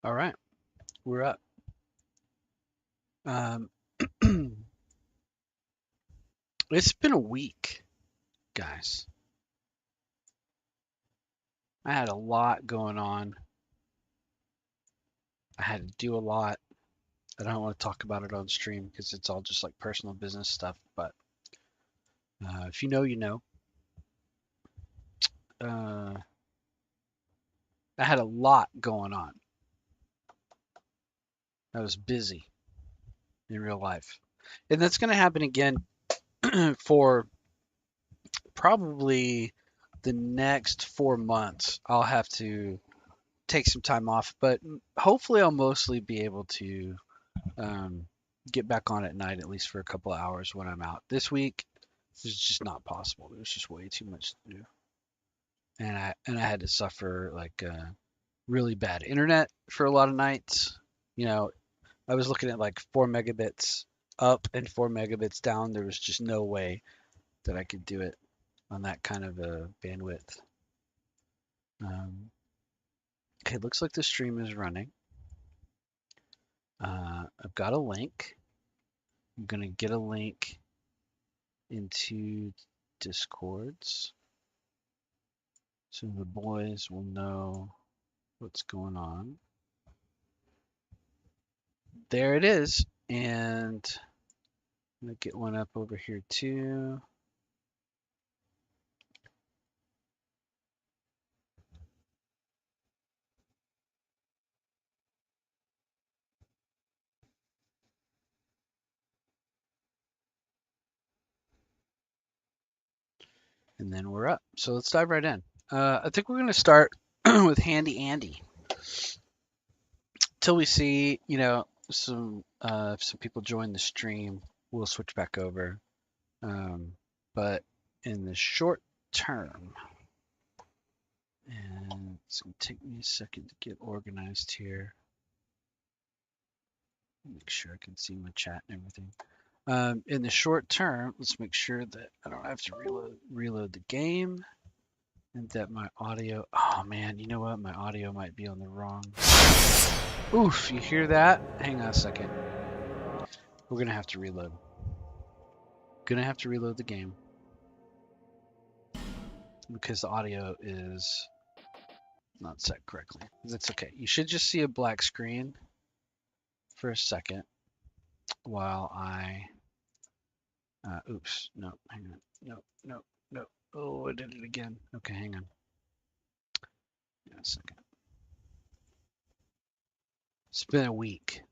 All right, we're up. Um, it's been a week, guys. I had a lot going on. I had to do a lot. I don't want to talk about it on stream because it's all just like personal business stuff. But if you know, you know. Uh, I had a lot going on. I was busy in real life. And that's going to happen again for probably the next 4 months. I'll have to take some time off, but hopefully I'll mostly be able to um, get back on at night at least for a couple of hours when I'm out. This week it's just not possible. There's just way too much to do, and I had to suffer like really bad internet for a lot of nights. You know, I was looking at like 4 megabits up and 4 megabits down. There was just no way that I could do it on that kind of a bandwidth. Um, okay, looks like the stream is running. I've got a link. I'm gonna get a link into Discords so the boys will know what's going on. There it is, and I'm gonna get one up over here too. And then we're up. So let's dive right in. I think we're gonna start with Handy Andy till we see, some people join the stream. We'll switch back over. But in the short term, and it's gonna take me a second to get organized here. Make sure I can see my chat and everything. In the short term, let's make sure that I don't have to reload the game and that my audio. Oh man, you know what? My audio might be on the wrong. Oof, you hear that? Hang on a second. We're gonna have to reload. Gonna have to reload the game because the audio is not set correctly. That's okay. You should just see a black screen for a second while I. Oops. No, hang on. No. Oh, I did it again. Okay, hang on. Yeah, a second. It's been a week,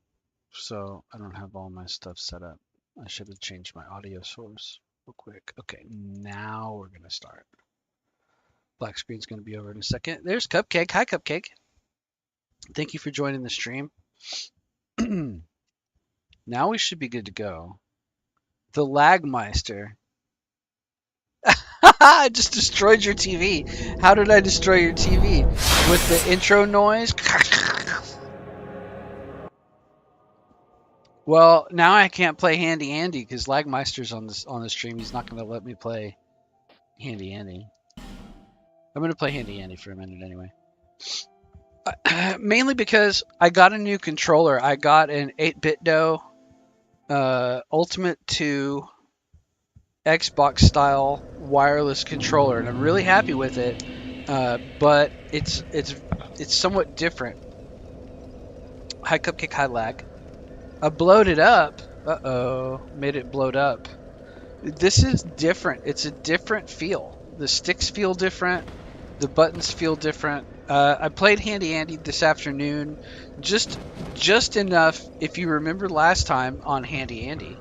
so I don't have all my stuff set up. I should have changed my audio source real quick. Okay, now we're gonna start. Black screen's gonna be over in a second. There's Cupcake. Hi, Cupcake. Thank you for joining the stream. Now we should be good to go. The Lagmeister. I just destroyed your TV. How did I destroy your TV? With the intro noise? Well, now I can't play Handy Andy because Lagmeister's on the stream. He's not going to let me play Handy Andy. I'm going to play Handy Andy for a minute anyway. Mainly because I got a new controller. I got an 8BitDo Ultimate 2 Xbox style wireless controller, and I'm really happy with it. But it's somewhat different. High Cupcake, high lag. I blowed it up. Uh-oh, made it blowed up. This is different. It's a different feel. The sticks feel different. The buttons feel different. I played Handy Andy this afternoon, just enough. If you remember last time on Handy Andy,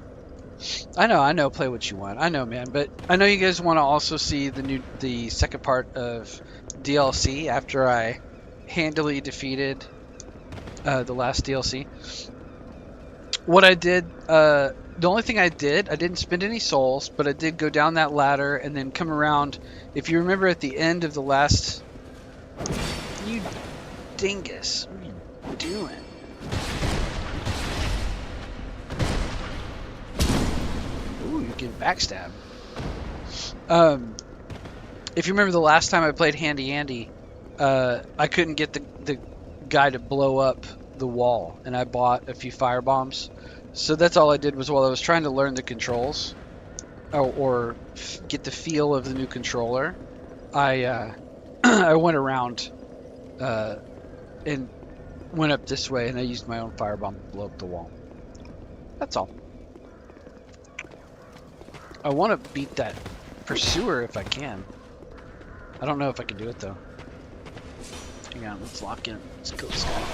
I know. Play what you want. I know, man. But I know you guys want to also see the second part of DLC after I handily defeated the last DLC. What I did, the only thing I didn't spend any souls, but I did go down that ladder and then come around. If you remember at the end of the last... You dingus. What are you doing? Ooh, you're getting backstabbed. If you remember the last time I played Handy Andy, I couldn't get the guy to blow up the wall, and I bought a few fire bombs. So that's all I did was while I was trying to learn the controls, or get the feel of the new controller, I I went around and went up this way, and I used my own firebomb to blow up the wall. That's all. I want to beat that pursuer if I can. I don't know if I can do it though. Hang on, let's lock in. Let's kill this guy.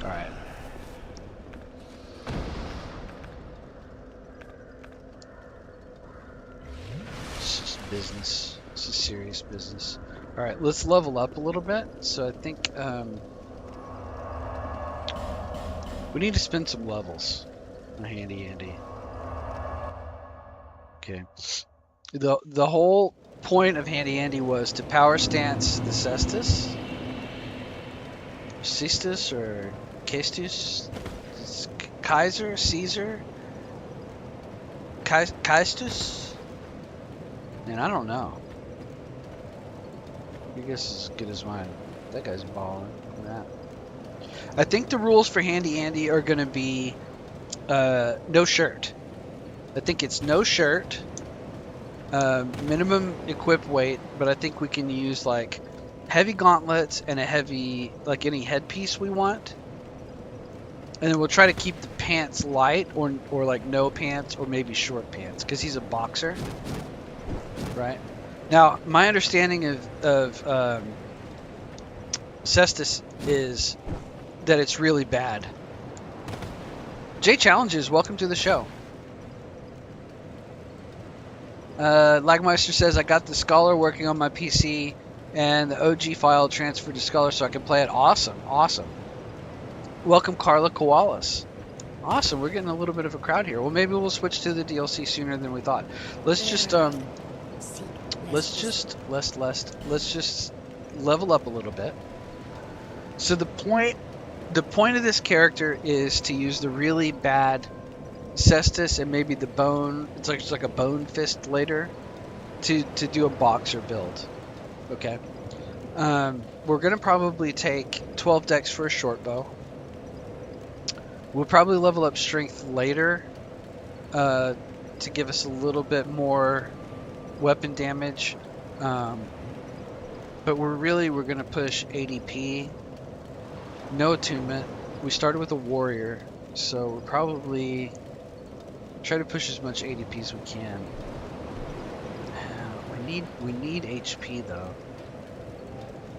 Alright. This is business. This is serious business. Alright, let's level up a little bit. So I think we need to spend some levels on Handy Andy. Okay. The whole point of Handy Andy was to power stance the Cestus, Cistus, or Castus, Kaiser, Caesar, Kaistus, and I don't know. Your guess is as good as mine. That guy's balling. Look at that. I think the rules for Handy Andy are going to be no shirt. I think it's no shirt, minimum equip weight, but I think we can use like heavy gauntlets and a heavy, like any headpiece we want. And then we'll try to keep the pants light, or like no pants, or maybe short pants, because he's a boxer, right? Now, my understanding of Cestus is that it's really bad. J Challenges, welcome to the show. Lagmeister says, I got the Scholar working on my PC, and the OG file transferred to Scholar so I can play it. Awesome, awesome. Welcome, Carla Koalas. Awesome, we're getting a little bit of a crowd here. Well, maybe we'll switch to the DLC sooner than we thought. Let's just level up a little bit. So the point of this character is to use the really bad Cestus and maybe the bone. It's like a bone fist later to do a boxer build. Okay. We're gonna probably take 12 dex for a short bow. We'll probably level up strength later to give us a little bit more weapon damage. But we're gonna push ADP. No attunement. We started with a warrior, so we'll probably try to push as much ADP as we can. We need HP though.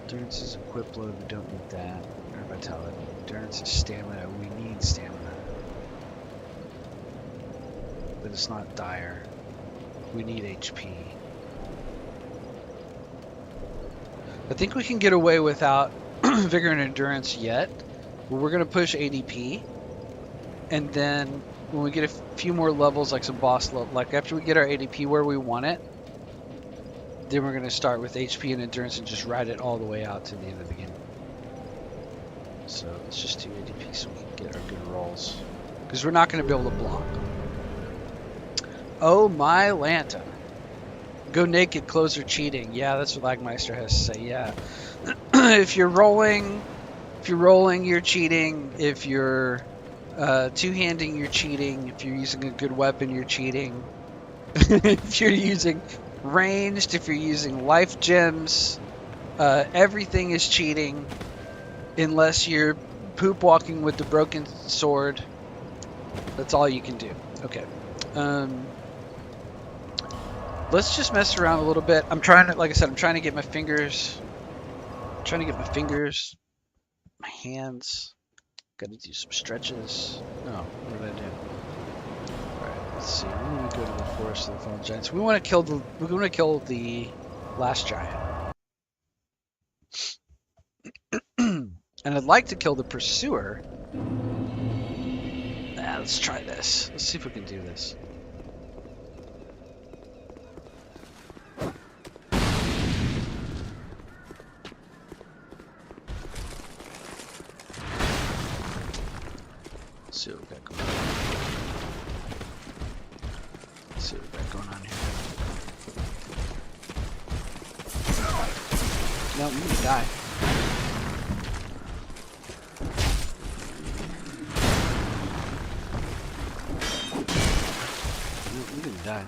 Endurance is equip load. We don't need that. Or vitality. Endurance is stamina. We need stamina, but it's not dire. We need HP. I think we can get away without vigor and endurance yet. But we're gonna push ADP, and then when we get a few more levels, like some boss level, like after we get our ADP where we want it, then we're gonna start with HP and endurance and just ride it all the way out to the end of the game. So let's just do ADP so we can get our good rolls, because we're not gonna be able to block. Oh my Lanta. Go naked, clothes are cheating. Yeah, that's what Lagmeister has to say. Yeah. If you're rolling, you're cheating. If you're two-handing, you're cheating. If you're using a good weapon, you're cheating. If you're using ranged, if you're using life gems, everything is cheating unless you're poop walking with the broken sword. That's all you can do. Okay. Let's just mess around a little bit. I'm trying to, like I said, I'm trying to get my fingers, my hands. Got to do some stretches. No, what did I do? All right, let's see. When do we go to the forest of the fallen giants? We want to kill the last giant, and I'd like to kill the pursuer. Let's try this. Let's see if we can do this. Let's see what we got going on. Let's see what we got going on here. No, I'm gonna die. No, I'm gonna die.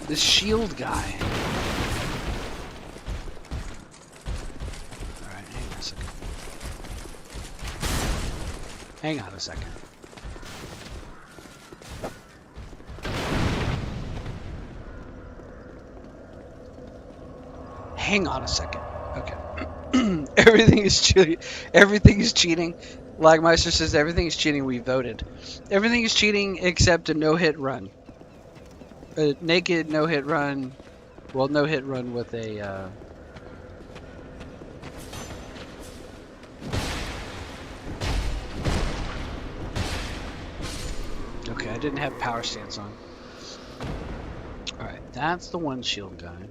This shield guy. Alright, hang on a second. Hang on a second. Hang on a second. Okay. Everything is cheating. Everything is cheating. Lagmeister says everything is cheating. We voted. Everything is cheating except a no-hit run. A naked no-hit run. Well, no-hit run with a... Okay, I didn't have power stance on. Alright, that's the one shield guy.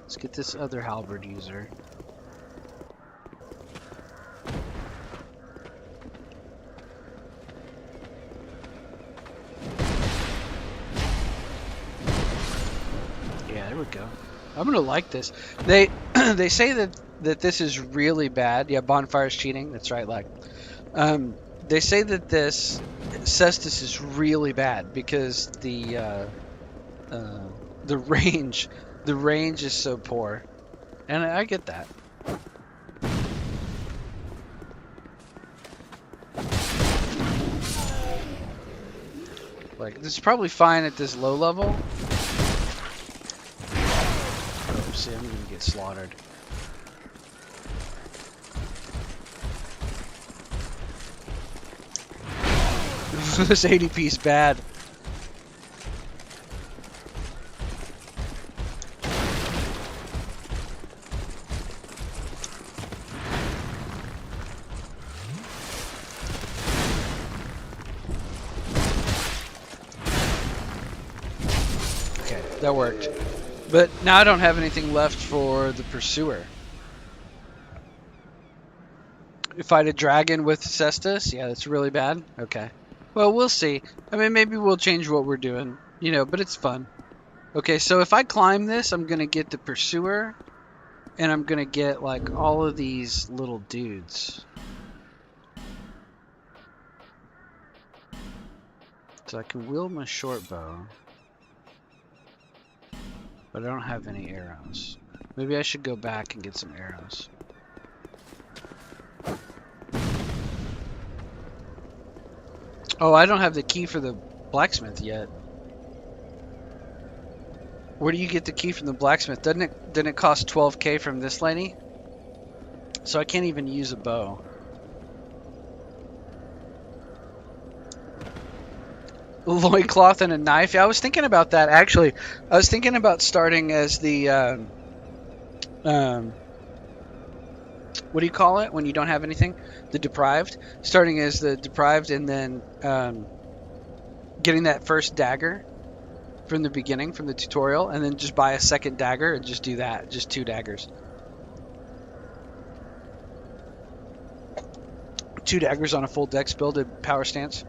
Let's get this other halberd user. Yeah, there we go. I'm gonna like this. They they say that this is really bad. Yeah, bonfire's cheating. That's right, like. They say that this Cestus is really bad because the range is so poor, and I get that. Like, this is probably fine at this low level. Oh, see, I'm gonna get slaughtered. This ADP is bad. Okay, that worked. But now I don't have anything left for the pursuer. Fight a dragon with Cestus? Yeah, that's really bad. Okay. Well, we'll see. I mean, maybe we'll change what we're doing, you know, but it's fun. Okay, so if I climb this, I'm going to get the pursuer, and I'm going to get, like, all of these little dudes. So I can wield my short bow, but I don't have any arrows. Maybe I should go back and get some arrows. Oh, I don't have the key for the blacksmith yet. Where do you get the key from the blacksmith? Didn't it cost 12k from this lady? So I can't even use a bow. Loincloth and a knife? Yeah, I was thinking about that actually. I was thinking about starting as the what do you call it when you don't have anything? The deprived. Starting as the deprived and then getting that first dagger from the beginning, from the tutorial, and then just buy a second dagger and just do that. Just 2 daggers. 2 daggers on a full dex build at power stance.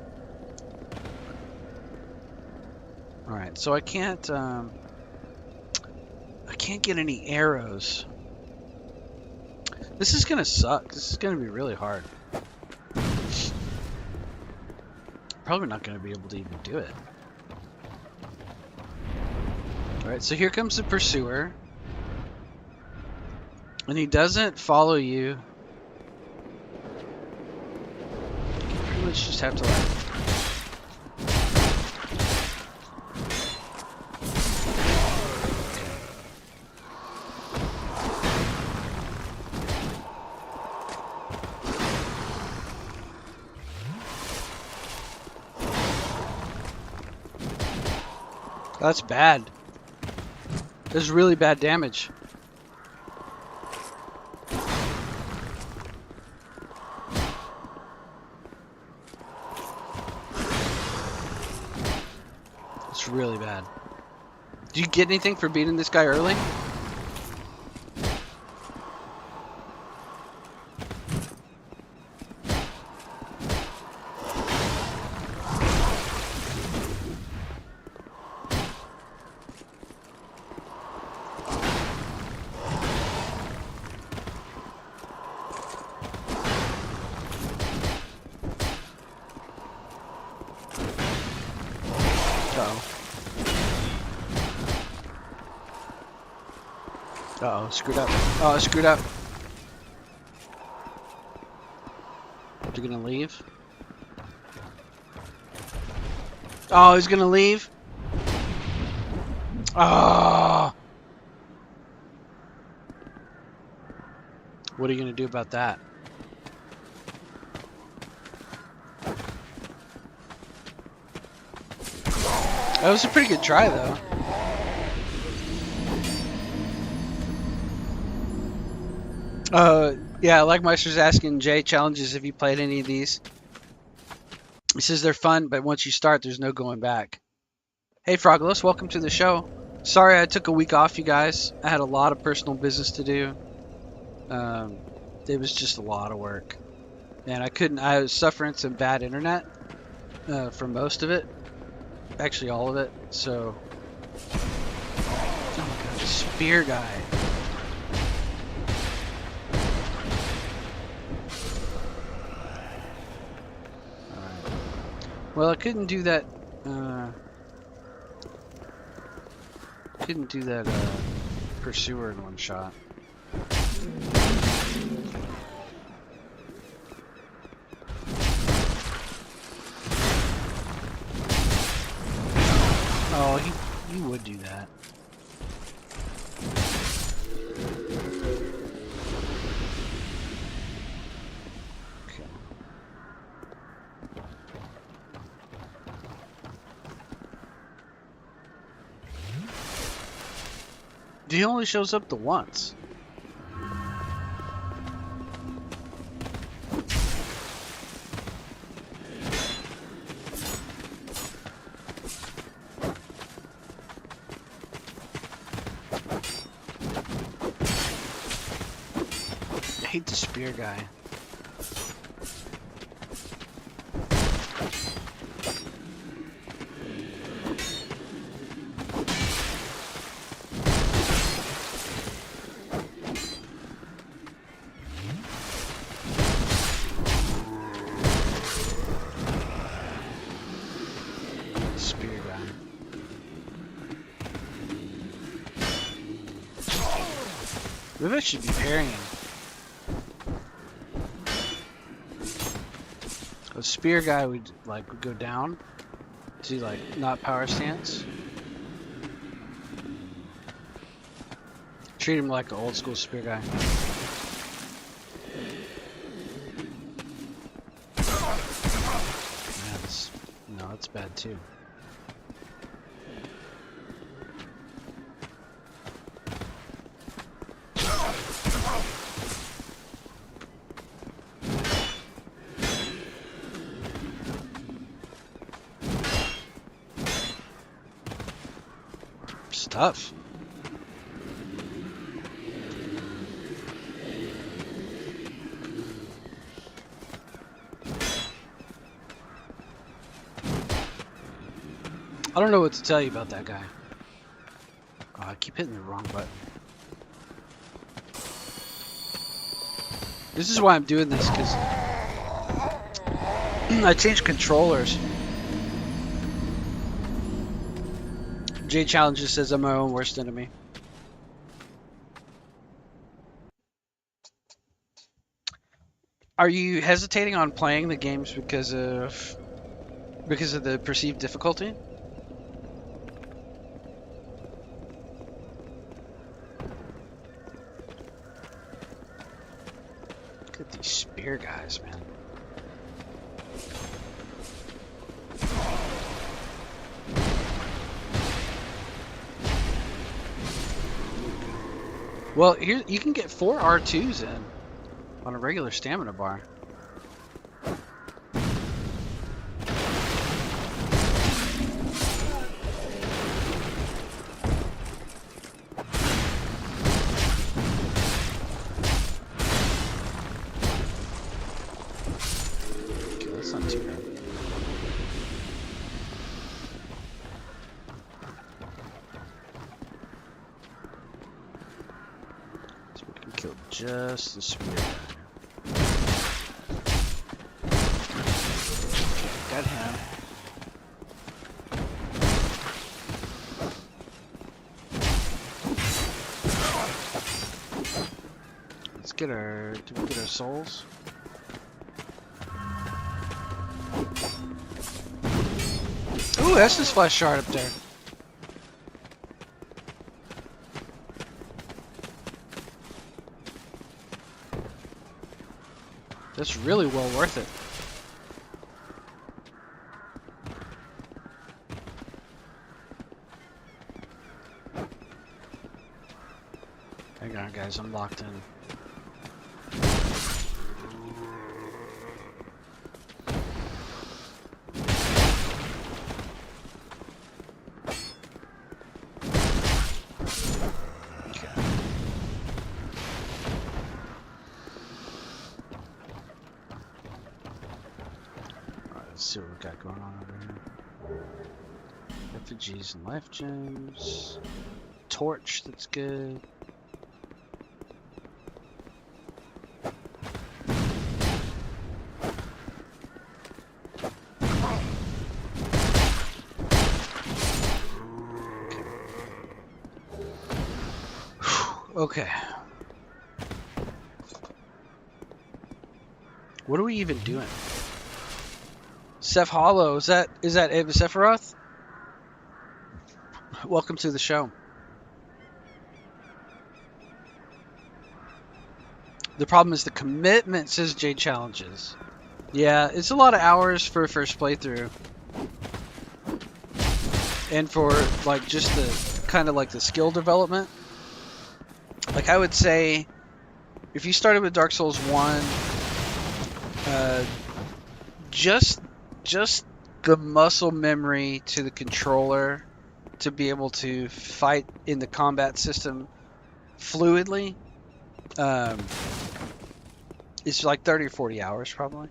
Alright, so I can't get any arrows. This is gonna suck. This is gonna be really hard. Probably not gonna be able to even do it. Alright, so here comes the pursuer. And he doesn't follow you. You pretty much just have to like... That's bad. That's really bad damage. It's really bad. Do you get anything for beating this guy early? Uh-oh. Uh-oh, screwed up. Oh, screwed up. You gonna leave? Oh, he's gonna leave? Oh! What are you gonna do about that? That was a pretty good try, though. Yeah, like Meister's asking Jay challenges if you played any of these. He says they're fun, but once you start, there's no going back. Hey, Froglos, welcome to the show. Sorry I took a week off, you guys. I had a lot of personal business to do. It was just a lot of work. And I was suffering some bad internet for most of it. Actually, all of it. So, oh my god, the spear guy. Alright. Well, I couldn't do that. Pursuer in one shot. Oh, he would do that. Okay. He only shows up the once. I hate the spear guy. Maybe I should be parrying him. A spear guy would go down to not power stance. Treat him like an old school spear guy. No, that's bad too. It's tough. I don't know what to tell you about that guy. Oh, I keep hitting the wrong button. This is why I'm doing this, because I changed controllers. J Challenges says I'm my own worst enemy. Are you hesitating on playing the games because of the perceived difficulty? Look at these spear guys, man. Well, here you can get 4 R2s in on a regular stamina bar. Okay, that's not too bad. Kill just the spear. Got him. get our souls? Ooh, that's this flesh shard up there. That's really well worth it. Hang on, guys, I'm locked in. Let's see what we got going on over here. Refugees and life gems. Torch, that's good. Okay. What are we even doing? Seph Hollow, is that Ava Sephiroth? Welcome to the show. The problem is the commitment, says Jade Challenges. Yeah, it's a lot of hours for a first playthrough. And for like just the kind of like the skill development. Like I would say if you started with Dark Souls 1, just the muscle memory to the controller to be able to fight in the combat system fluidly it's like 30 or 40 hours probably.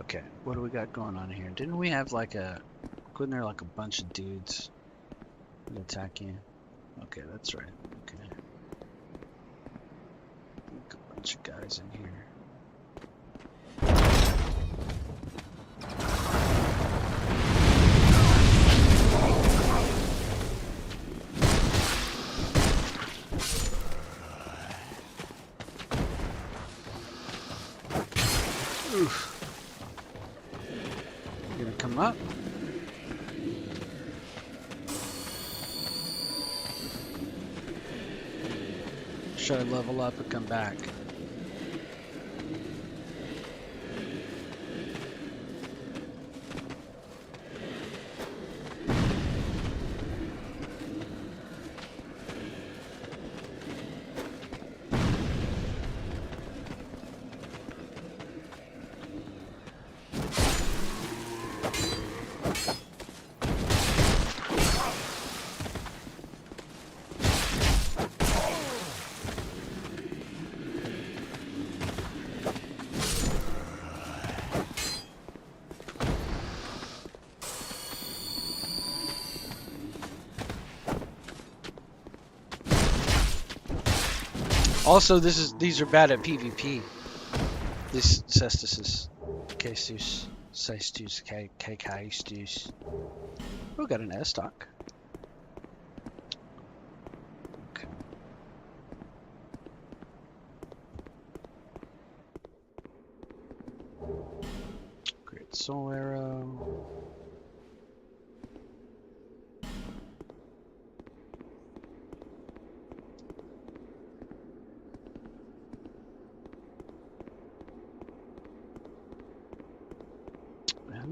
Okay, what do we got going on here? Didn't we have like wasn't there like a bunch of dudes that attack you? Okay, that's right. Okay. A bunch of guys in here. Oof. You're gonna come up. Should I level up and come back? Also, these are bad at PvP. This Cestus, Caestus, Cestus, Caestus. We got an S-Stock. Okay. Great Soul Arrow.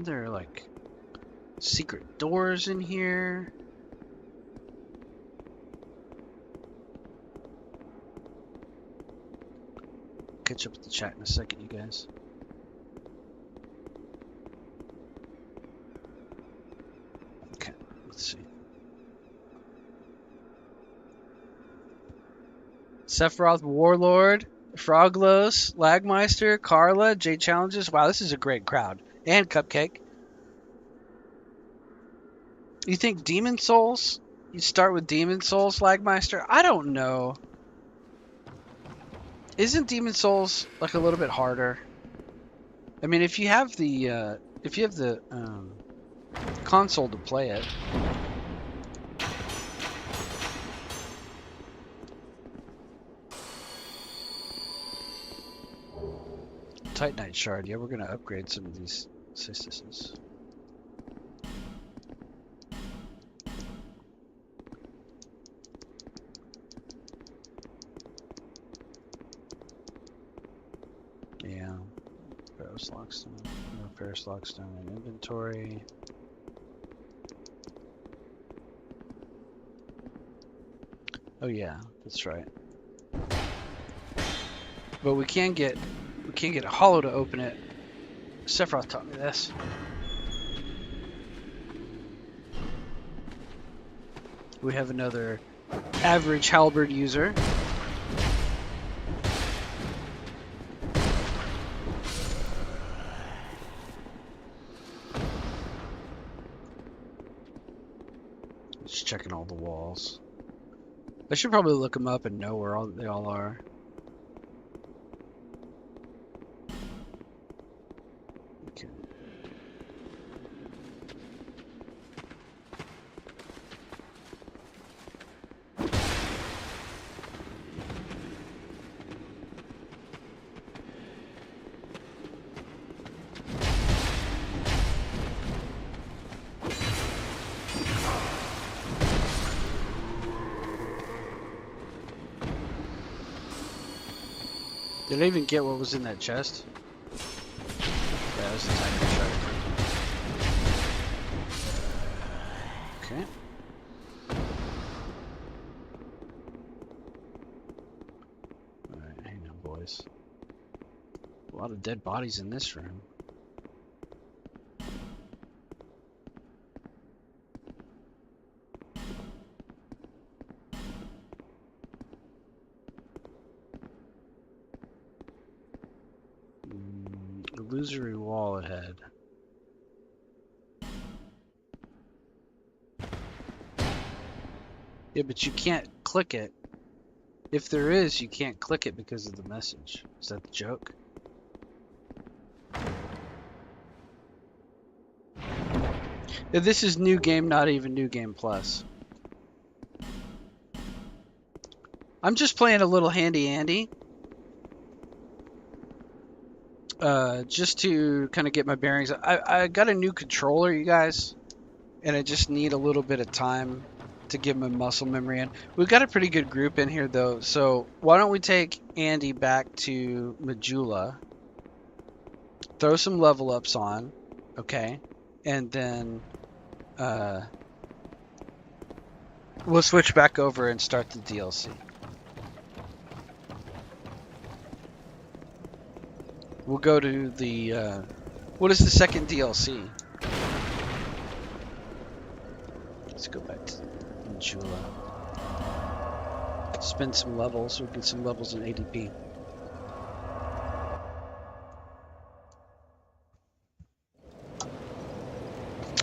There are like secret doors in here. Catch up with the chat in a second, you guys. Okay, let's see. Sephiroth Warlord, Froglos, Lagmeister, Carla, Jade Challenges. Wow, this is a great crowd. And Cupcake. You think Demon Souls? You start with Demon Souls, Lagmeister? I don't know. Isn't Demon Souls like a little bit harder? I mean, if you have the console to play it. Titanite shard. Yeah, we're gonna upgrade some of these cistuses. Yeah. Ferrous lockstone. No ferrous lockstone in inventory. Oh yeah, that's right. But we can get a hollow to open it. Sephiroth taught me this. We have another average halberd user. Just checking all the walls. I should probably look them up and know where they all are. Okay. Did I even get what was in that chest? Yeah, it was the Titanite shard. Okay. Alright, hang on, boys. A lot of dead bodies in this room. Illusory wall ahead. Yeah, but you can't click it. If there is, you can't click it because of the message. Is that the joke? Yeah, this is new game, not even new game plus. I'm just playing a little handy Andy. Just to kind of get my bearings. I got a new controller, you guys, and I just need a little bit of time to get my muscle memory in. We've got a pretty good group in here, though, so why don't we take Andy back to Majula, throw some level ups on, okay, and then we'll switch back over and start the DLC. We'll go to the, what is the second DLC? Let's go back to Majula. Spend some levels, we'll get some levels in ADP.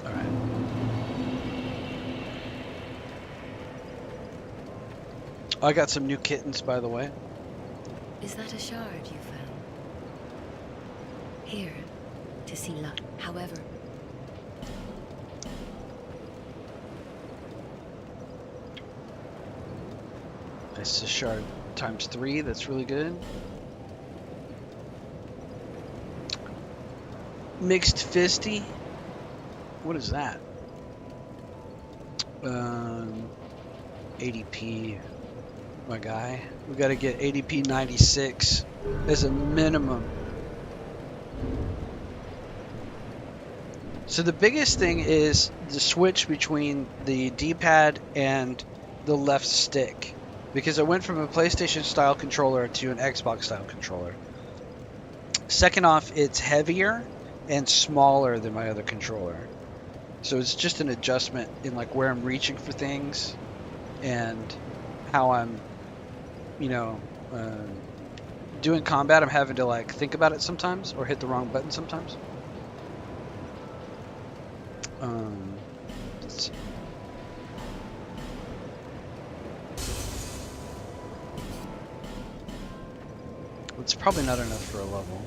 Alright. I got some new kittens, by the way. Is that a shard you found? Here, to see luck. However, That's a shard times 3. That's really good. Mixed fisty. What is that? ADP, my guy. We got to get ADP 96 as a minimum. So the biggest thing is the switch between the D-pad and the left stick, because I went from a PlayStation style controller to an Xbox style controller. Second off, it's heavier and smaller than my other controller. So it's just an adjustment in like where I'm reaching for things and how I'm, you know, doing combat. I'm having to like think about it sometimes or hit the wrong button sometimes. Let's see. It's probably not enough for a level,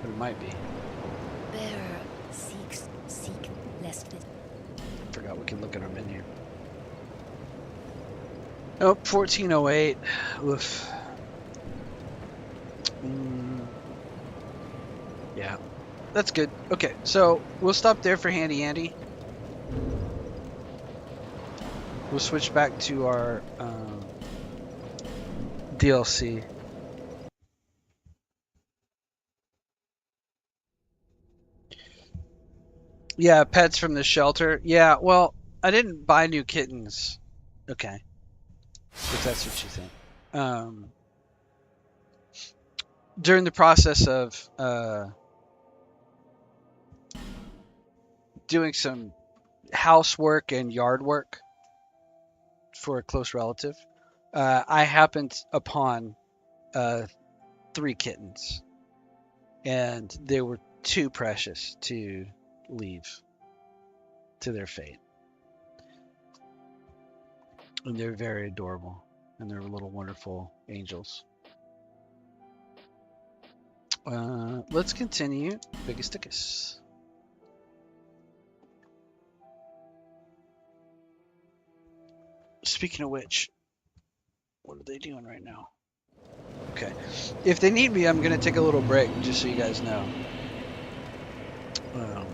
but it might be. bearer seek lest it. Forgot we can look at our menu. Oh, 1408. Oof. Yeah, that's good. Okay, so we'll stop there for Handy Andy. We'll switch back to our DLC. Yeah, pets from the shelter. Yeah, well, I didn't buy new kittens. Okay, if that's what you think. Um, During the process of doing some housework and yard work for a close relative, I happened upon uh, 3 kittens, and they were too precious to leave to their fate. And they're very adorable, and they're little wonderful angels. Let's continue. Biggus DIckus. Speaking of which, what are they doing right now? Okay. If they need me, I'm going to take a little break, just so you guys know. Um,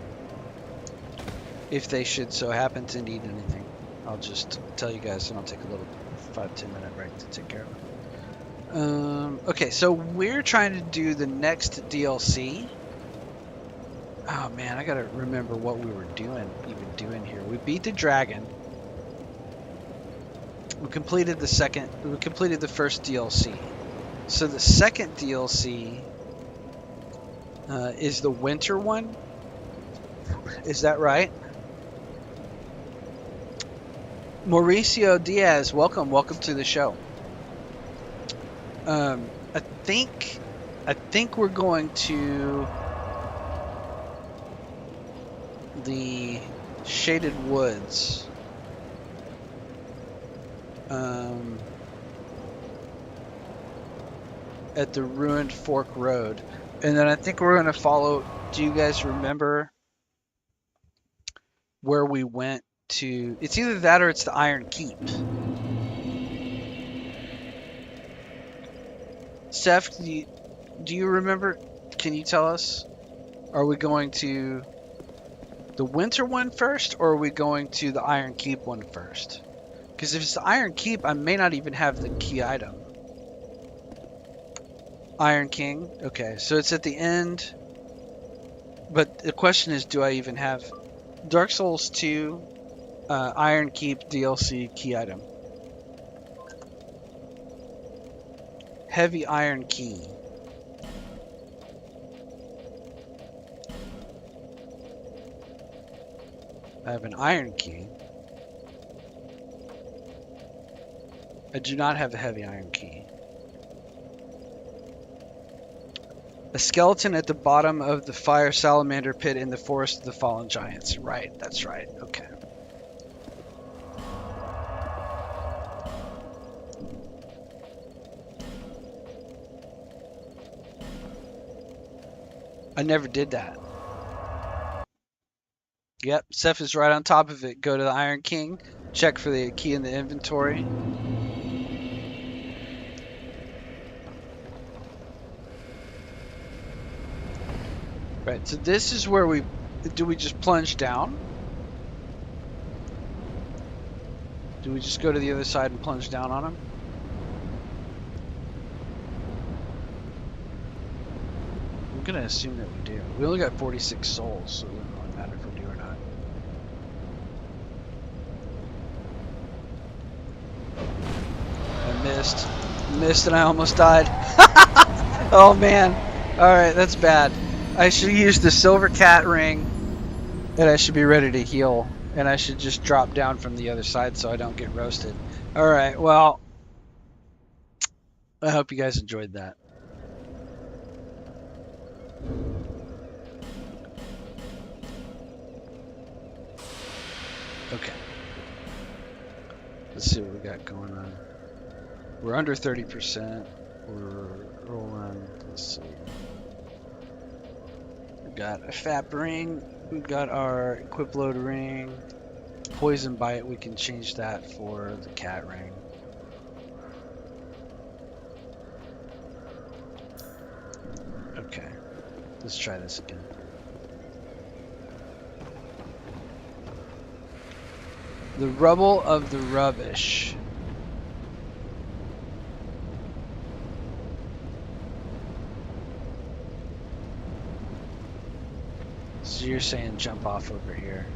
if they should so happen to need anything, I'll just tell you guys, and I'll take a little 5-10 minute break to take care of it. Okay, so we're trying to do the next DLC. Oh man, I gotta remember what we were doing here. We beat the dragon. We completed the first DLC. So the second DLC is the winter one. Is that right? Mauricio Diaz, welcome to the show. I think we're going to the Shaded Woods. At the ruined Fork Road, and then I think we're going to follow. Do you guys remember where we went to? It's either that or it's the Iron Keep. Seth, do you remember? Can you tell us? Are we going to the winter one first, or are we going to the Iron Keep one first? Because if it's the Iron Keep, I may not even have the key item. Iron King. Okay, so it's at the end. But the question is, do I even have Dark Souls 2 Iron Keep DLC key item? Heavy Iron Key. I have an Iron Key. I do not have a Heavy Iron Key. A skeleton at the bottom of the fire salamander pit in the forest of the fallen giants. Right, that's right. Okay. I never did that. Yep, Seth is right on top of it. Go to the Iron King, check for the key in the inventory. Right, so this is where do we just plunge down? Do we just go to the other side and plunge down on him? I'm gonna assume that we do. We only got 46 souls, so it doesn't really matter if we do or not. I missed and I almost died. Oh man, alright, that's bad. I should use the silver cat ring, and I should be ready to heal, and I should just drop down from the other side so I don't get roasted. Alright, well, I hope you guys enjoyed that. Okay. Let's see what we got going on. We're under 30%. We're rolling. Let's see. We got a FAP ring. We got our equip load ring. Poison bite. We can change that for the cat ring. Okay. Let's try this again. The rubble of the rubbish. So you're saying jump off over here.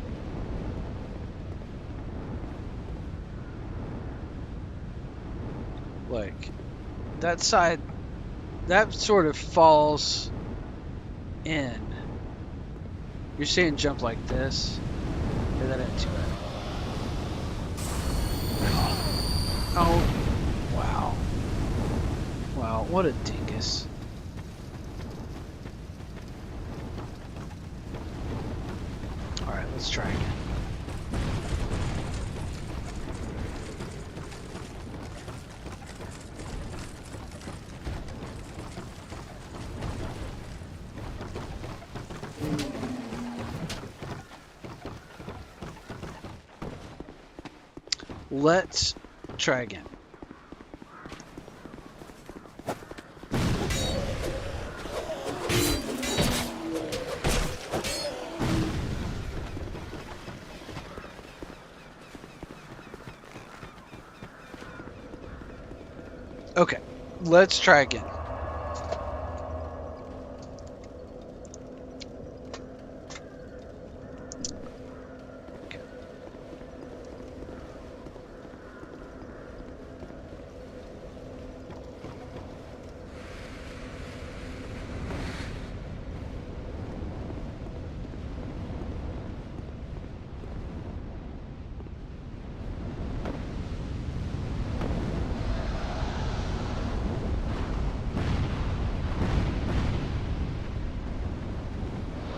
Like, that side, that sort of falls in. You're saying jump like this? Yeah, that ain't too bad. Oh, wow. Wow, what a dingus. Alright, let's try again. Let's try again. Okay, let's try again. Okay.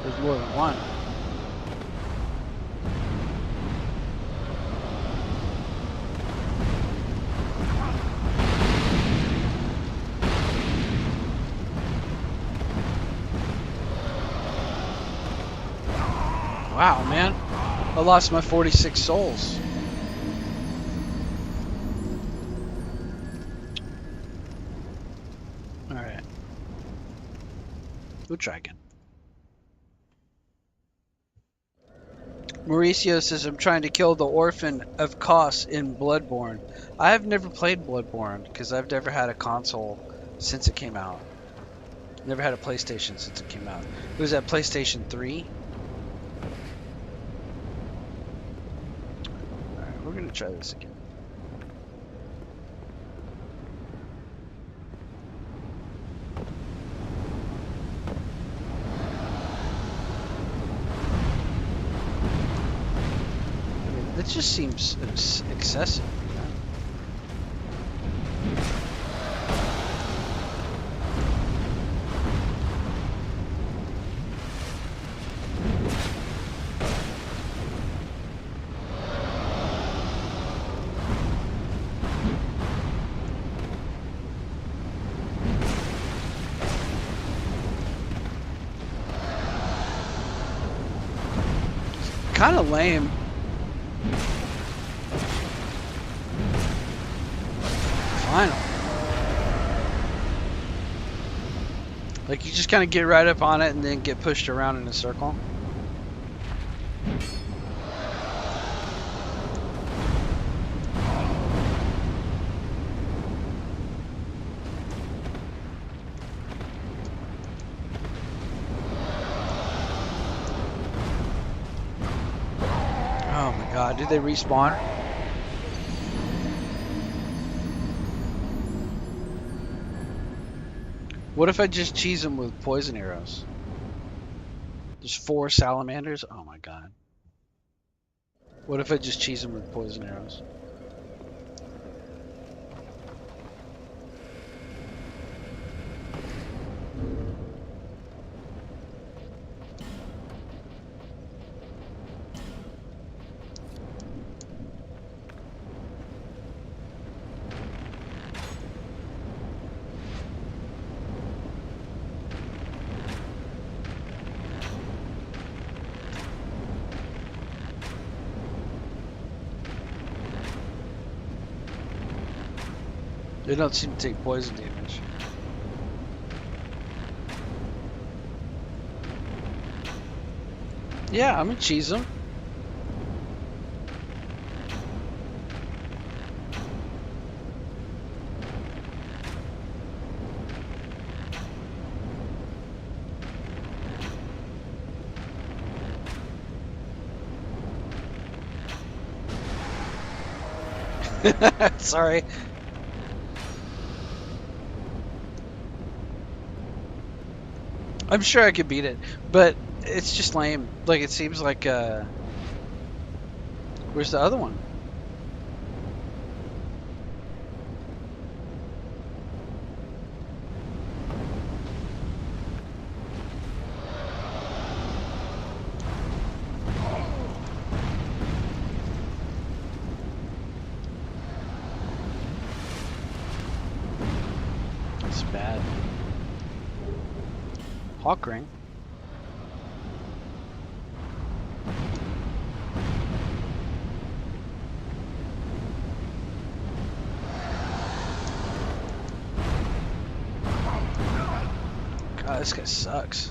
There's more than one. Wow, man. I lost my 46 souls. Alright. We'll try again. Mauricio says, I'm trying to kill the orphan of Kos in Bloodborne. I have never played Bloodborne because I've never had a console since it came out. Never had a PlayStation since it came out. It was at PlayStation 3. Alright, we're going to try this again. It just seems excessive. You know? Kind of lame. Final. Like you just kind of get right up on it and then get pushed around in a circle. Oh my god, did they respawn? What if I just cheese them with poison arrows? There's 4 salamanders? Oh my god. What if I just cheese them with poison arrows? They don't seem to take poison damage. Yeah, I'm gonna cheese them. Sorry. I'm sure I could beat it, but it's just lame. Like, it seems like, where's the other one? It's bad. Hawk ring. God, this guy sucks.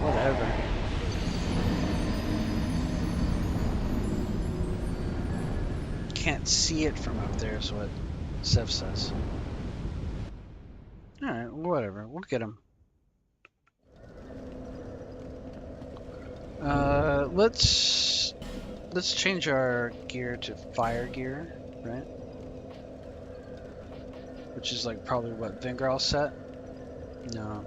Whatever. Can't see it from up there is what Seth says. Alright, whatever. We'll get him. Let's change our gear to fire gear, right? Which is like probably what Vingral's set? No.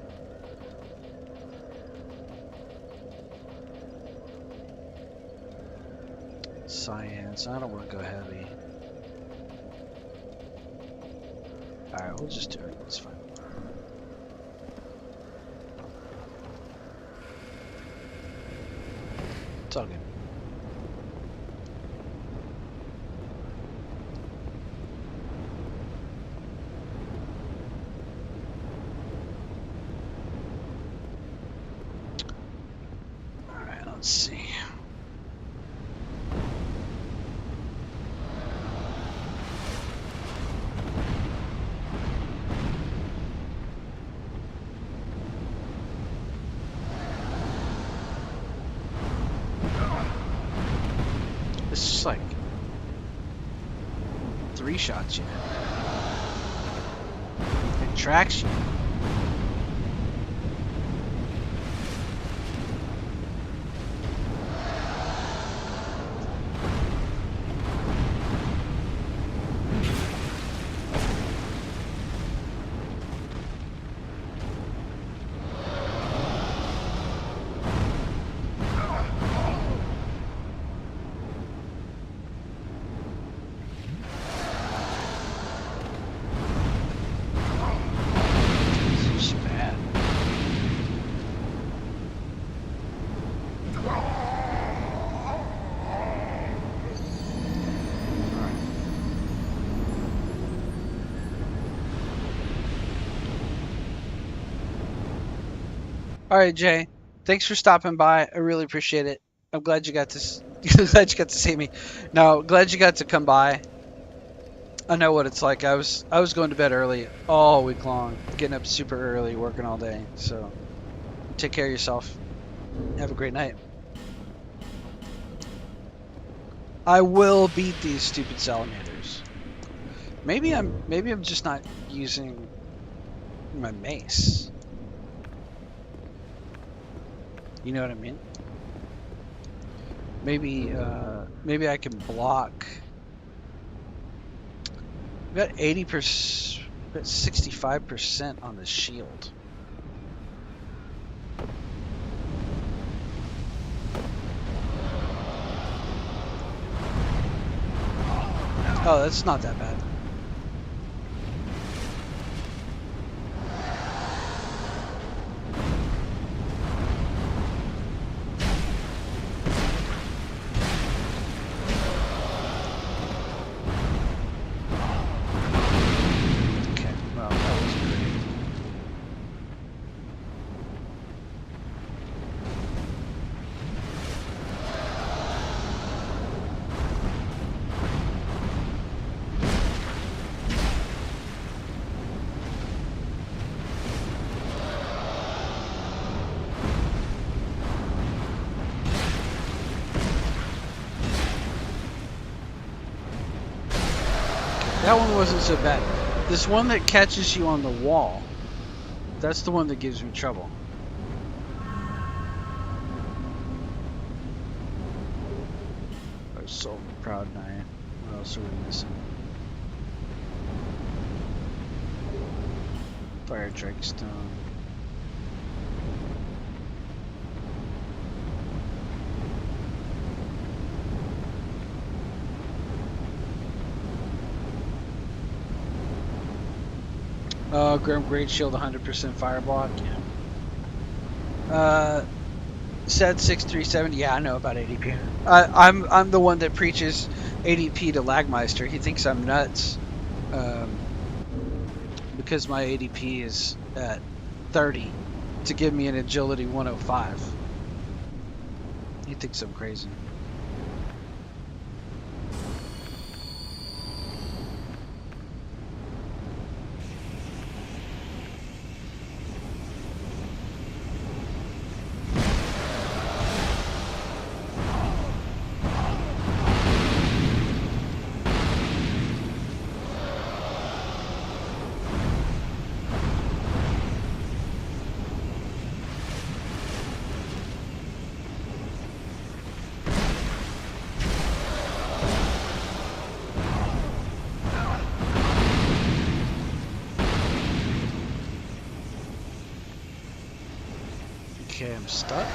Science. I don't want to go heavy. Alright, we'll just do it. It's fine. It's all good. Alright, let's see. It's just like 3 shots you. It tracks you. It's just bad. All right, Jay. Thanks for stopping by. I really appreciate it. I'm glad you got to glad you got to see me. No, glad you got to come by. I know what it's like. I was going to bed early all week long, getting up super early, working all day. So take care of yourself. Have a great night. I will beat these stupid salamanders. Maybe I'm just not using my mace. You know what I mean? Maybe I can block. We got 80%, we got 65% on the shield. Oh, that's not that bad. Okay, well, that was great. That one wasn't so bad. This one that catches you on the wall, that's the one that gives me trouble. Our soul proud knight. What else are we missing? Fire drake stone. Grim Great Shield 100% Fireblock, yeah. Said 6370, yeah, I know about ADP. I'm the one that preaches ADP to Lagmeister. He thinks I'm nuts because my ADP is at 30 to give me an agility 105. He thinks I'm crazy. Okay, I'm stuck.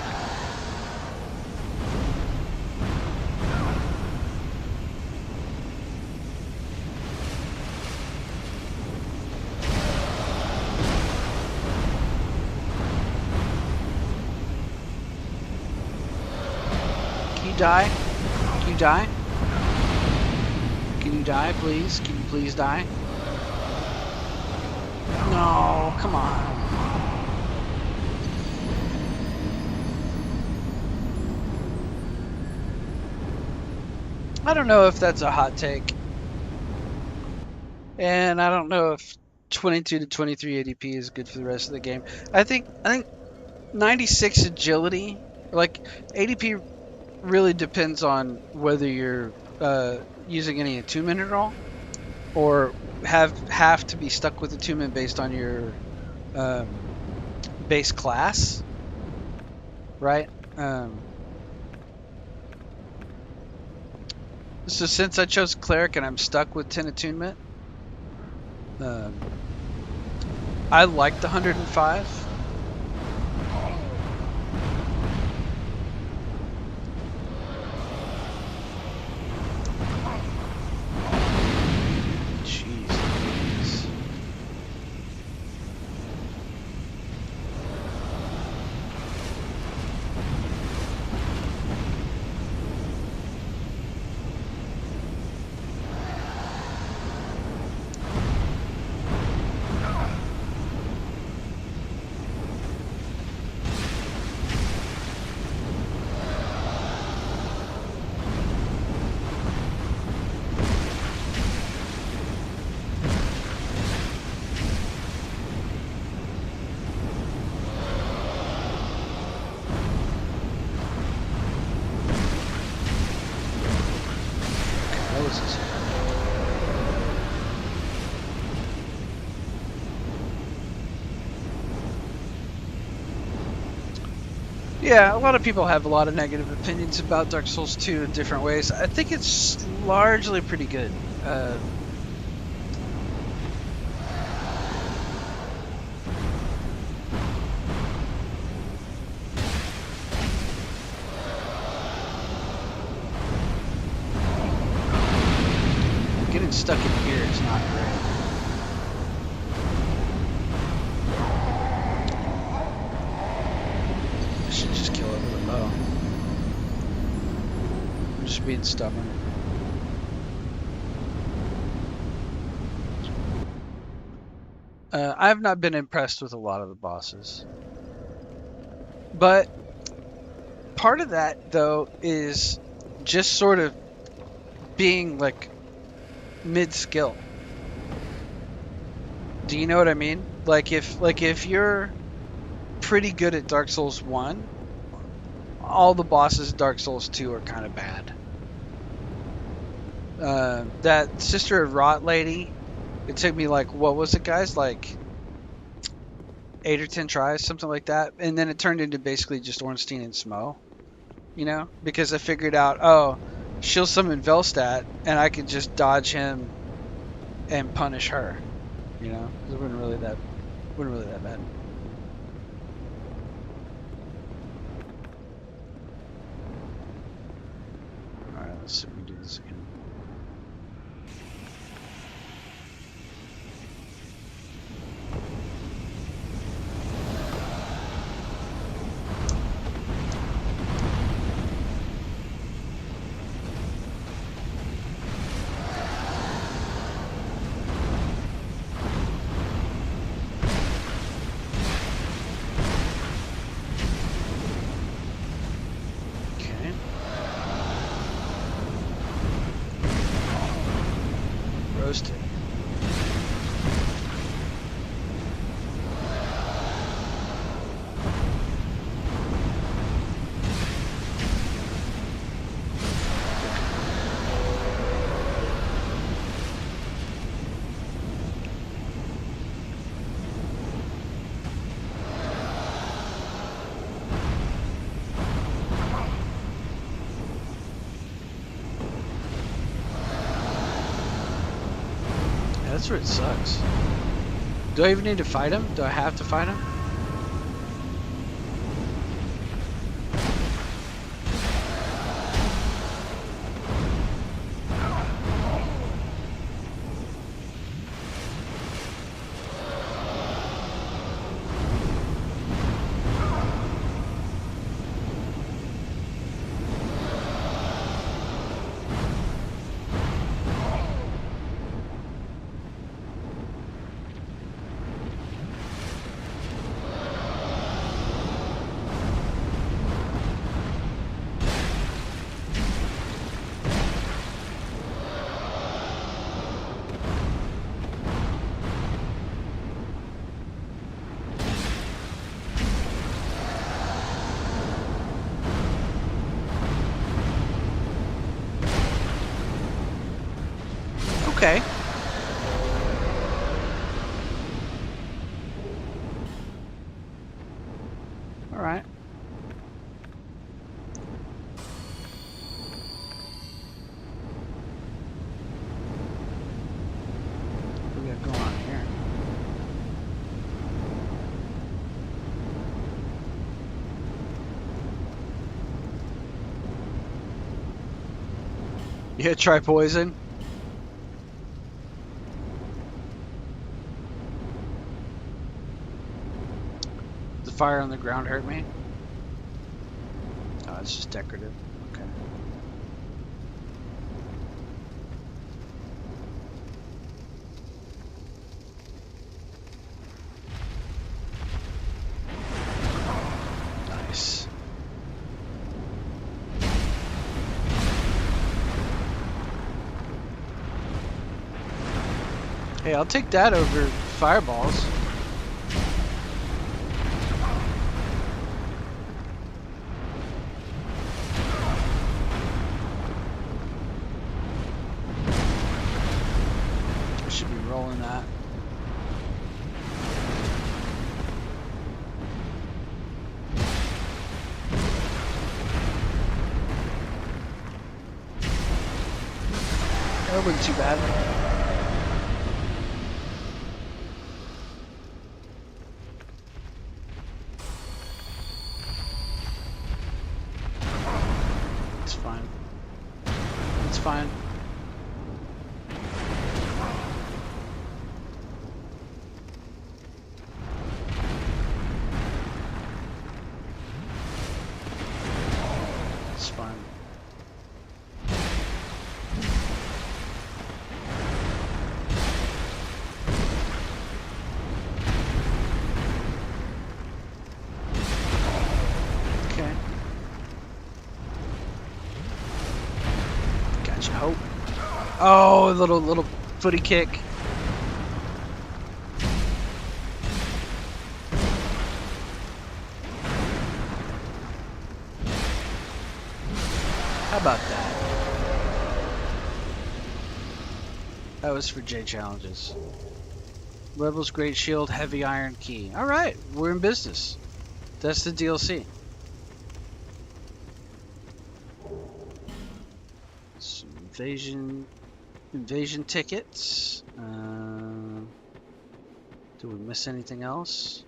Can you die? Can you die? Can you die, please? Can you please die? No, come on. I don't know if that's a hot take. And I don't know if 22 to 23 ADP is good for the rest of the game. I think 96 agility, like ADP really depends on whether you're using any attunement at all or have to be stuck with attunement based on your base class, right? So since I chose cleric and I'm stuck with 10 attunement, I like the 105. Jeez. Yeah, a lot of people have a lot of negative opinions about Dark Souls 2 in different ways. I think it's largely pretty good. Getting stuck in here is not great. I should just kill it with a bow. I'm just being stubborn. I've not been impressed with a lot of the bosses. But part of that, though, is just sort of being like mid-skill. Do you know what I mean? Like if you're pretty good at Dark Souls 1, all the bosses in Dark Souls 2 are kind of bad. That Sister of Rot lady. It took me like, what was it, guys? Like 8 or 10 tries, something like that, and then it turned into basically just Ornstein and Smo. Because I figured out, oh, she'll summon Velstat, and I could just dodge him and punish her. 'Cause it wasn't really that bad. All right, let's see if we can do this again. Okay. Roasted. Yeah, that's where it sucks. Do I even need to fight him? Do I have to fight him? Okay. All right. What do we got going on here? Yeah, try poison. The fire on the ground hurt me. Oh, it's just decorative. Okay. Nice. Hey, I'll take that over fireballs. I should be rolling that. That wasn't too bad. It's fine. It's fine. It's fine. Okay. Gotcha. Hope. Oh, little footy kick. How about that? That was for J challenges. Rebel's Great Shield, Heavy Iron Key. All right, we're in business. That's the DLC. Some invasion tickets. Did we miss anything else?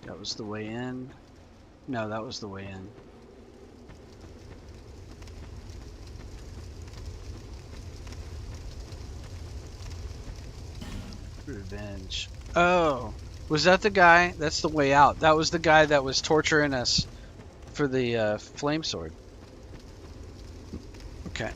That was the way in. No, that was the way in. Revenge. Oh, was that the guy? That's the way out. That was the guy that was torturing us for the flame sword. Okay.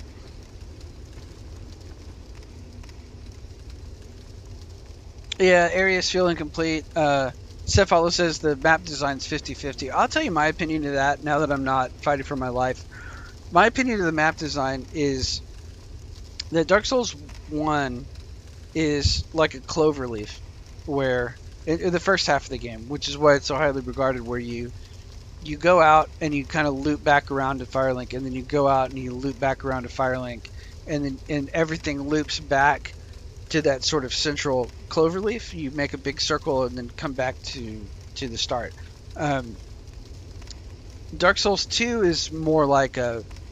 Yeah, areas feel incomplete. Cephalo says the map design's 50-50. I'll tell you my opinion of that now that I'm not fighting for my life. My opinion of the map design is that Dark Souls 1 is like a clover leaf, where in the first half of the game, which is why it's so highly regarded, where you go out and you kind of loop back around to Firelink, and then you go out and you loop back around to Firelink, and everything loops back to that sort of central clover leaf. You make a big circle and then come back to the start. Dark Souls 2 is more like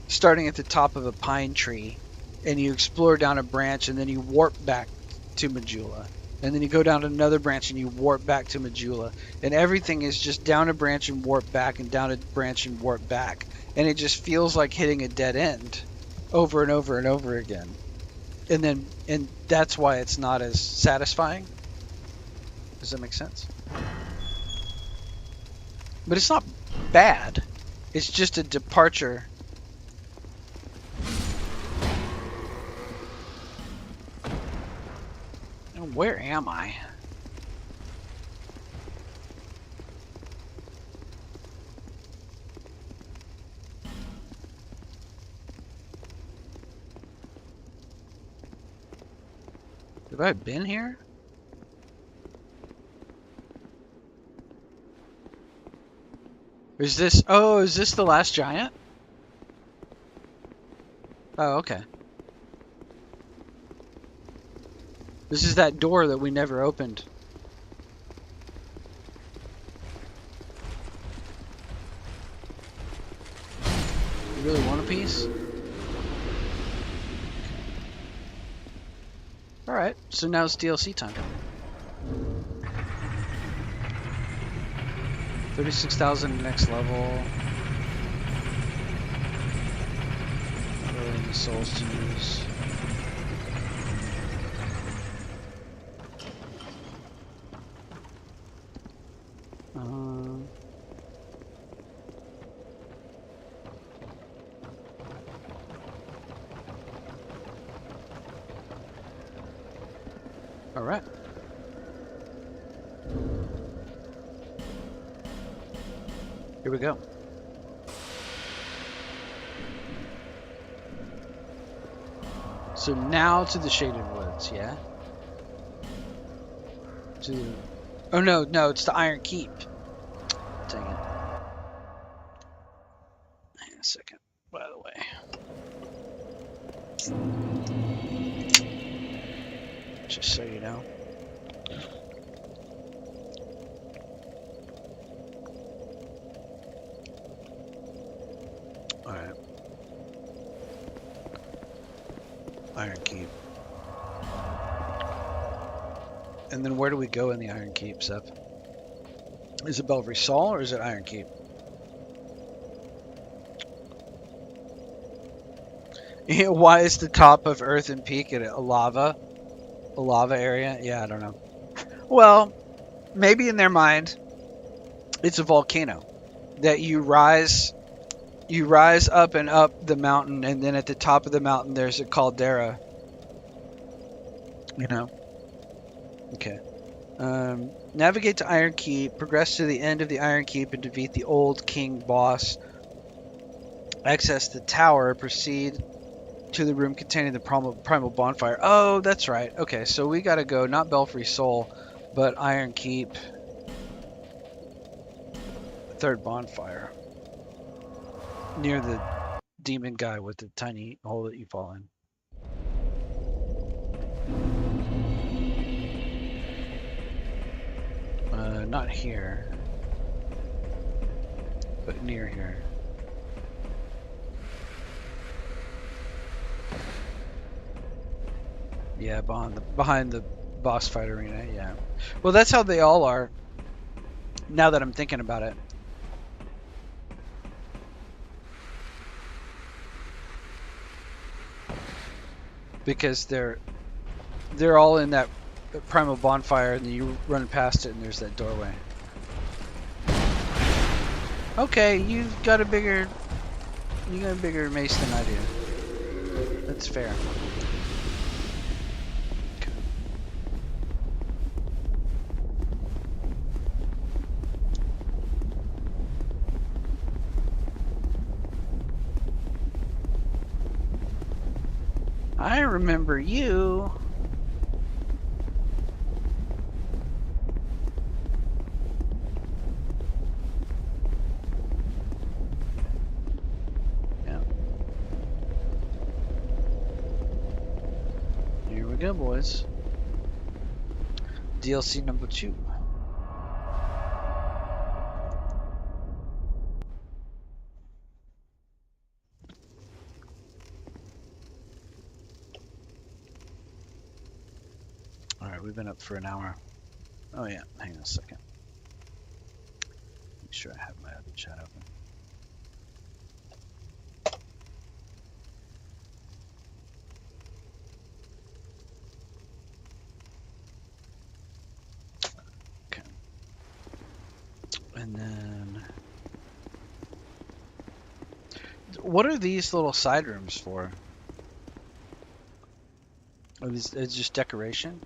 starting at the top of a pine tree, and you explore down a branch, and then you warp back to Majula, and then you go down another branch and you warp back to Majula, and everything is just down a branch and warp back, and down a branch and warp back, and it just feels like hitting a dead end over and over and over again. And that's why it's not as satisfying. Does that make sense? But it's not bad. It's just a departure. And where am I? Have I been here? Is this... Oh, is this the last giant? Oh, okay. This is that door that we never opened. You really want a piece? Alright, so now it's DLC time. 36,000 next level. Not really any souls to use. Alright. Here we go. So now to the Shaded Woods, yeah? Oh no, it's the Iron Keep. Dang it. Hang on a second, by the way. Just so you know. Alright. Iron Keep. And then where do we go in the Iron Keep, Sep? Is it Belfry Sol or is it Iron Keep? Yeah, why is the top of Earthen Peak a lava area? Yeah, I don't know. Well, maybe in their mind, it's a volcano that you rise up and up the mountain, and then at the top of the mountain there's a caldera. You know? Okay. Navigate to Iron Keep, progress to the end of the Iron Keep and defeat the old king boss. Access the tower, proceed to the room containing the primal bonfire. Oh, that's right. Okay, so we gotta go, not Belfry Sol, but Iron Keep. Third bonfire. Near the demon guy with the tiny hole that you fall in. not here, but near here. Yeah, behind the boss fight arena. Yeah. Well, that's how they all are. Now that I'm thinking about it. Because they're all in that primal bonfire, and you run past it, and there's that doorway. Okay, you got a bigger mace than I do. That's fair. Okay. I remember you. Go, boys. DLC number 2. Alright, we've been up for an hour. Oh yeah, hang on a second. Make sure I have my other chat open. And then, what are these little side rooms for? Are these, it's just decoration?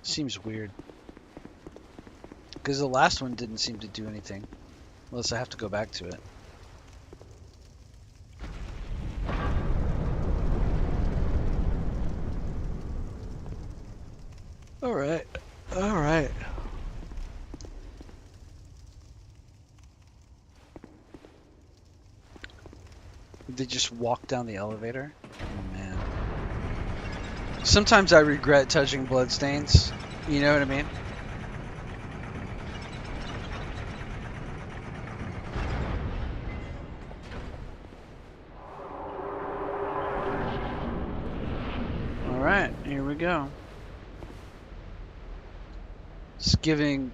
Seems weird. Because the last one didn't seem to do anything. Unless I have to go back to it. Alright. Alright. Did they just walk down the elevator? Oh man. Sometimes I regret touching bloodstains. You know what I mean? Alright, here we go. Just giving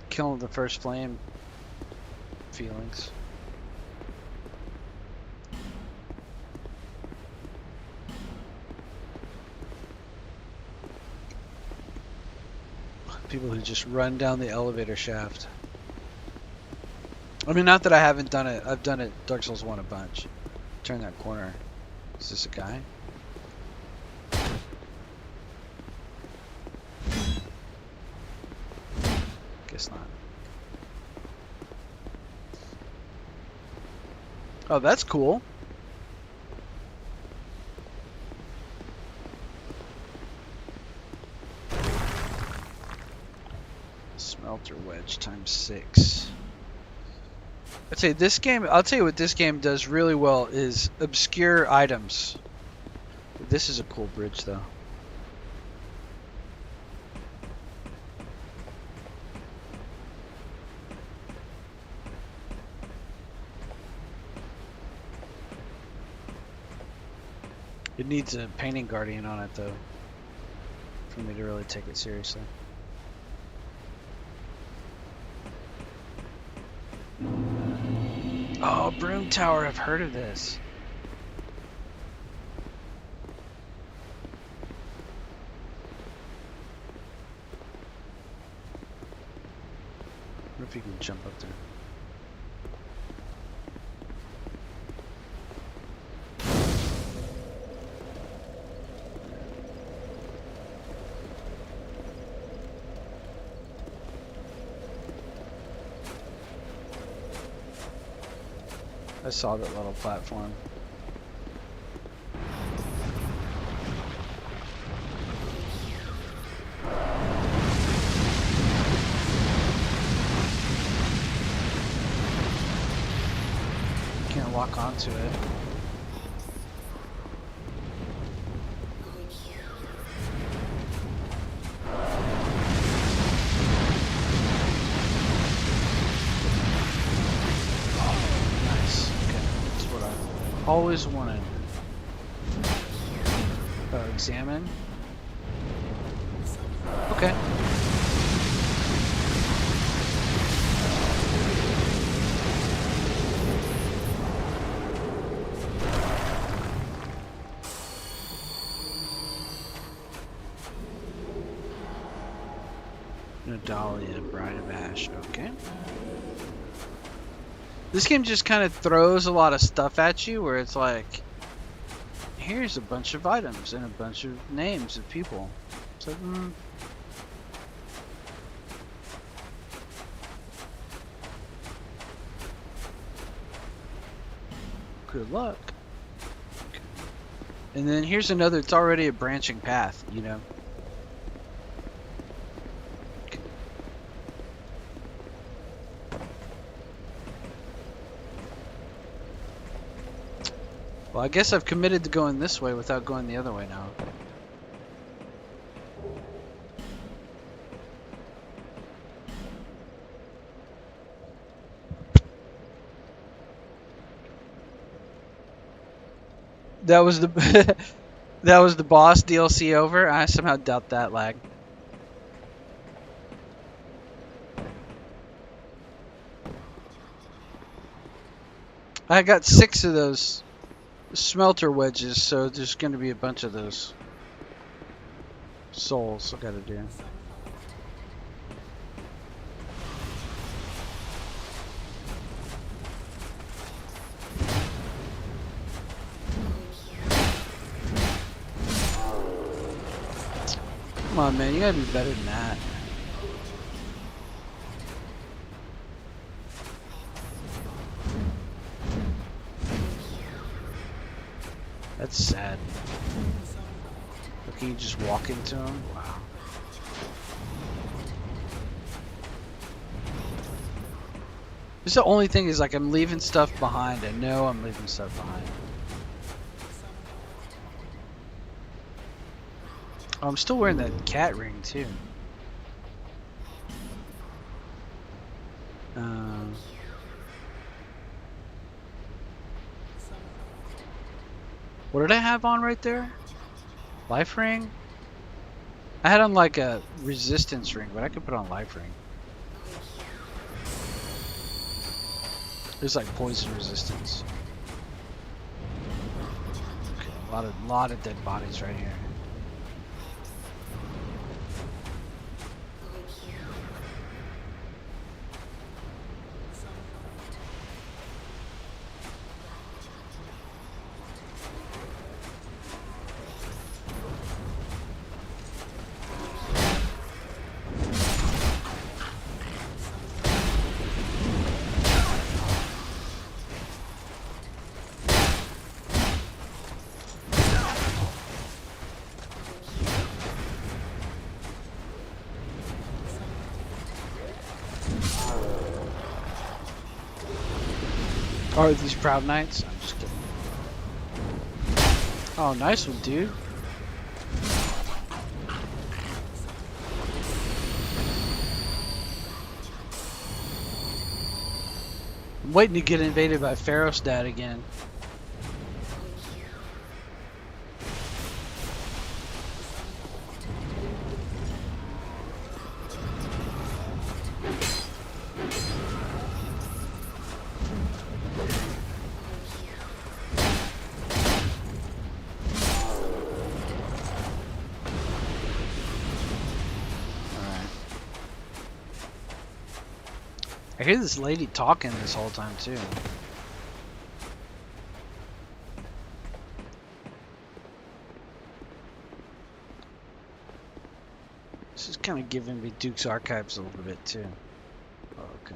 killing the first flame feelings. People who just run down the elevator shaft. I mean, not that I haven't done it. I've done it Dark Souls 1 a bunch. Turn that corner. Is this a guy? Guess not. Oh, that's cool. Smelter wedge ×6. I'd say this game, I'll tell you what this game does really well is obscure items. This is a cool bridge though. It needs a painting guardian on it though, for me to really take it seriously. Oh, Broom Tower, I've heard of this. I wonder if you can jump up there. I saw that little platform. Can't lock onto it. always wanted. Examine. Okay. Nadalia, Bride of Ash. Okay. This game just kind of throws a lot of stuff at you where it's like, here's a bunch of items and a bunch of names of people. It's like, good luck. Okay. And then here's another, it's already a branching path, you know. Okay. Well, I guess I've committed to going this way without going the other way now. That was the that was the boss DLC over. I somehow doubt that lag. I got 6 of those smelter wedges, so there's going to be a bunch of those souls I got to do. Come on, man, you gotta be better than that. That's sad. Can you just walk into him? Wow. This is the only thing is like I'm leaving stuff behind. I know I'm leaving stuff behind. Oh, I'm still wearing that cat ring too. What did I have on right there? Life ring? I had on like a resistance ring, but I could put on life ring. There's like poison resistance. Okay, a lot of dead bodies right here. Are these proud knights? I'm just kidding. Oh, nice one, dude. I'm waiting to get invaded by Pharaoh's dad again. I hear this lady talking this whole time too. This is kind of giving me Duke's Archives a little bit too. Oh, okay.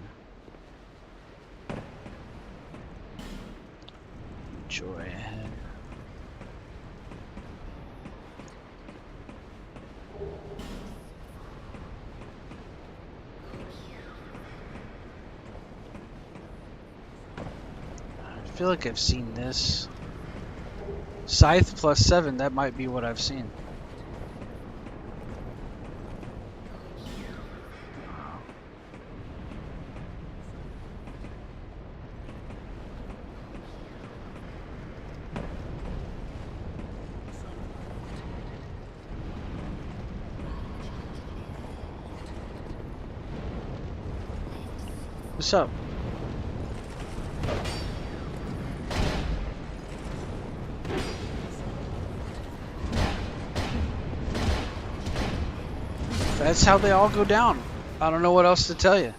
Joy ahead. I feel like I've seen this. Scythe plus 7, that might be what I've seen. What's up? That's how they all go down. I don't know what else to tell you.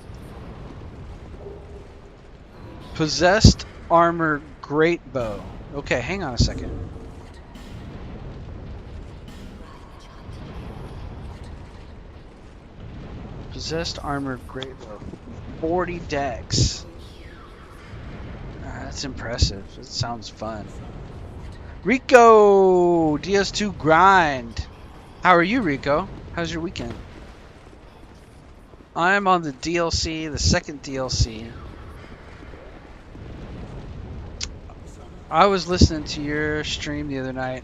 Possessed armor great bow. Okay, hang on a second. Possessed armor great bow. 40 dex. That's impressive. It sounds fun. Rico! DS2 grind. How are you, Rico? How's your weekend? I'm on the DLC, the second DLC. I was listening to your stream the other night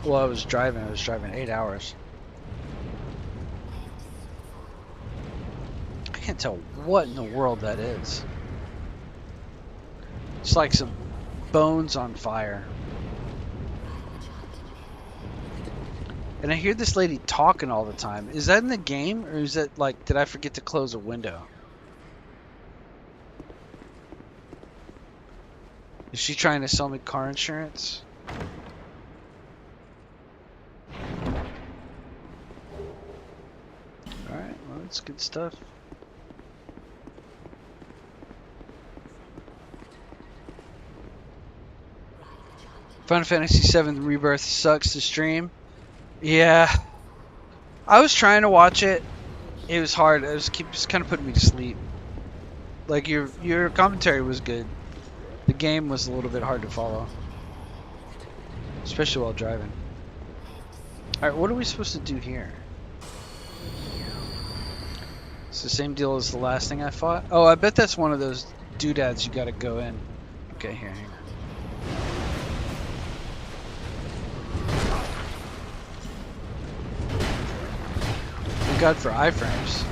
while I was driving. I was driving 8 hours. I can't tell what in the world that is. It's like some bones on fire. And I hear this lady talking all the time. Is that in the game, or is that like, did I forget to close a window? Is she trying to sell me car insurance? Alright, well, that's good stuff. Final Fantasy VII Rebirth sucks to stream. Yeah. I was trying to watch it. It was hard. It was just kind of putting me to sleep. Like, your commentary was good. The game was a little bit hard to follow. Especially while driving. Alright, what are we supposed to do here? It's the same deal as the last thing I fought. Oh, I bet that's one of those doodads you gotta go in. Okay, here, hang on. Thank God for iframes.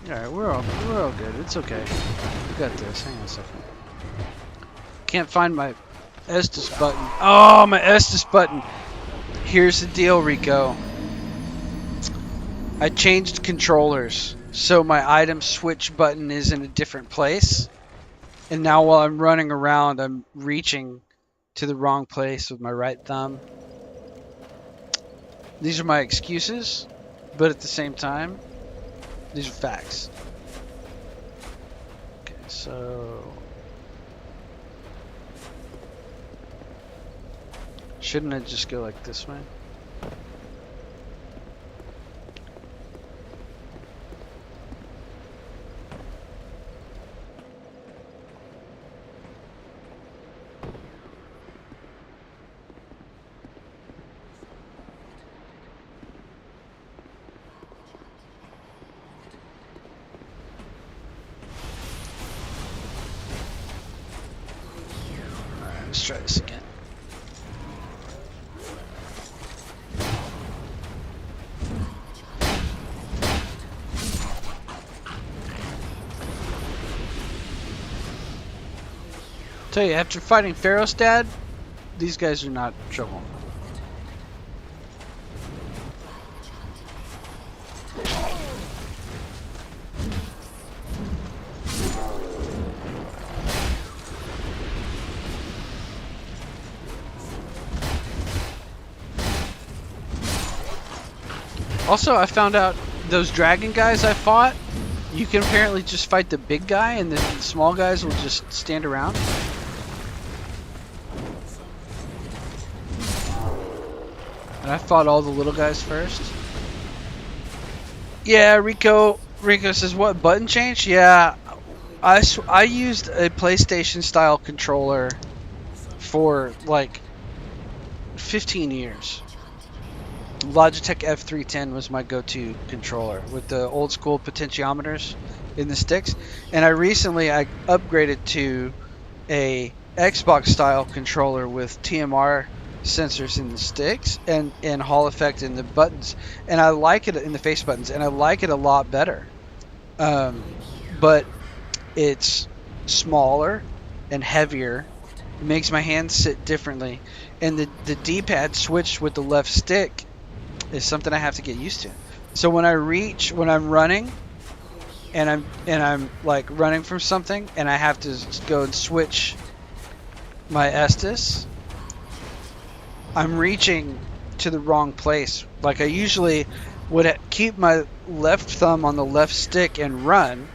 Alright, we're all good. It's okay. We got this. Hang on a second. Can't find my Estus button. Oh, my Estus button. Here's the deal, Rico. I changed controllers, so my item switch button is in a different place. And now while I'm running around, I'm reaching to the wrong place with my right thumb. These are my excuses, but at the same time, these are facts. Okay, so shouldn't I just go like this way? Let's try this again. Tell you, after fighting Pharaoh's dad, these guys are not trouble. Also, I found out those dragon guys I fought, you can apparently just fight the big guy and the small guys will just stand around. And I fought all the little guys first. Yeah, Rico says, what, button change? Yeah, I used a PlayStation style controller for like 15 years. Logitech F310 was my go-to controller with the old school potentiometers in the sticks, and I upgraded to a Xbox style controller with TMR sensors in the sticks and Hall effect in the buttons, and I like it in the face buttons, and I like it a lot better. But it's smaller, and heavier. It makes my hands sit differently. And the D-pad switch with the left stick is something I have to get used to. So when I reach, when I'm running, and I'm like running from something, and I have to go and switch my Estus, I'm reaching to the wrong place. Like I usually would keep my left thumb on the left stick and run,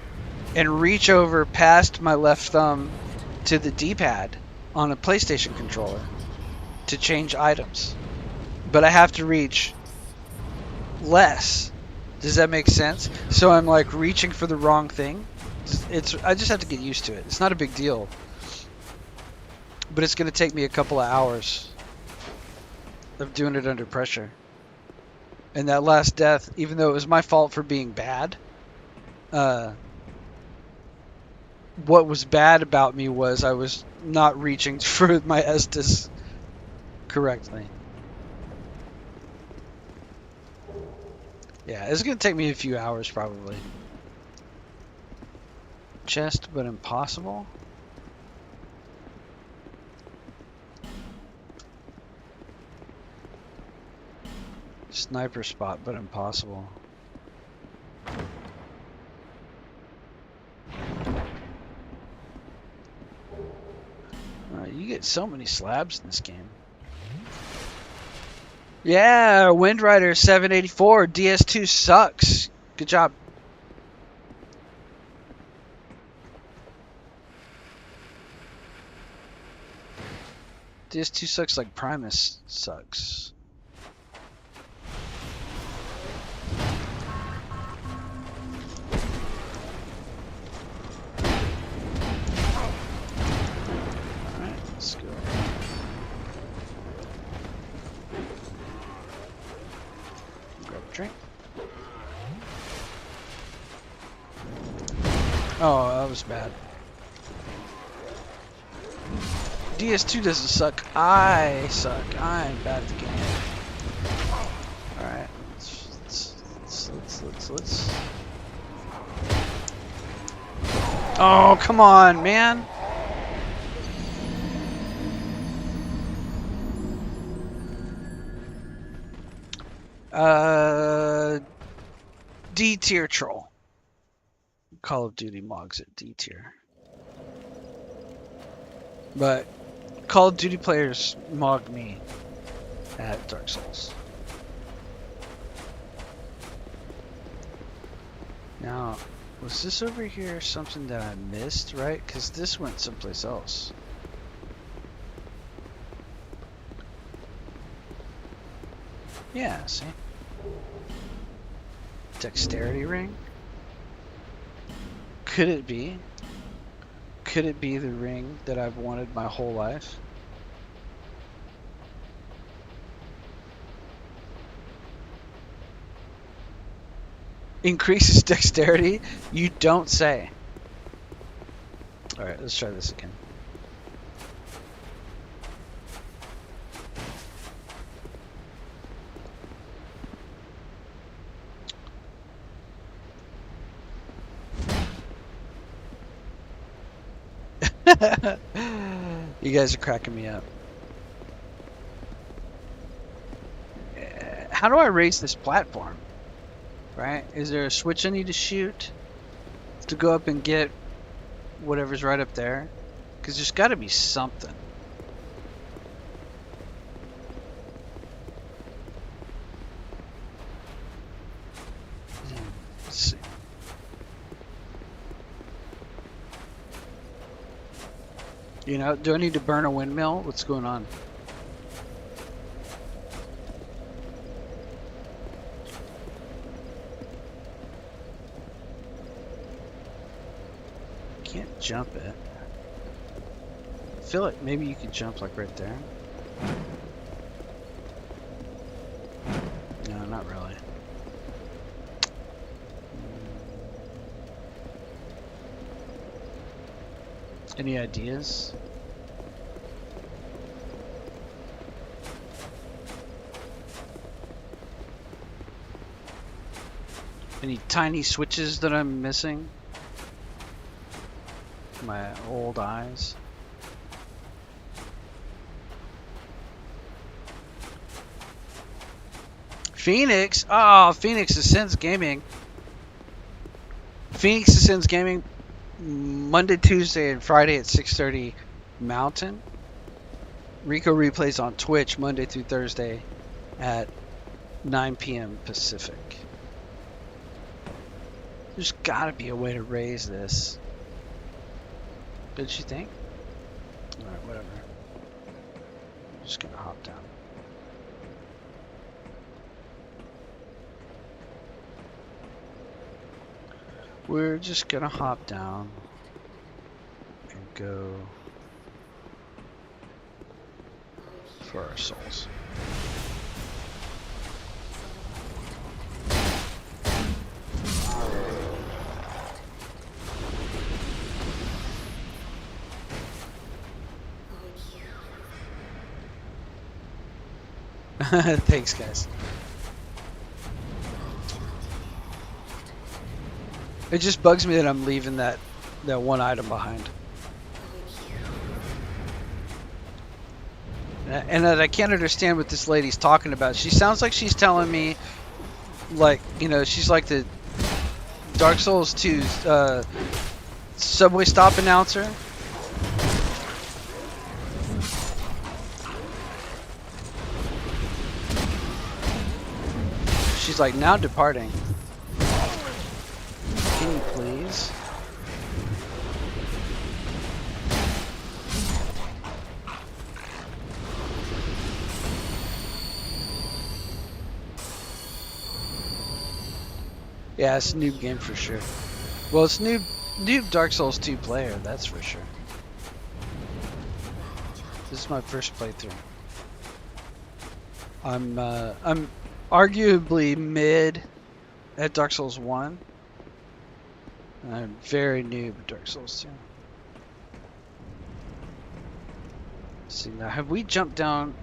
and reach over past my left thumb to the D-pad on a PlayStation controller to change items. But I have to reach less. Does that make sense? So I'm like reaching for the wrong thing. I just have to get used to it. It's not a big deal. But it's going to take me a couple of hours of doing it under pressure. And that last death, even though it was my fault for being bad, what was bad about me was I was not reaching for my Estus correctly. Yeah, it's going to take me a few hours probably. Chest, but impossible? Sniper spot, but impossible. You get so many slabs in this game. Yeah, Wind Rider 784 DS2 sucks. Good job. DS2 sucks like Primus sucks. Alright, let's go. Grab a drink. Oh, that was bad. DS2 doesn't suck. I suck. I'm bad at the game. Alright. Let's. Oh, come on, man. D tier troll. Call of Duty mogs at D tier. But Call of Duty players mogged me at Dark Souls. Now, was this over here something that I missed, right? Because this went someplace else. Yeah, see? Dexterity ring? Could it be? Could it be the ring that I've wanted my whole life? Increases dexterity? You don't say. Alright, let's try this again. You guys are cracking me up. How do I raise this platform? Right? Is there a switch I need to shoot to go up and get whatever's right up there? Because there's got to be something. Let's see. You know, do I need to burn a windmill? What's going on? Can't jump it. I feel like maybe you could jump like right there. No, not really. Any ideas? Any tiny switches that I'm missing? My old eyes. Phoenix? Oh, Phoenix Ascends Gaming. Phoenix Ascends Gaming Monday, Tuesday, and Friday at 6:30 Mountain. Rico replays on Twitch Monday through Thursday at 9 p.m. Pacific. There's gotta be a way to raise this. Don't you think? Alright, whatever. I'm just gonna hop down. We're just gonna hop down and go for our souls. Thanks, guys. It just bugs me that I'm leaving that one item behind. And that I can't understand what this lady's talking about. She sounds like she's telling me, like, you know, she's like the Dark Souls 2 subway stop announcer. She's like, now departing. Can you please? Yeah, it's a noob game for sure. Well, it's noob Dark Souls 2 player, that's for sure. This is my first playthrough. I'm arguably mid at Dark Souls 1. I'm very noob at Dark Souls 2. Let's see, now have we jumped down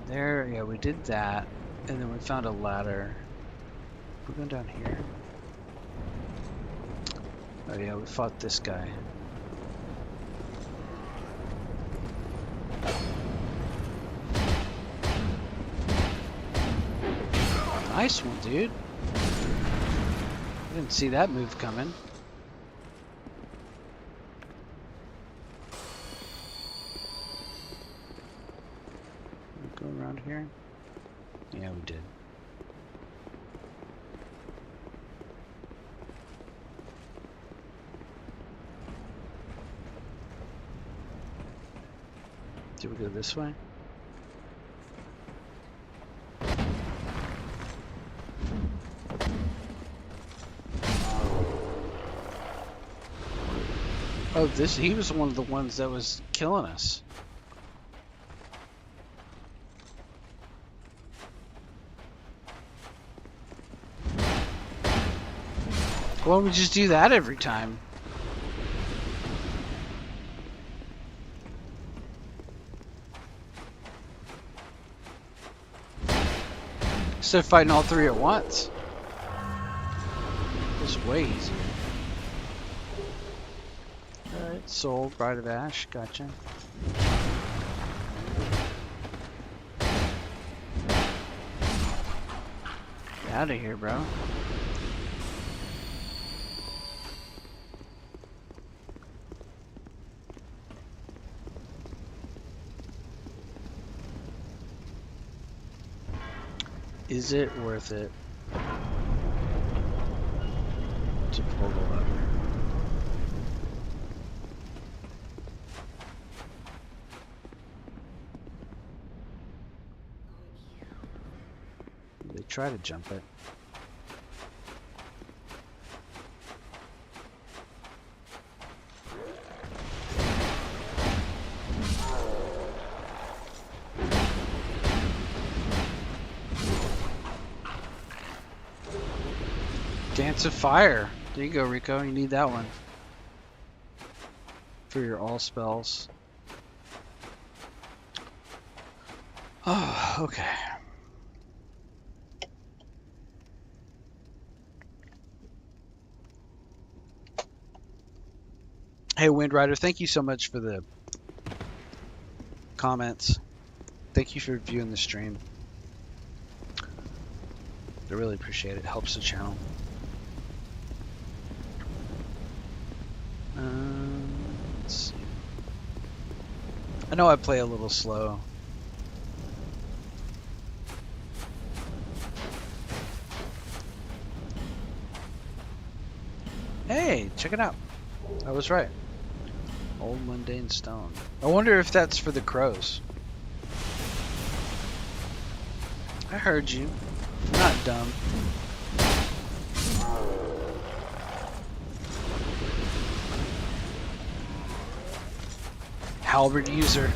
there? Yeah, we did that. And then we found a ladder. We're going down here. Oh yeah, we fought this guy. Nice one, dude. I didn't see that move coming. Go around here? Yeah, we did. Did we go this way? Oh, he was one of the ones that was killing us. Why don't we just do that every time? Instead of fighting all three at once. It's way easier. Alright, Soul, Bride of Ash, gotcha. Get out of here, bro. Is it worth it to pull the lever? They try to jump it. Dance of Fire. There you go, Rico. You need that one for your all spells. Oh, okay. Hey, Wind Rider, thank you so much for the comments. Thank you for viewing the stream. I really appreciate it. It helps the channel. Let's see. I know I play a little slow. Hey, check it out. I was right. Old mundane stone. I wonder if that's for the crows. I heard you. I'm not dumb. Halberd user.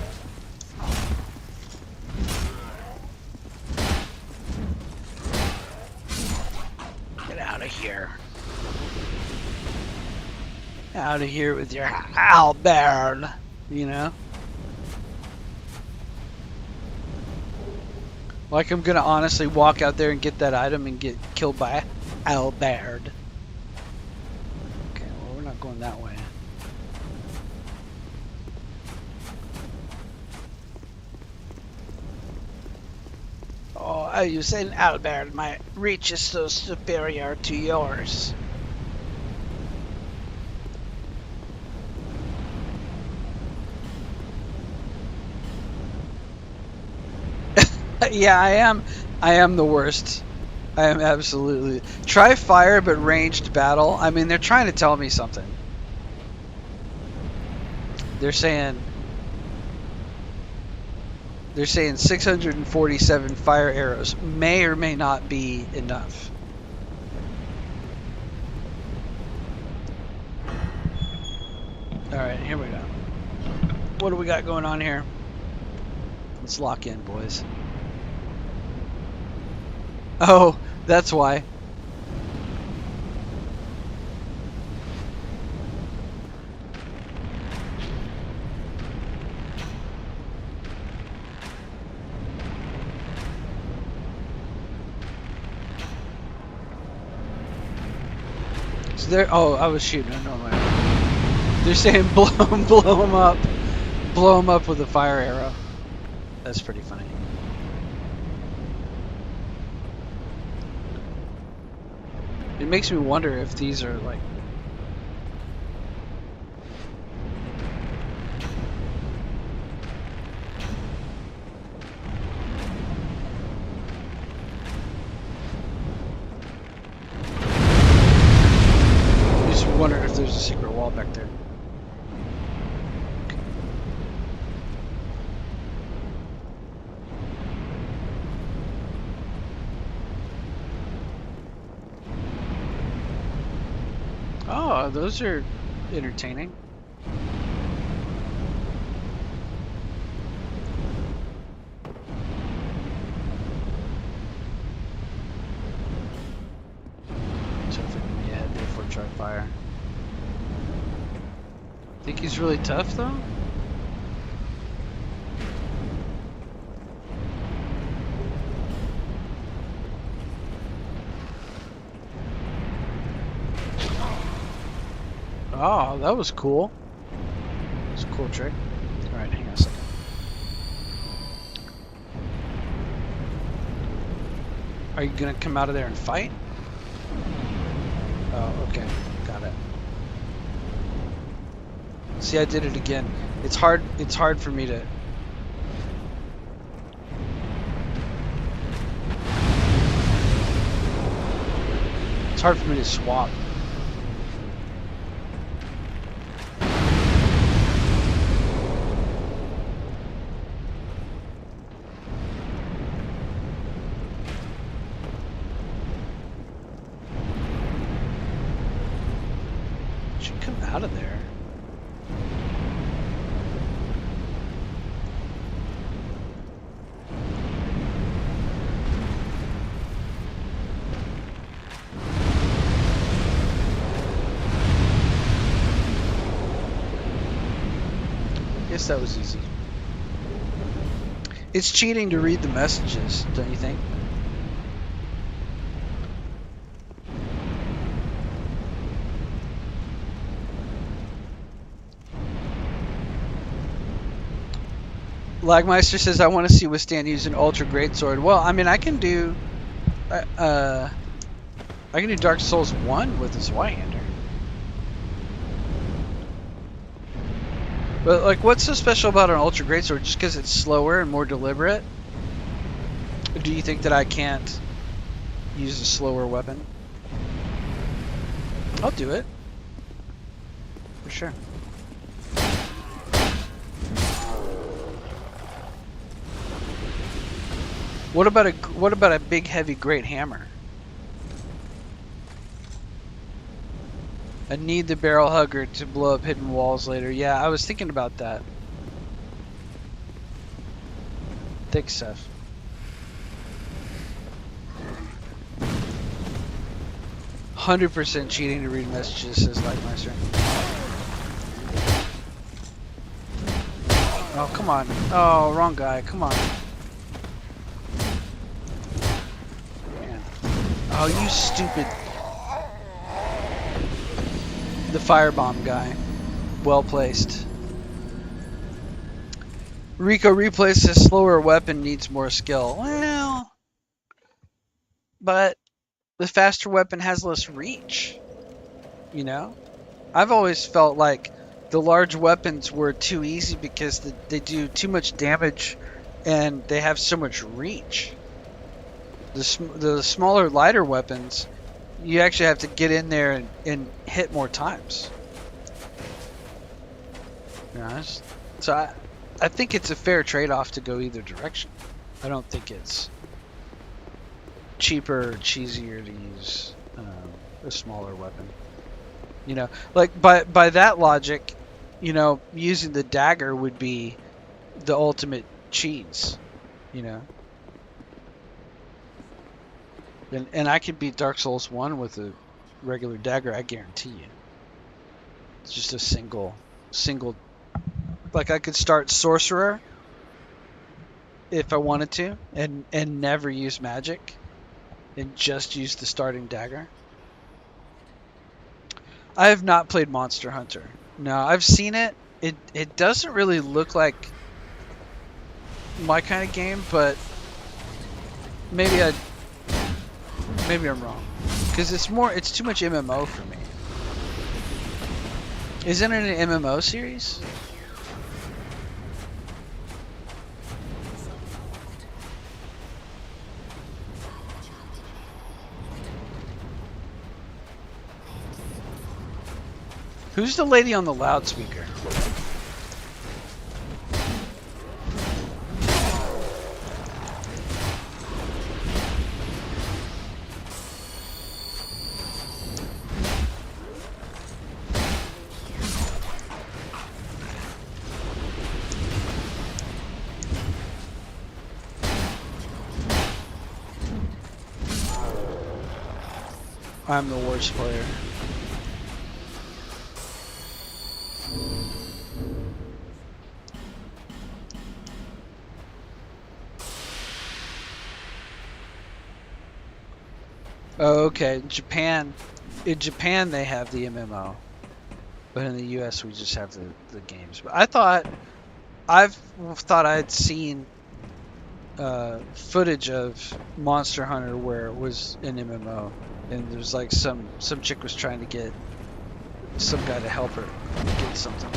Get out of here. Out of here with your halberd, you know? Like I'm gonna honestly walk out there and get that item and get killed by halberd. Okay, well we're not going that way. Oh, you said halberd, my reach is so superior to yours. Yeah, I am the worst. I am absolutely. Try fire, but ranged battle. I mean, they're trying to tell me something. They're saying 647 fire arrows may or may not be enough. All right, here we go. What do we got going on here? Let's lock in, boys. Oh, that's why. So they're, oh, I was shooting. I know my. They're saying blow them up with a fire arrow. That's pretty funny. It makes me wonder if these are like. I just wonder if there's a secret wall back there. Oh, those are entertaining. So if I can get ahead before try fire. Think he's really tough though? Oh, that was cool. It's a cool trick. Alright, hang on a second. Are you gonna come out of there and fight? Oh, okay. Got it. See, I did it again. It's hard for me to... It's hard for me to swap. Should come out of there. Guess that was easy. It's cheating to read the messages, don't you think? Lagmeister says, I want to see Withstand use an ultra great sword. Well, I mean, I can do I can do Dark Souls 1 with this Y-hander. But like, what's so special about an Ultra Greatsword? Just because it's slower and more deliberate? Do you think that I can't use a slower weapon? I'll do it. For sure. What about a big heavy great hammer? I need the barrel hugger to blow up hidden walls later. Yeah, I was thinking about that. Thick stuff. "100% cheating to read messages," says Lightmeister. Oh, come on. Oh, wrong guy. Come on. Man. Oh, you stupid. The firebomb guy. Well placed. Rico replays a slower weapon needs more skill. Well, but the faster weapon has less reach. You know? I've always felt like the large weapons were too easy because they do too much damage and they have so much reach. The smaller, lighter weapons, you actually have to get in there and hit more times. You know, so I think it's a fair trade-off to go either direction. I don't think it's cheaper or cheesier to use a smaller weapon. You know, like by that logic, you know, using the dagger would be the ultimate cheese. You know, and I could beat Dark Souls 1 with a regular dagger. I guarantee you. It's just a single. Like I could start sorcerer if I wanted to, and never use magic, and just use the starting dagger. I have not played Monster Hunter. No, I've seen it. It doesn't really look like my kind of game, but maybe I'm wrong, because it's too much MMO for me. Isn't it an MMO series? Who's the lady on the loudspeaker? I'm the worst player. Oh, okay. In Japan they have the MMO, but in the US we just have the games. But I've thought I'd seen footage of Monster Hunter where it was an MMO, and there's like some chick was trying to get some guy to help her get something.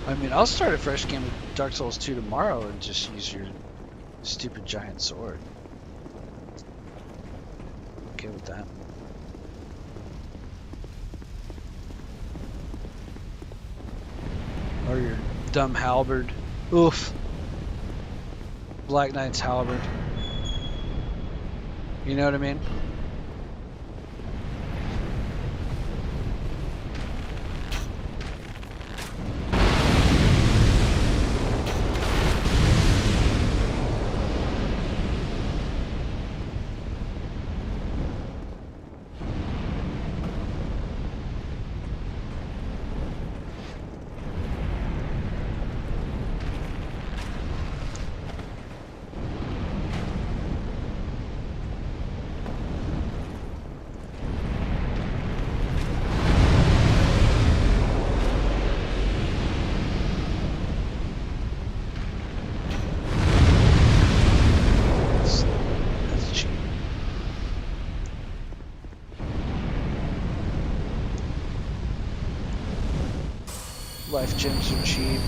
I mean, I'll start a fresh game of Dark Souls 2 tomorrow and just use your stupid giant sword. Okay with that. Or your dumb halberd. Oof. Black Knight's halberd. You know what I mean? Life gems are cheap.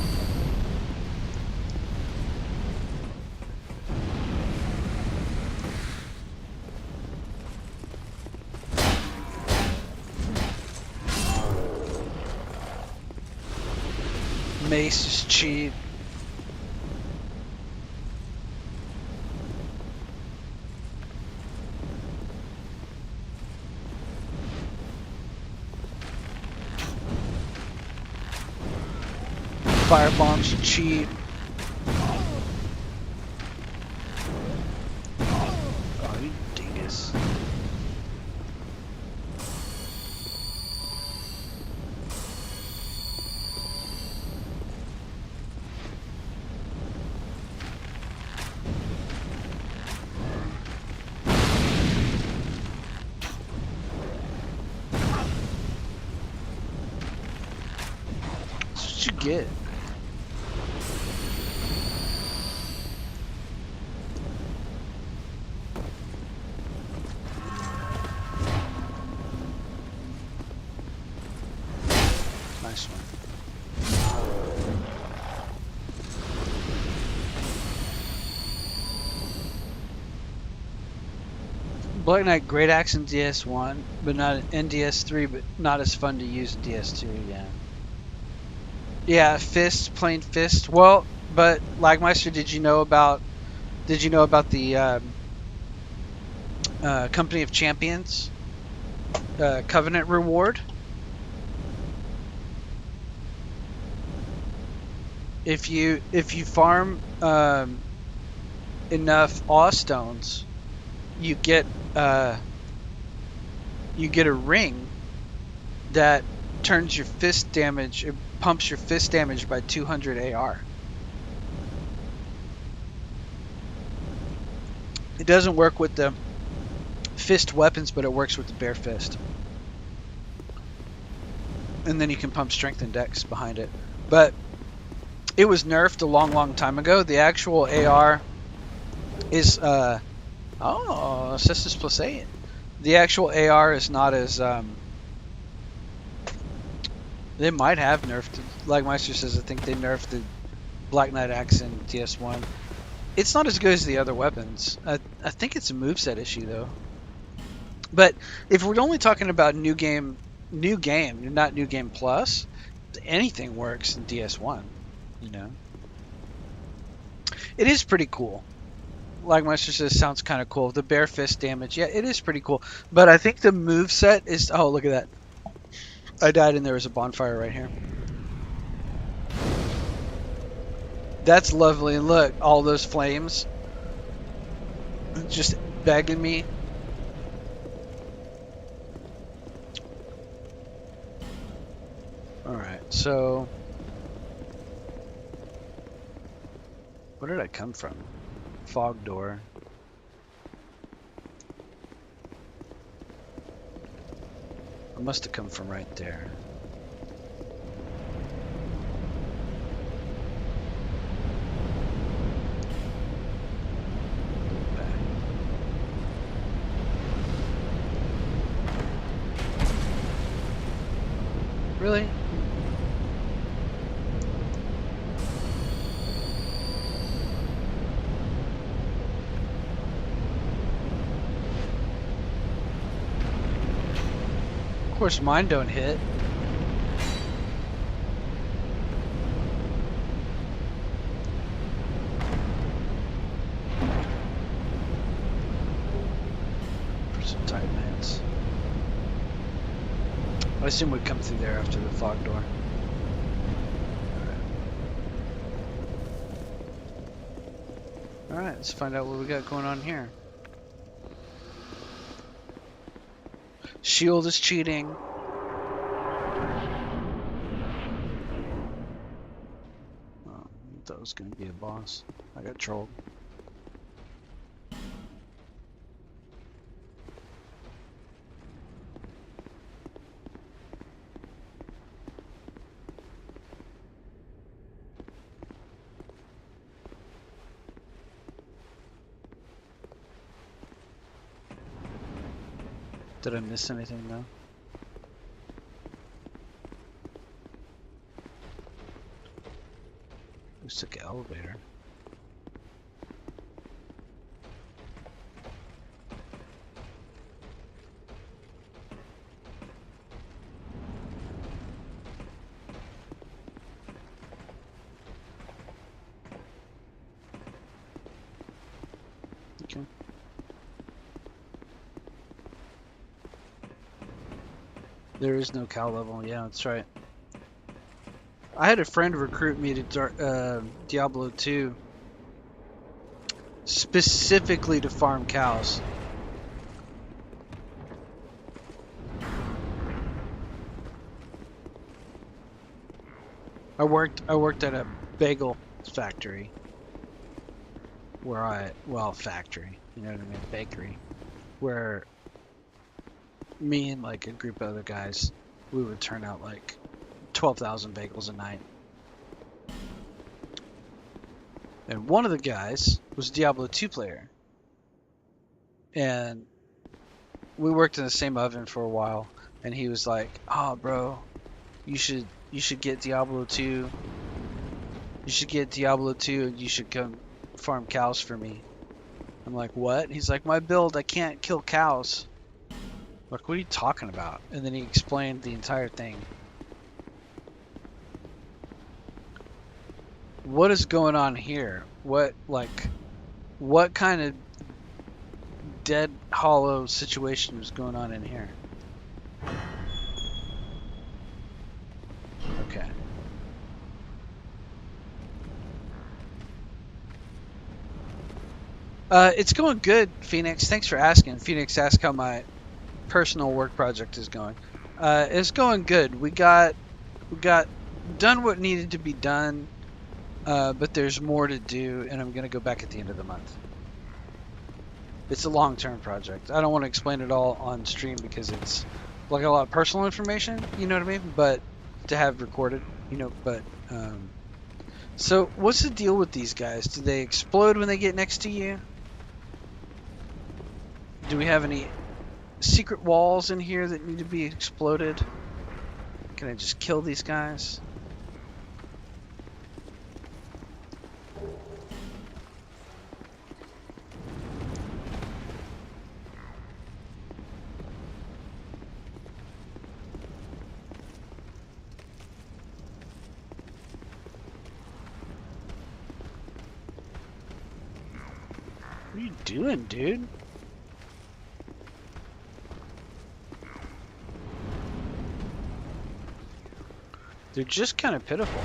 Mace is cheap. Fire bombs are cheap. Oh, you dingus. That's what you get. Nice one. Black Knight Great Axe in DS1, but not in DS3, but not as fun to use in DS2. Yeah. Yeah, fist, plain fist. Well, but Lagmeister, did you know about? Did you know about the Company of Champions Covenant reward? If you farm enough awe stones, you get a ring that turns your fist damage, it pumps your fist damage by 200 AR. It doesn't work with the fist weapons, but it works with the bare fist. And then you can pump strength and dex behind it. But it was nerfed a long time ago. The actual AR is Sisters plus 8. The actual AR is not as they might have nerfed, like Meister says, I think they nerfed the Black Knight Axe in DS1. It's not as good as the other weapons. I think it's a moveset issue though. But if we're only talking about new game, not new game plus, anything works in DS1. You know, it is pretty cool. Like Meister says, sounds kind of cool. The bare fist damage, yeah, it is pretty cool. But I think the move set is. Oh, look at that! I died and there was a bonfire right here. That's lovely. And look, all those flames, just begging me. All right, so where did I come from? Fog door. I must have come from right there. Really? Of course, mine don't hit. For some tight mans. I assume we'd come through there after the fog door. Alright, let's find out what we got going on here. Shield is cheating. Oh, I thought it was going to be a boss. I got trolled. Did I miss anything though? Looks like an elevator. Okay. There is no cow level. Yeah, that's right. I had a friend recruit me to Diablo 2 specifically to farm cows. I worked at a bagel factory factory, you know what I mean, bakery, where me and like a group of other guys, we would turn out like 12,000 bagels a night. And one of the guys was a Diablo 2 player. And we worked in the same oven for a while, and he was like, "Oh, bro, you should get Diablo 2. You should get Diablo 2 and you should come farm cows for me." I'm like, "What?" He's like, "My build, I can't kill cows." I'm like, "What are you talking about?" And then he explained the entire thing. What is going on here? What kind of dead hollow situation is going on in here? Okay. It's going good, Phoenix. Thanks for asking. Phoenix asked how my personal work project is going. It's going good. We got done what needed to be done, but there's more to do, and I'm gonna go back at the end of the month. It's a long-term project. I don't want to explain it all on stream because it's like a lot of personal information, you know what I mean? But to have recorded, you know, but so what's the deal with these guys? Do they explode when they get next to you? Do we have any secret walls in here that need to be exploded? Can I just kill these guys? What are you doing, dude? They're just kind of pitiful.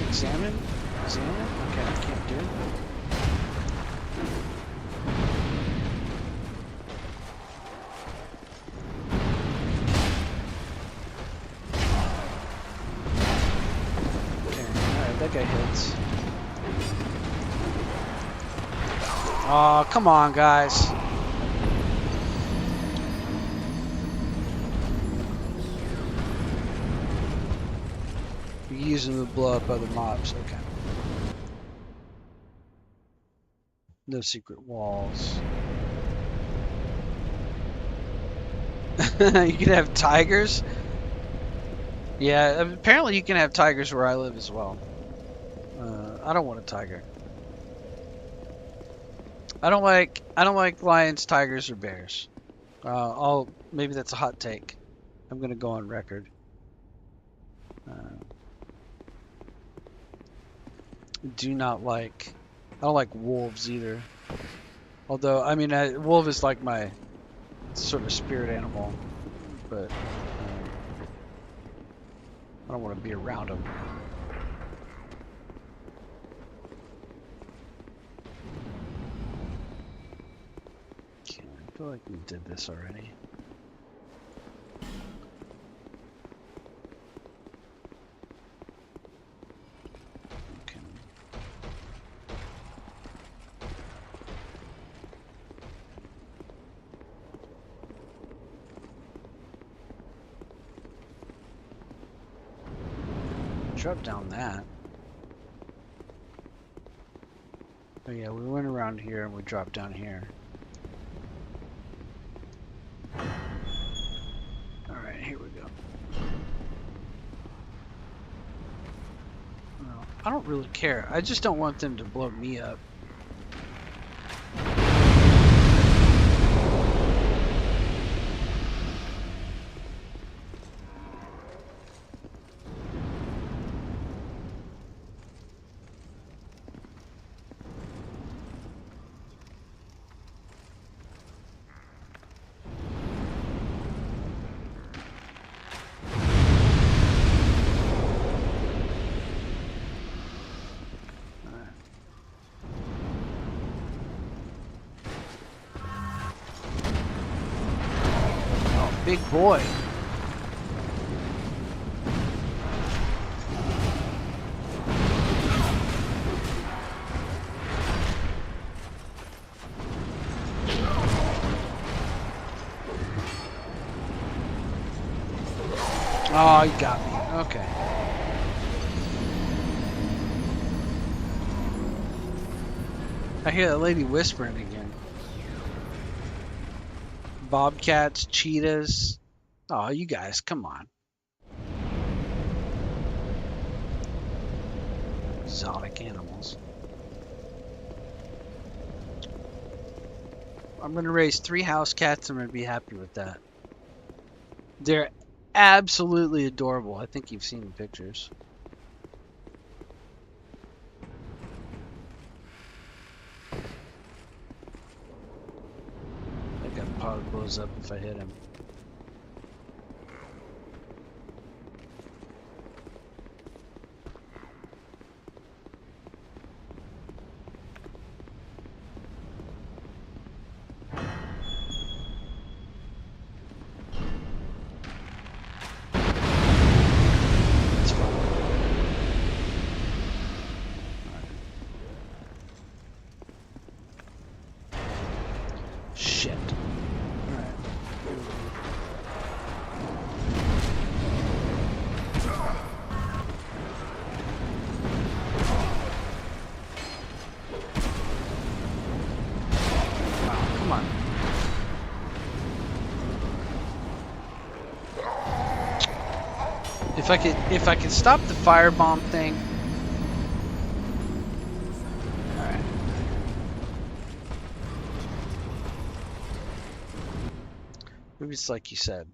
Examine. Okay, I can't do it. Okay, alright, that guy hits. Oh, come on, guys. You're using them to blow up other mobs. Okay. No secret walls. You can have tigers? Yeah, apparently you can have tigers where I live as well. I don't want a tiger. I don't like lions, tigers, or bears. Maybe that's a hot take. I'm gonna go on record. Do not like. I don't like wolves either. Although, I mean, wolf is like my sort of spirit animal, but I don't want to be around them. Okay, I feel like we did this already. Okay. Drop down that. Oh yeah, we went around here and we dropped down here. Alright, here we go. Well, I don't really care. I just don't want them to blow me up. Big boy. Oh, you got me. Okay. I hear that lady whispering again. Bobcats, cheetahs. Oh, you guys, come on. Exotic animals. I'm going to raise 3 house cats. I'm going to be happy with that. They're absolutely adorable. I think you've seen the pictures. I think that pod blows up if I hit him. Shit. Alright. Wow, come on. If I could stop the firebomb thing. Alright. Maybe it's like you said.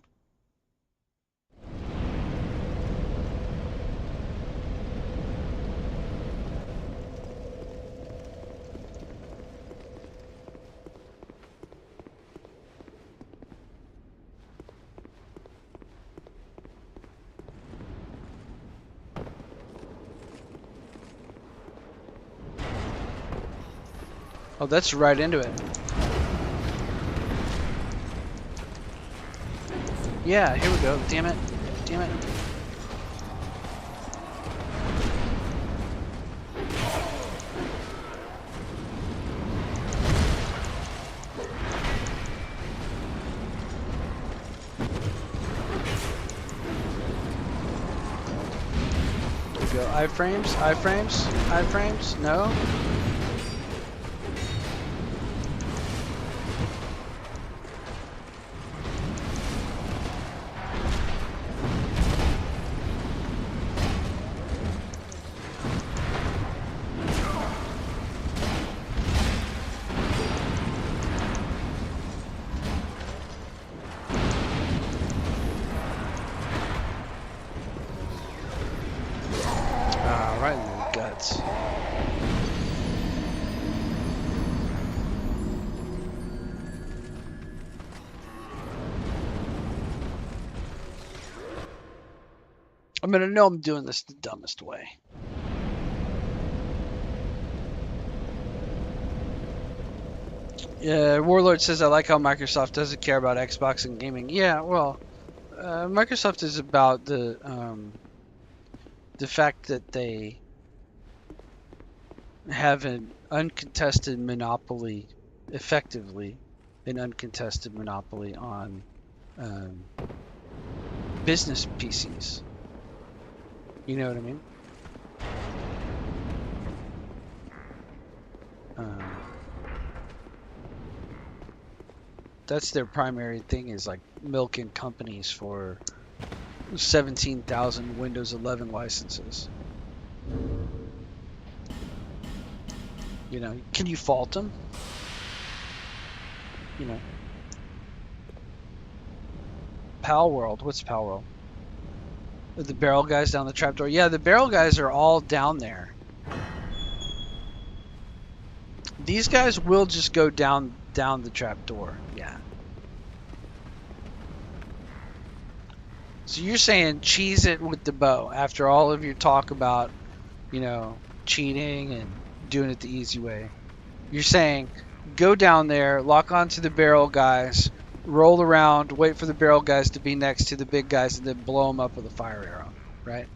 Oh, that's right into it. Yeah, here we go. Damn it. Damn it. There we go. Iframes, iframes, iframes. No. Right in the guts. I mean, I know I'm doing this the dumbest way. Yeah, Warlord says, I like how Microsoft doesn't care about Xbox and gaming. Yeah, well, Microsoft is about the fact that they have an uncontested monopoly, effectively, an uncontested monopoly on business PCs. You know what I mean? That's their primary thing, is like milking companies for 17,000 Windows 11 licenses. You know, can you fault them? You know, Pal World. What's Pal World? The barrel guys down the trapdoor. Yeah, the barrel guys are all down there. These guys will just go down the trapdoor. Yeah. So you're saying cheese it with the bow after all of your talk about, you know, cheating and doing it the easy way. You're saying go down there, lock onto the barrel guys, roll around, wait for the barrel guys to be next to the big guys, and then blow them up with a fire arrow, right?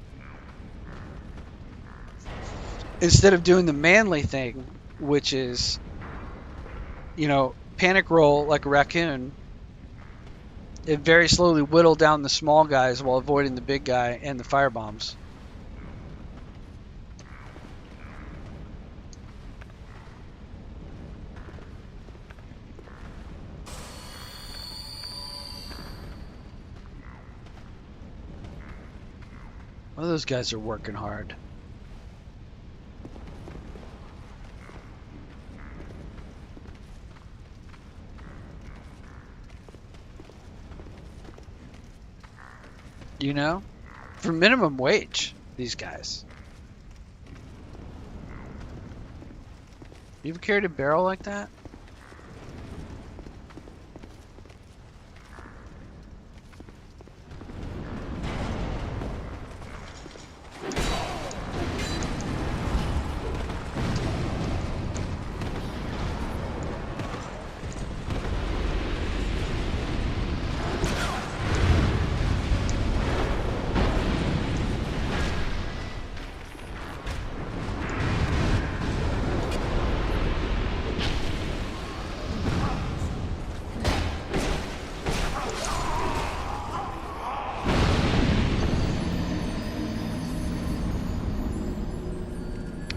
Instead of doing the manly thing, which is, you know, panic roll like a raccoon, it very slowly whittle down the small guys while avoiding the big guy and the fire bombs. Well, those guys are working hard. You know? For minimum wage, these guys. You ever carried a barrel like that?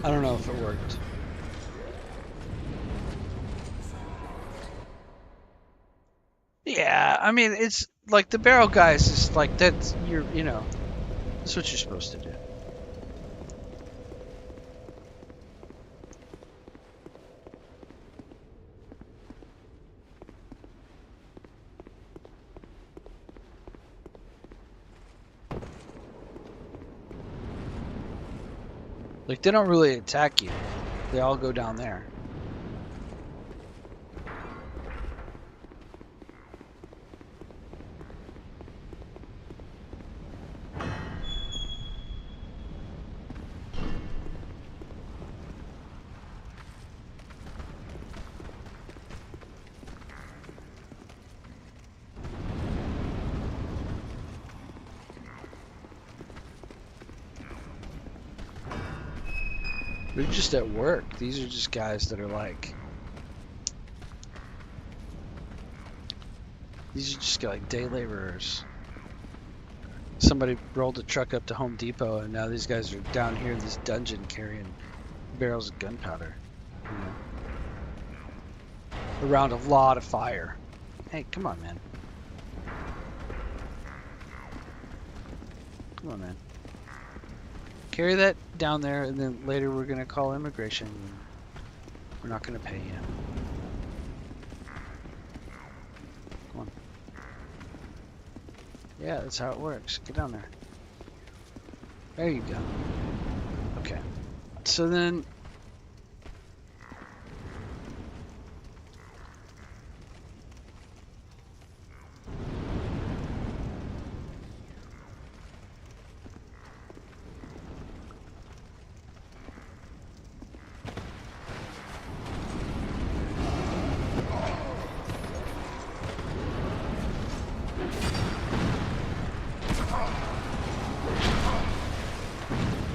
I don't know if it worked. Yeah, I mean, it's like the barrel guys is like, that's, you know, that's what you're supposed to do. Like, they don't really attack you. They all go down there. They're just at work. These are just guys that are like... These are just like day laborers. Somebody rolled a truck up to Home Depot, and now these guys are down here in this dungeon carrying barrels of gunpowder. You know? Around a lot of fire. Hey, come on, man. Come on, man. Carry that down there, and then later we're going to call immigration. We're not going to pay you. Come on. Yeah, that's how it works. Get down there. There you go. Okay. So then...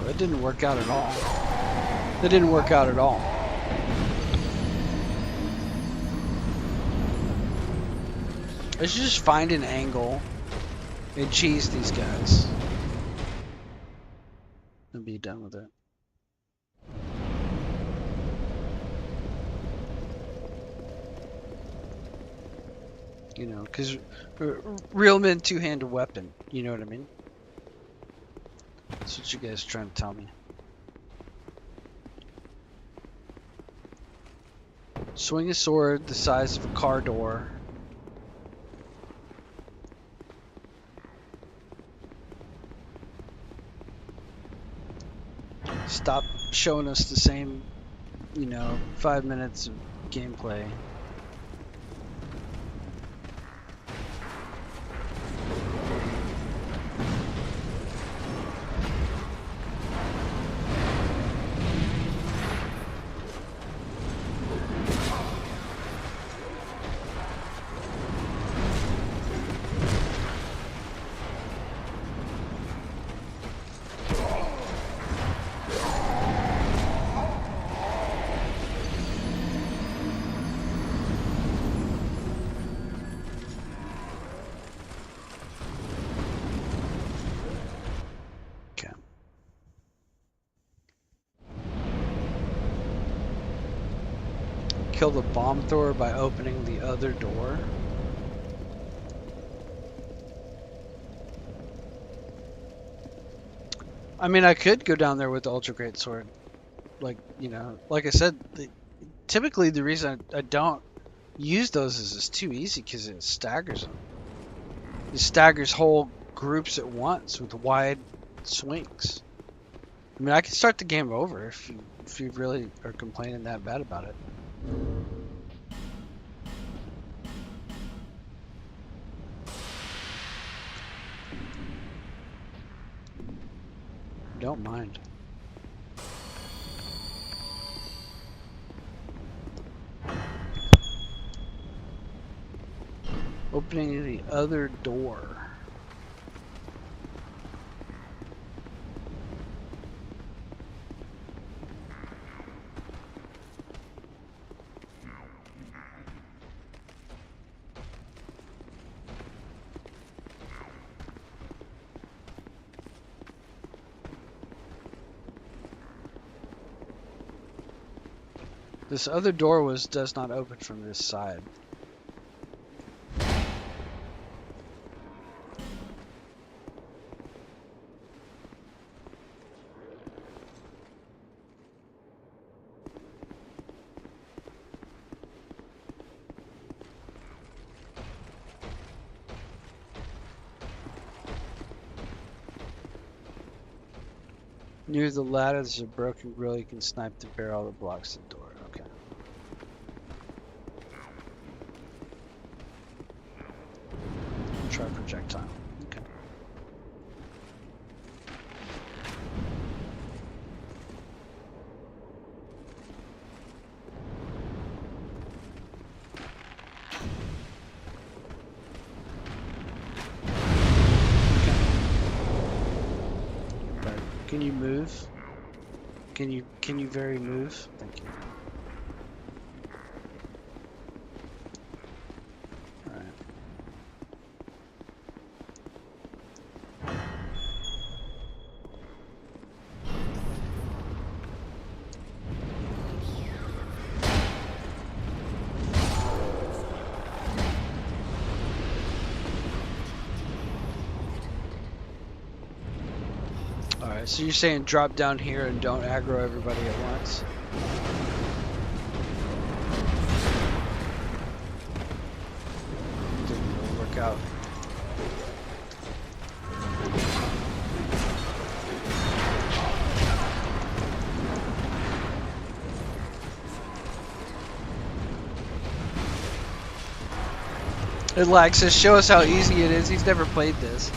That didn't work out at all. That didn't work out at all. I should just find an angle and cheese these guys and be done with it. You know, because real men two-handed weapon. You know what I mean? That's what you guys are trying to tell me. Swing a sword the size of a car door. Stop showing us the same, 5 minutes of gameplay. Kill the bomb thrower by opening the other door. I mean, I could go down there with the ultra great sword. Like I said, typically the reason I don't use those is it's too easy because it staggers them. It staggers whole groups at once with wide swings. I mean, I could start the game over if you really are complaining that bad about it. Don't mind. Opening the other door. This other door does not open from this side. Near the ladder, there's a broken grill. You can snipe the barrel that blocks the door. Okay. Try projectile. Okay. Can you move? Can you very move? Thank you. All right. Alright, so you're saying drop down here and don't aggro everybody at once? Didn't work out. It lags. Says show us how easy it is. He's never played this.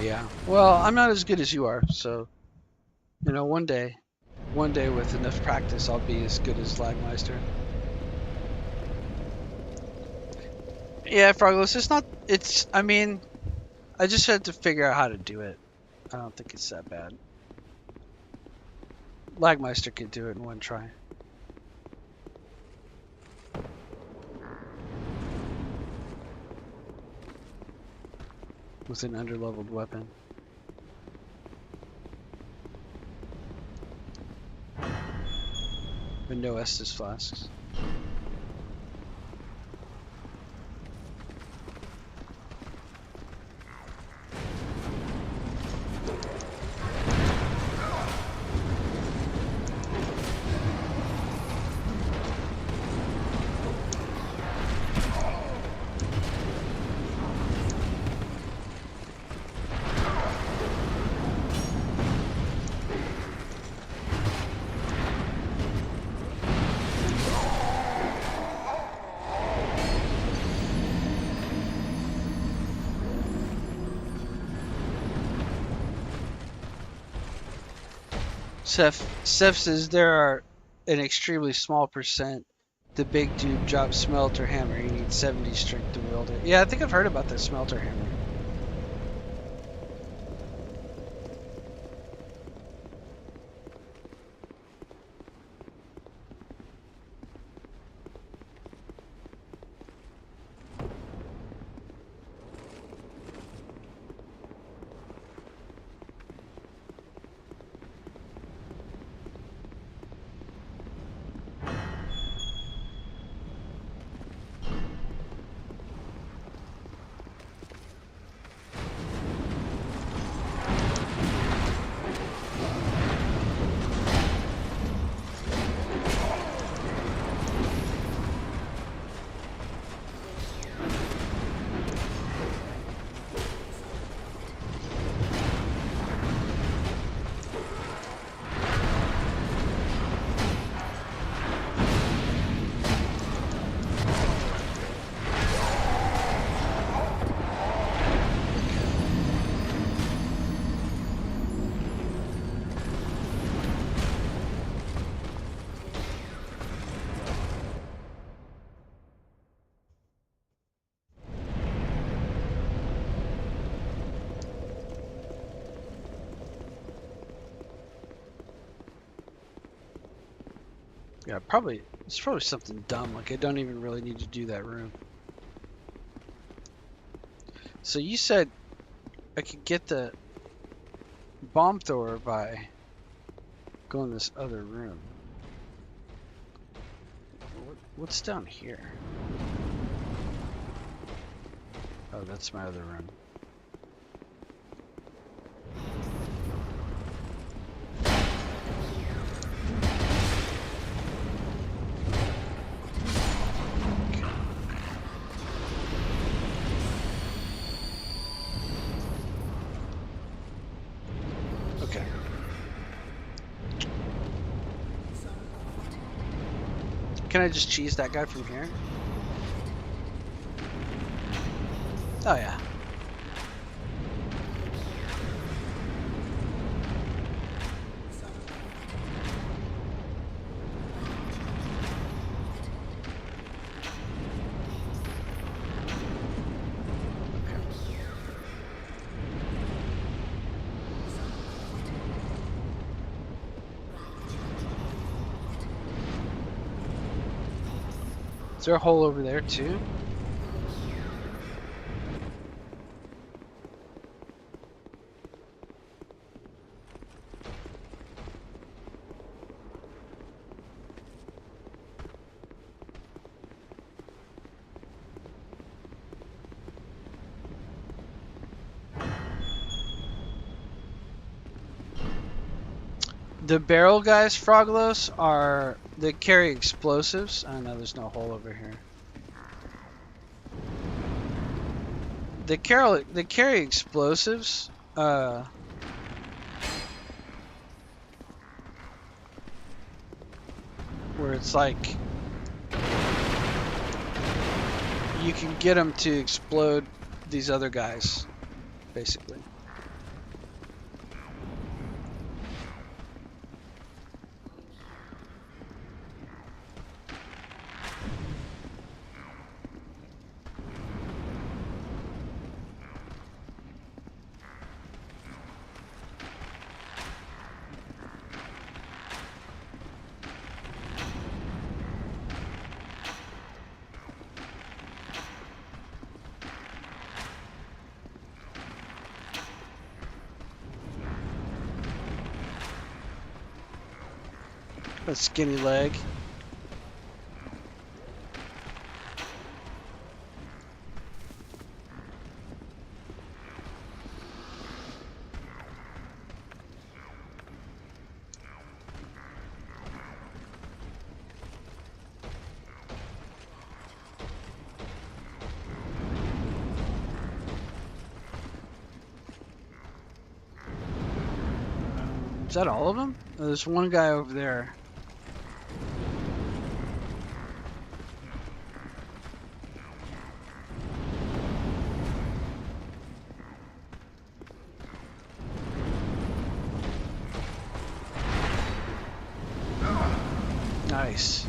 Yeah. Well, I'm not as good as you are, so one day one day with enough practice, I'll be as good as Lagmeister. Yeah, Froglos, it's not. It's. I mean, I just had to figure out how to do it. I don't think it's that bad. Lagmeister could do it in one try. With an underleveled weapon. But no Estus flasks. Seth says there are an extremely small percent. The big dude drops smelter hammer. You need 70 strength to wield it. Yeah, I think I've heard about the smelter hammer. Yeah, probably. It's probably something dumb. Like I don't even really need to do that room. So you said I could get the bomb thrower by going this other room. What's down here? Oh, that's my other room. Okay. Can I just cheese that guy from here? Oh yeah. Is there a hole over there too? The barrel guys, Froglos, they carry explosives. Oh no, there's no hole over here. They carry explosives. Where it's like you can get them to explode these other guys, basically. A skinny leg. Is that all of them? Oh, there's one guy over there. Nice.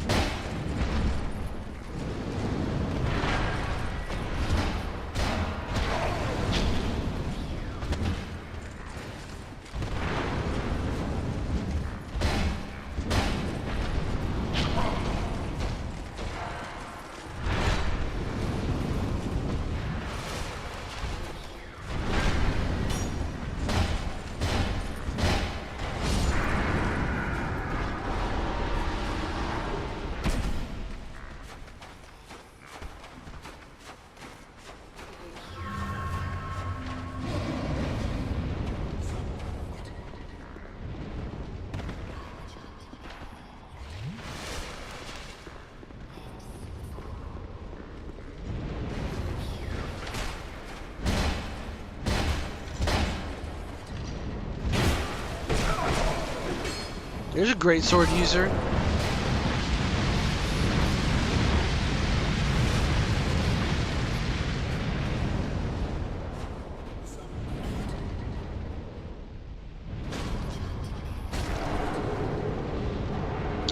There's a great sword user.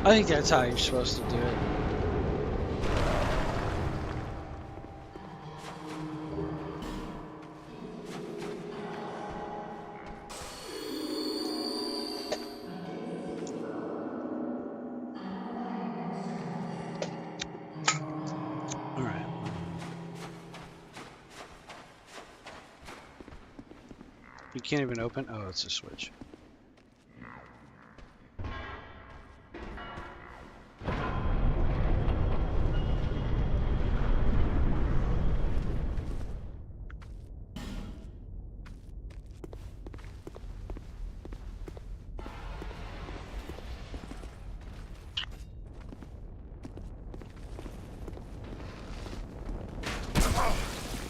I think that's how you're supposed to do it. Alright. You can't even open? Oh, it's a switch.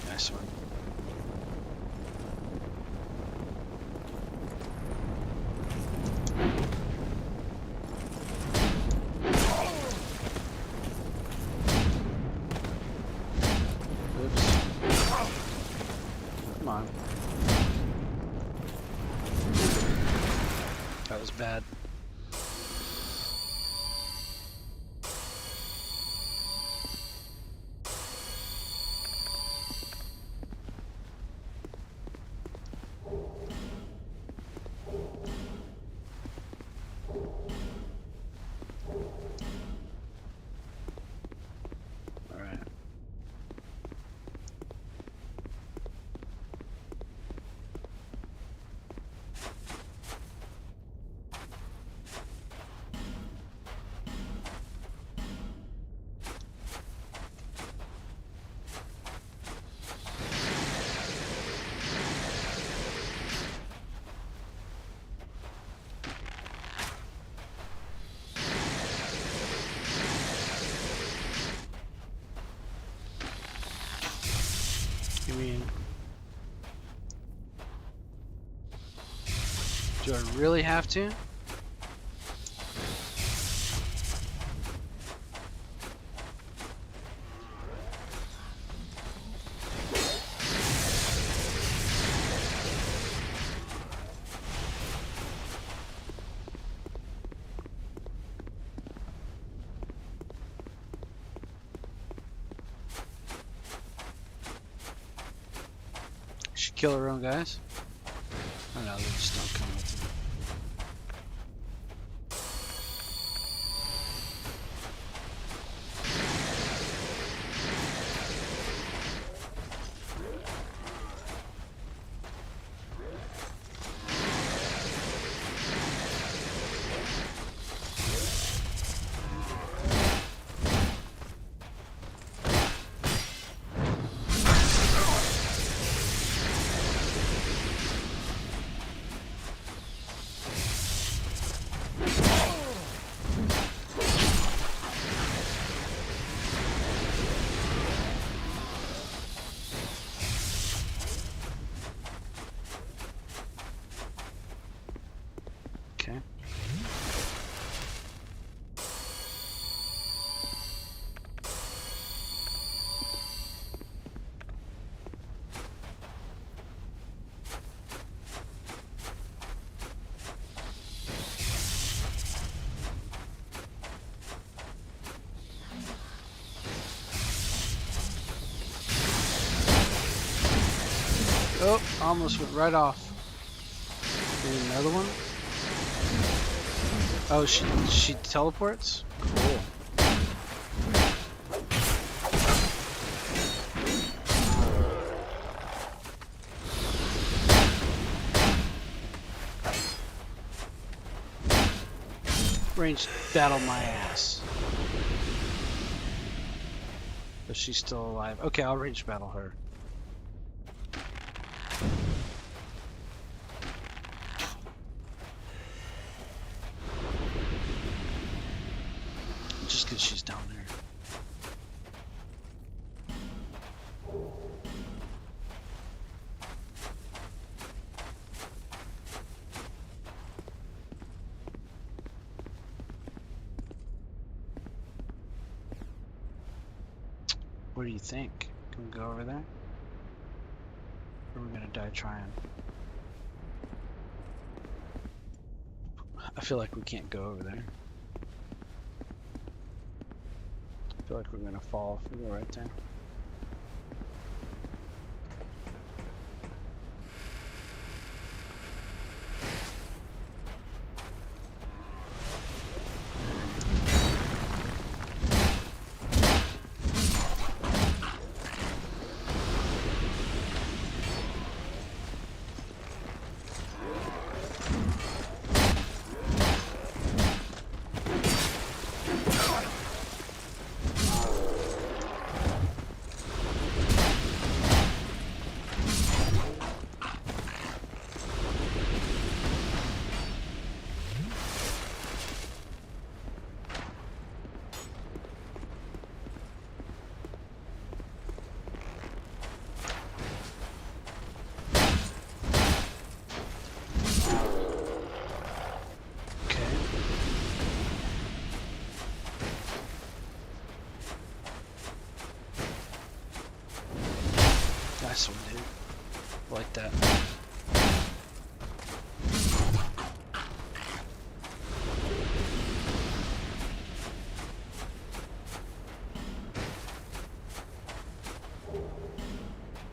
Nice one. Oops. Come on. That was bad. Alright. You mean... Do I really have to? Should kill her own guys? Oh no, they just don't come with it. Oh, almost went right off. And another one. Oh, she teleports? Cool. Ranged battle my ass. But she's still alive. Okay, I'll range battle her. Just because she's down there. What do you think? Can we go over there? Or are we gonna die trying? I feel like we can't go over there. I feel like we're gonna fall if we go right there. Nice one, dude. Like that.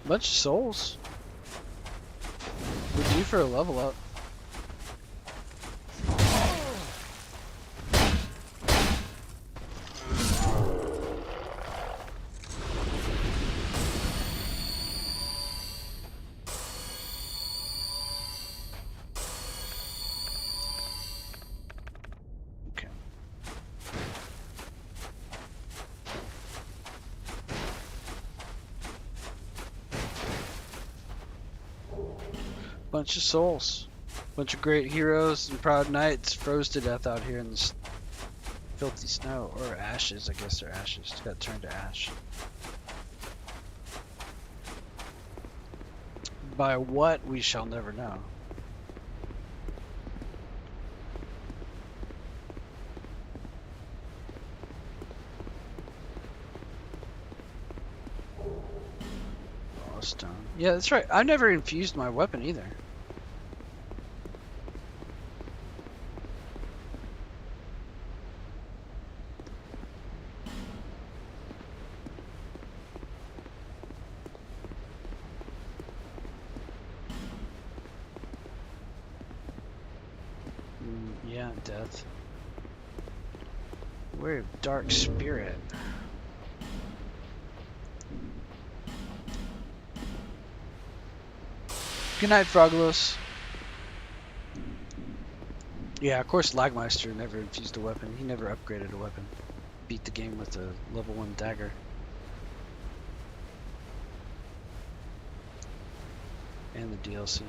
Bunch of souls. We're due for a level up. Bunch of souls. Bunch of great heroes and proud knights froze to death out here in this filthy snow. Or ashes, I guess they're ashes. Got turned to ash. By what, we shall never know. Oh, stone. Yeah, that's right. I've never infused my weapon either. Yeah, death. We're a dark spirit. Good night, Froglos. Yeah, of course Lagmeister never infused a weapon. He never upgraded a weapon. Beat the game with a level 1 dagger. And the DLC.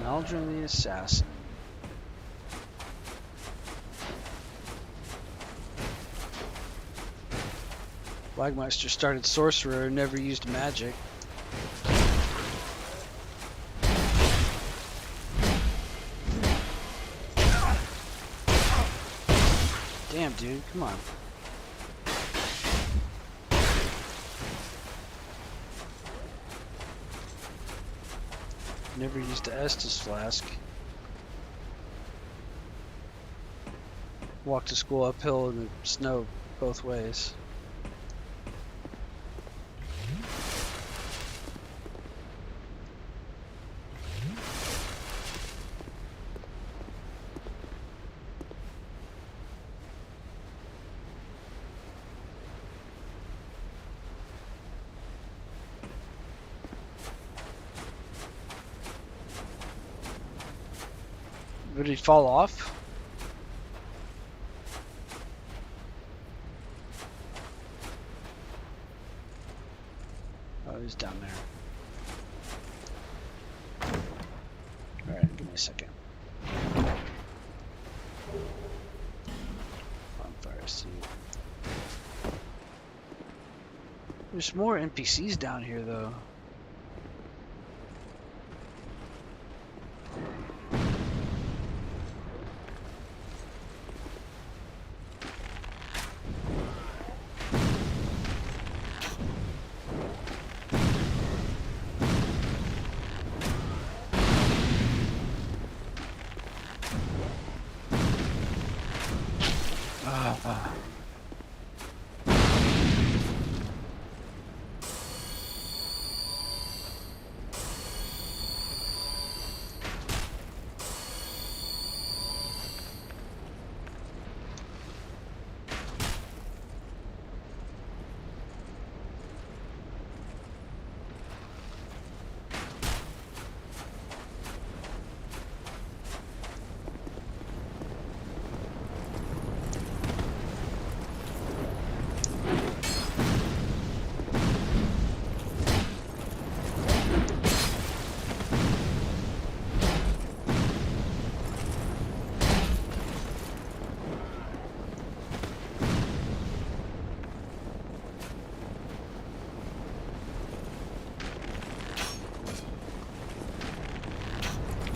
Maldron the Assassin. Lagmeister started sorcerer and never used magic. Damn, dude, come on. Never used the Estus flask. Walked to school uphill in the snow both ways. Would he fall off? Oh, he's down there. Alright, give me a second. Bonfire seat. There's more NPCs down here, though.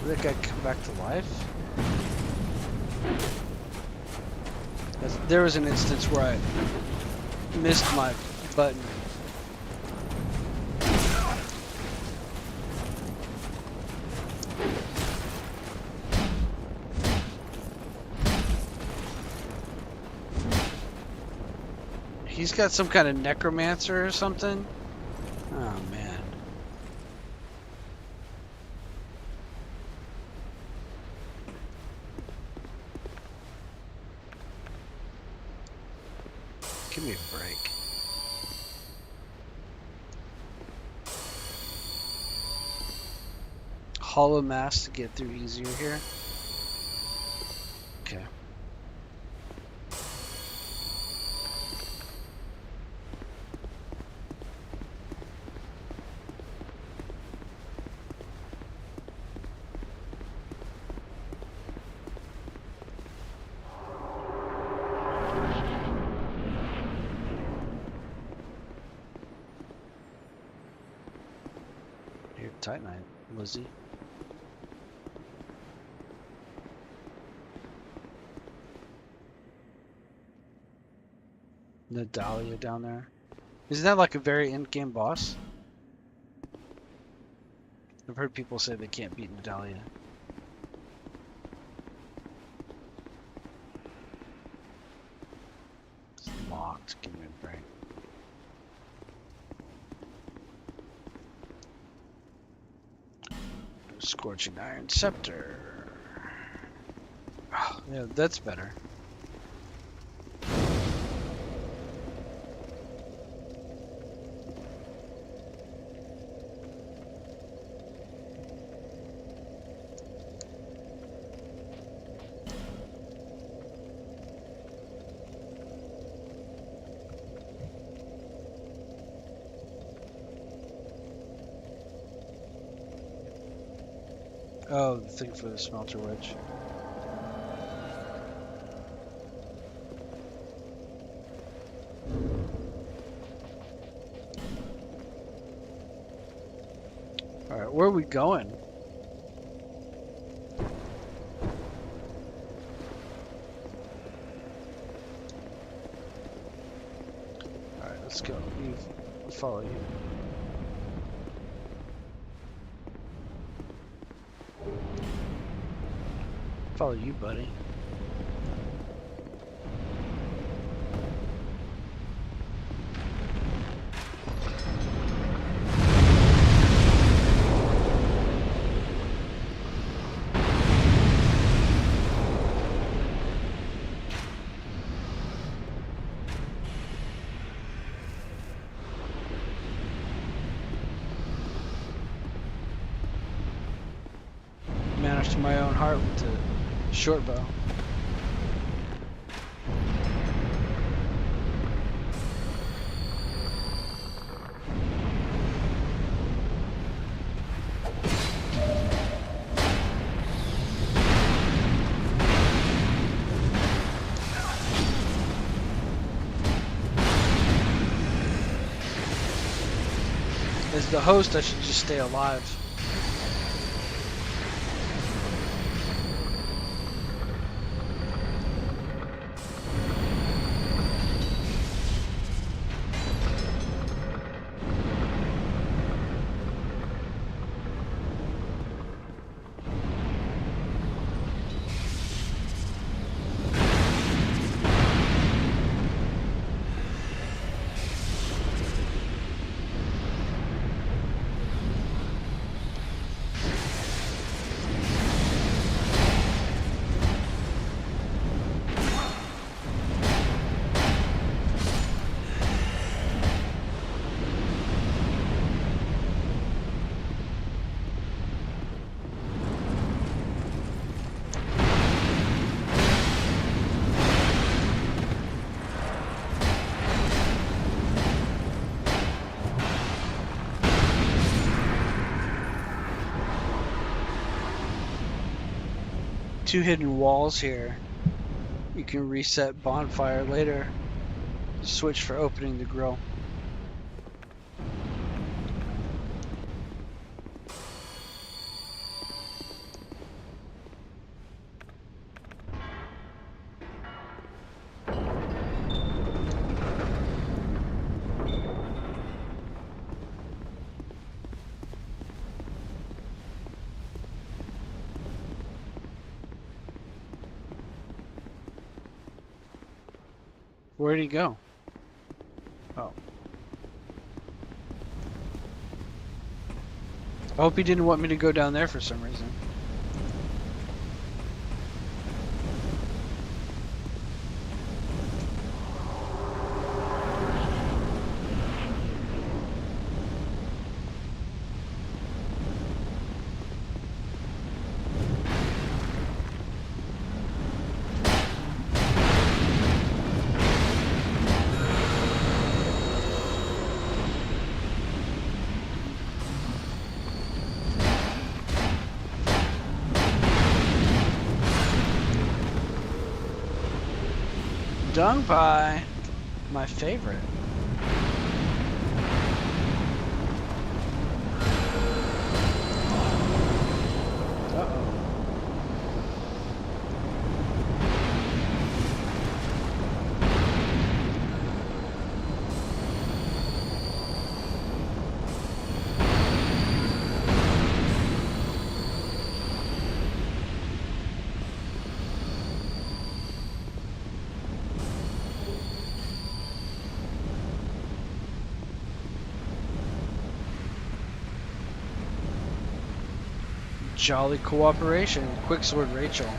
Did that guy come back to life? There was an instance where I missed my button. He's got some kind of necromancer or something? Oh man. Give me a break. Hollow mass to get through easier here. Okay. Titanite, Lizzie. Nadalia down there. Isn't that like a very end-game boss? I've heard people say they can't beat Nadalia. It's locked. Give me a break. Scorching Iron Scepter. Oh, yeah, that's better. Oh, the thing for the smelter wedge. Alright, where are we going? Alright, let's go. I'll follow you. Follow you, buddy. Managed to my own heart with it. Short bow. As the host, I should just stay alive. Two hidden walls here. You can reset bonfire later. Switch for opening the grill. Where'd he go? Oh. I hope he didn't want me to go down there for some reason. Dung pie, my favorite. Uh-oh. Jolly cooperation. Quicksword Rachel.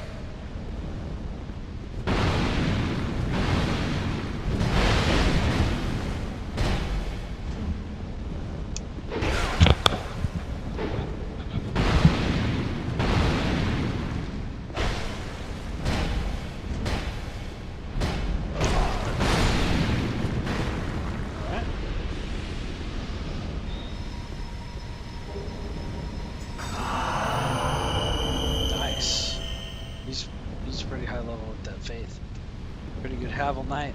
He's pretty high level with that faith. Pretty good Havel Knight.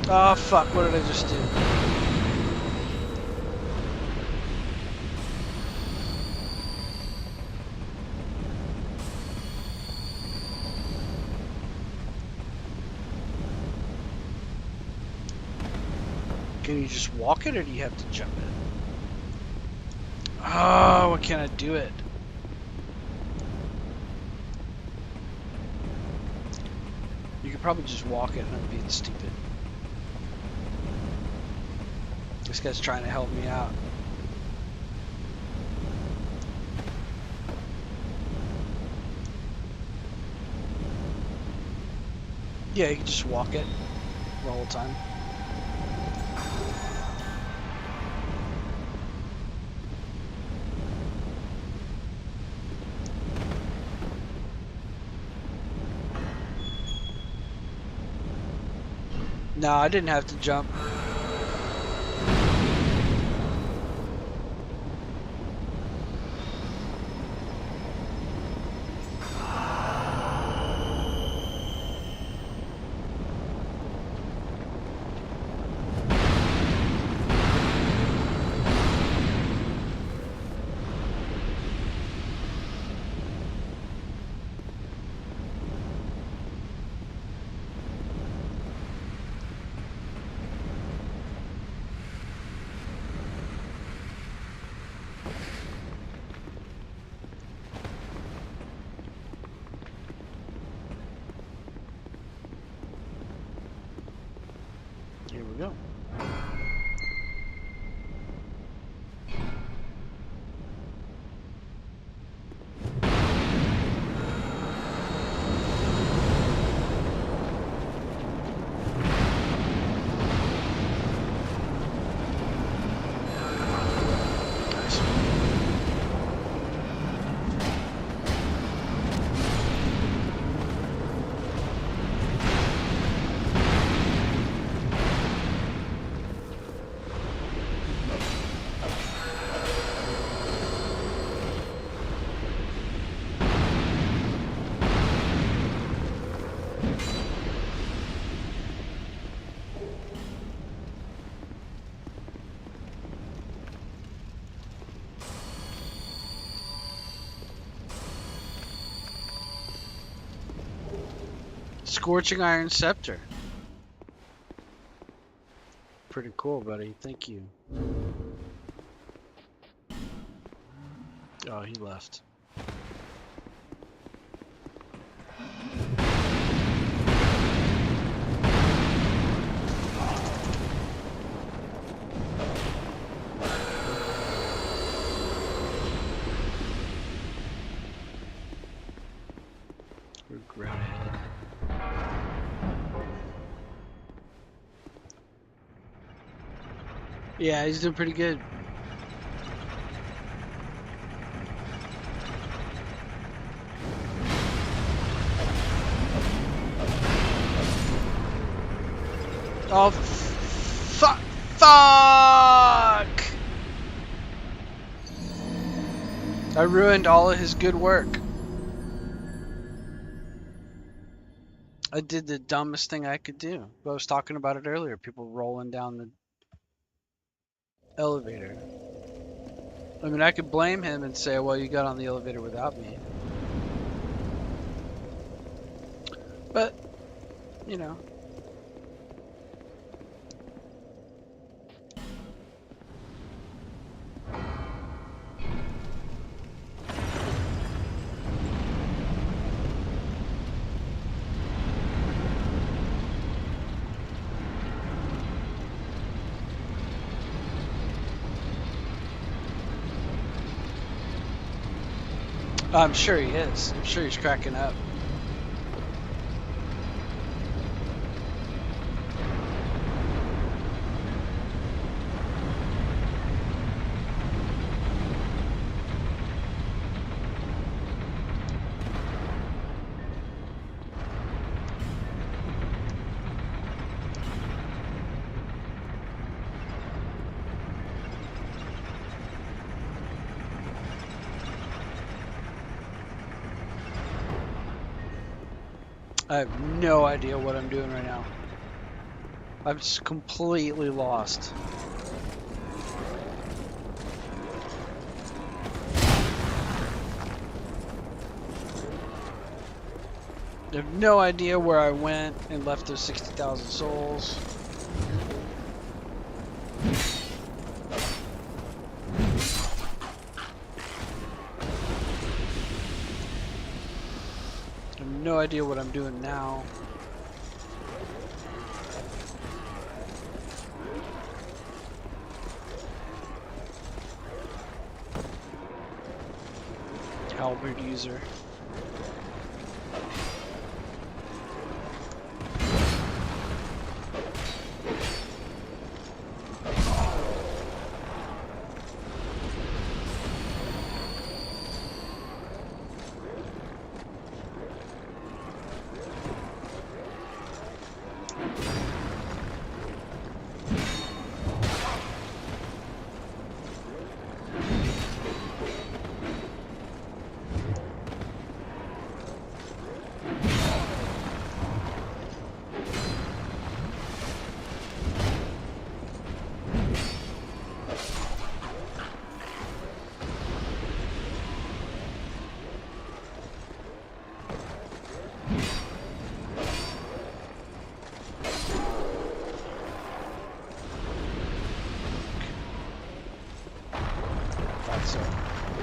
Oh fuck, what did I just do? Can you just walk it or do you have to jump it? Oh, why can't I do it? You could probably just walk it and I'm being stupid. This guy's trying to help me out. Yeah, you can just walk it the whole time. No, I didn't have to jump. Here we go. Scorching Iron Scepter. Pretty cool, buddy. Thank you. Oh, he left. Regret ahead. Yeah, he's doing pretty good. Oh, fuck! I ruined all of his good work. I did the dumbest thing I could do. I was talking about it earlier. People rolling down the elevator. I mean, I could blame him and say, well, you got on the elevator without me. But, you know. I'm sure he is. I'm sure he's cracking up. I have no idea what I'm doing right now. I'm just completely lost. I have no idea where I went and left those 60,000 souls. I have no idea what I'm doing now. halberd user.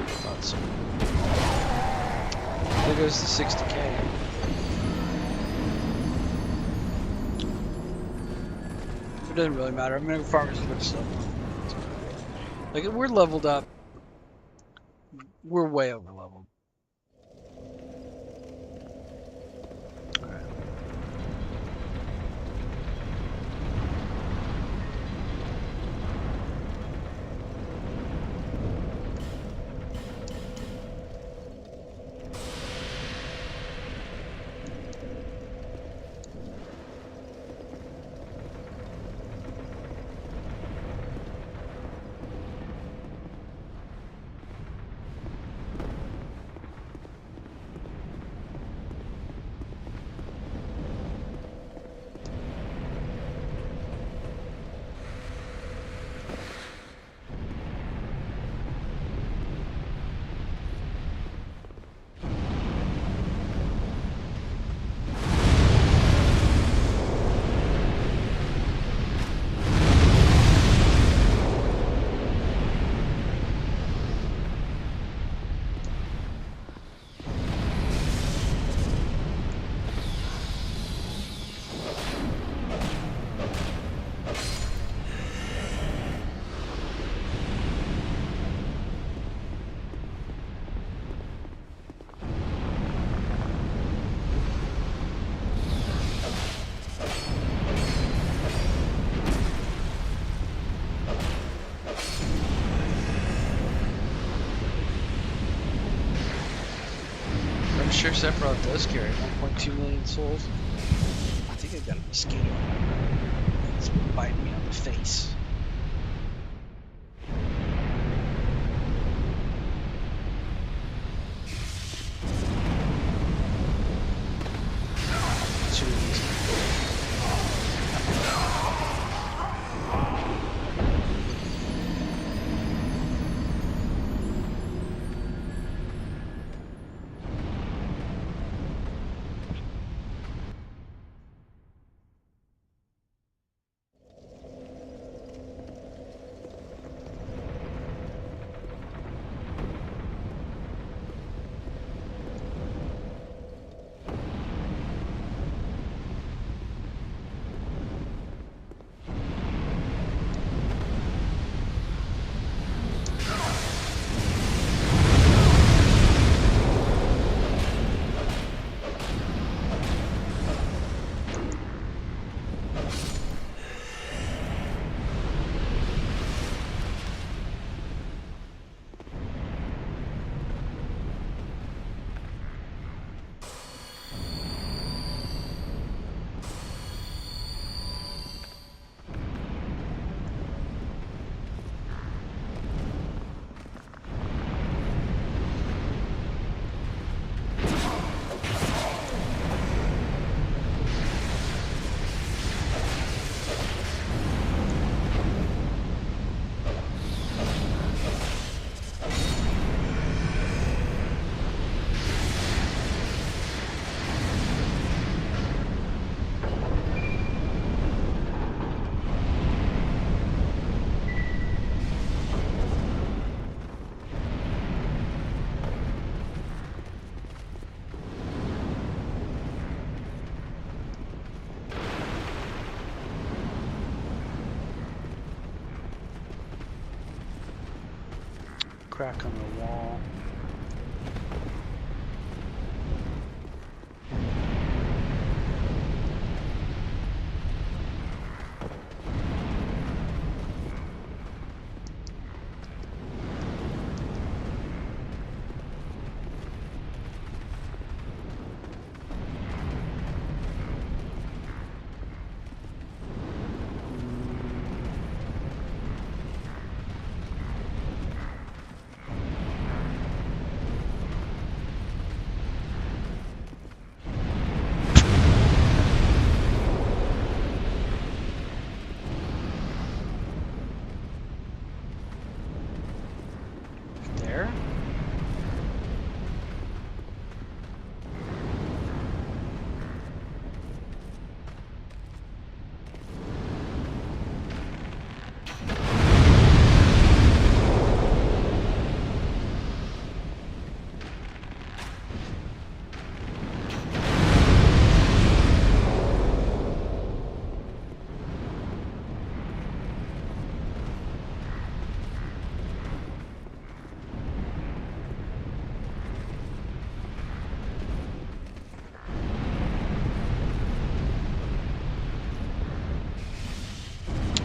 Thought so. There goes the 60K. It doesn't really matter. I'm gonna go farmers for stuff. Like we're leveled up. We're way over leveled. Alright. Sure Sephiroth does carry 1.2 million souls. I think I got a mosquito. It's biting me on the face. Two of these. Crack on the wall.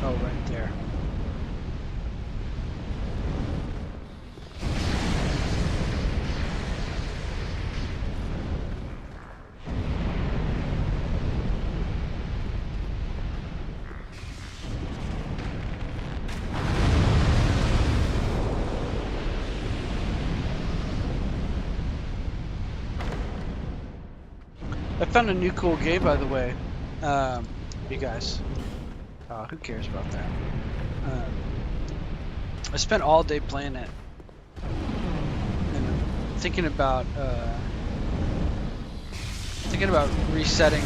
Oh, right there. I found a new cool game, by the way. You guys. Who cares about that? I spent all day playing it. And I'm thinking about resetting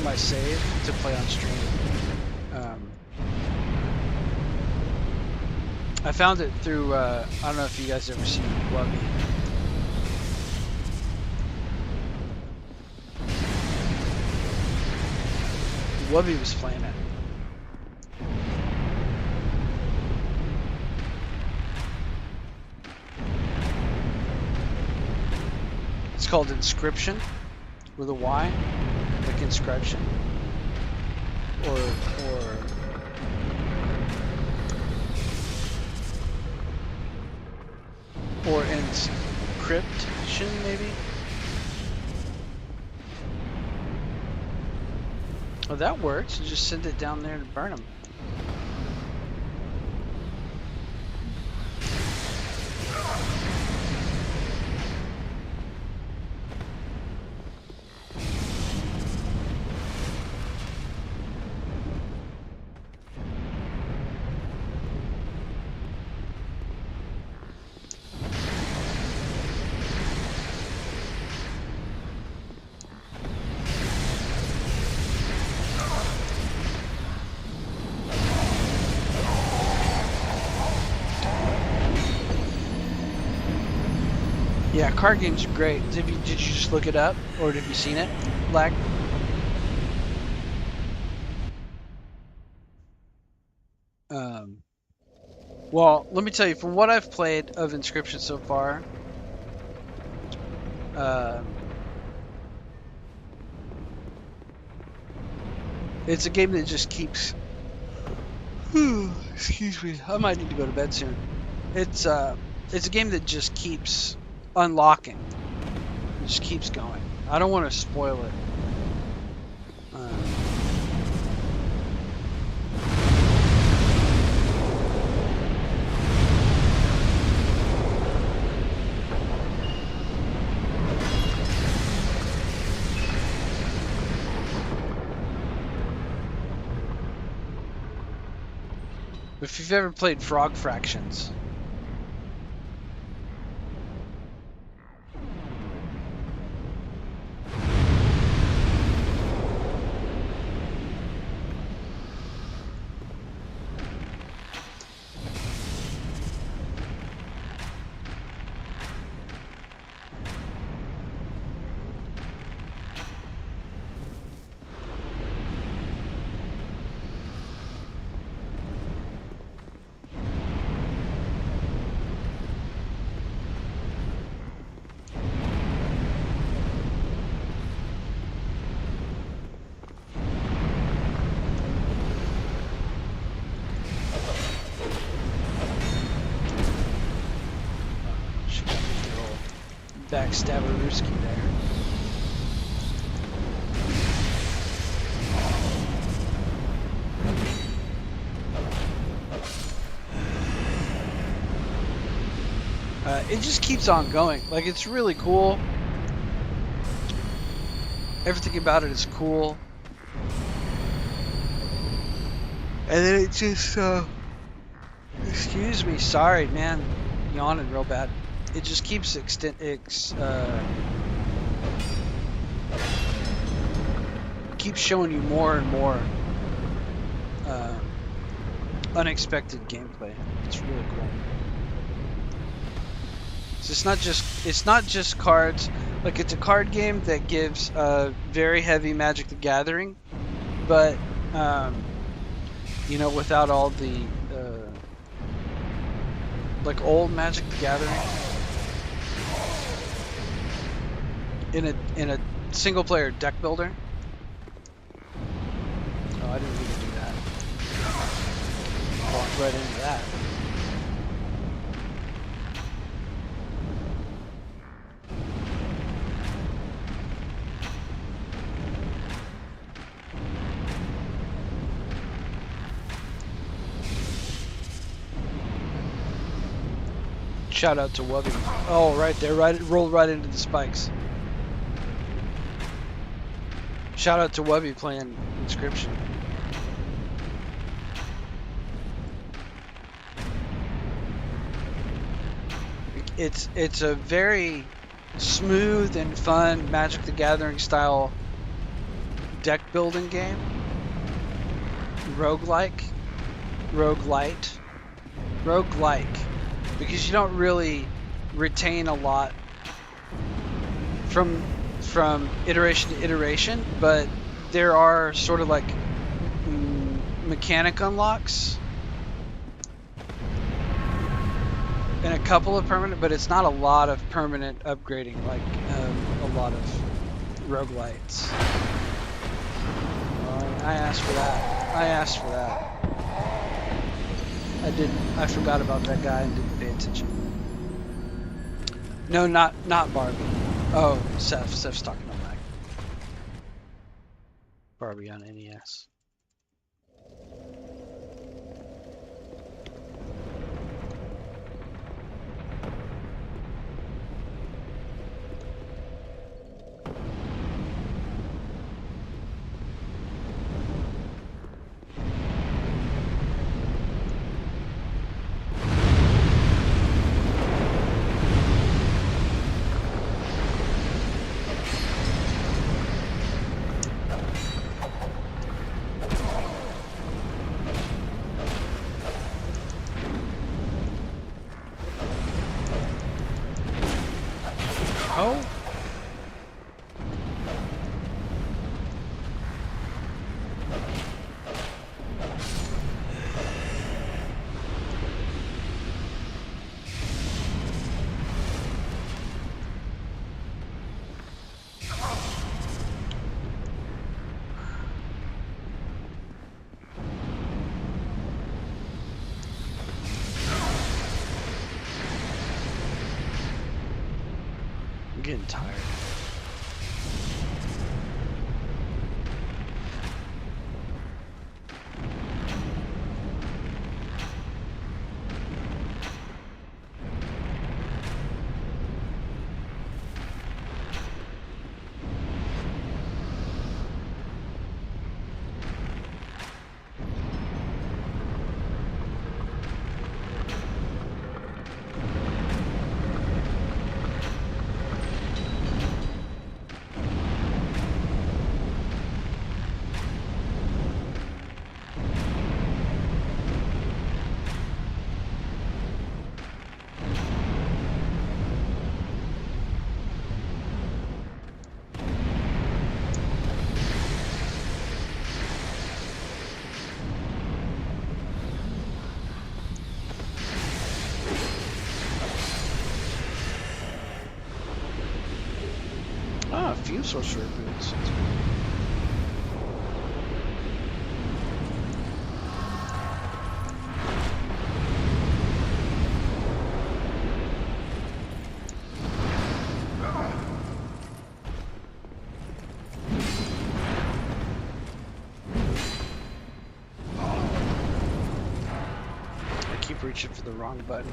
my save to play on stream. I found it through, I don't know if you guys ever seen Wubby. Wubby was playing it. It's called Inscription with a Y, like inscription, or inscription maybe. Oh, that works. You just send it down there to burn them. Yeah, card games are great. Did you just look it up, or have you seen it, Black? Well, let me tell you, from what I've played of Inscription so far, it's a game that just keeps. Excuse me, I might need to go to bed soon. It's a game that just keeps unlocking. It just keeps going. I don't want to spoil it. If you've ever played Frog Fractions. Backstabber-rooski there. It just keeps on going. Like, it's really cool. Everything about it is cool. And then it just, excuse me, sorry, man. Yawning real bad. It just keeps keeps showing you more and more unexpected gameplay. It's really cool. So it's not just cards. Like, it's a card game that gives very heavy Magic the Gathering, but you know, without all the like old Magic the Gathering. In a single player deck builder. Oh, I didn't mean to do that. walked right into that. Shout out to Wubby. Oh, right there, right, rolled right into the spikes. Shout out to Wubby playing Inscription. It's a very smooth and fun Magic the Gathering style deck building game. Roguelike, roguelite, because you don't really retain a lot from iteration to iteration, but there are sort of like mechanic unlocks and a couple of permanent, but it's not a lot of permanent upgrading like a lot of roguelites. I asked for that. I forgot about that guy and didn't pay attention. No, not Barbie. Oh, Steph's talking about that. Barbie on NES. Oh. I'm getting tired. Ah, a few sorcerer boots. I keep reaching for the wrong button.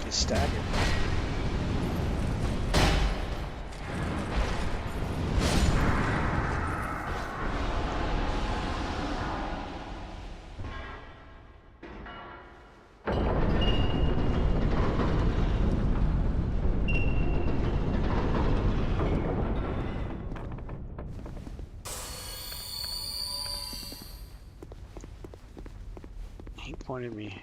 Staggered. He pointed me.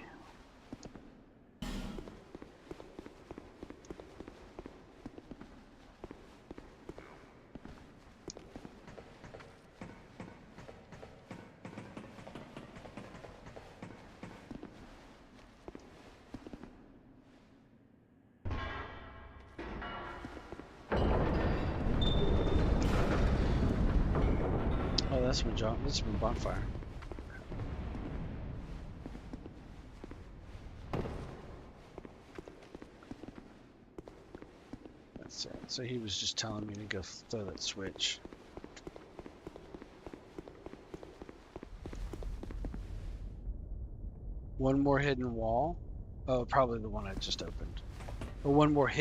Oh, that's my job. That's my bonfire. That's it. So he was just telling me to go throw that switch. One more hidden wall. Oh, probably the one I just opened. Or one more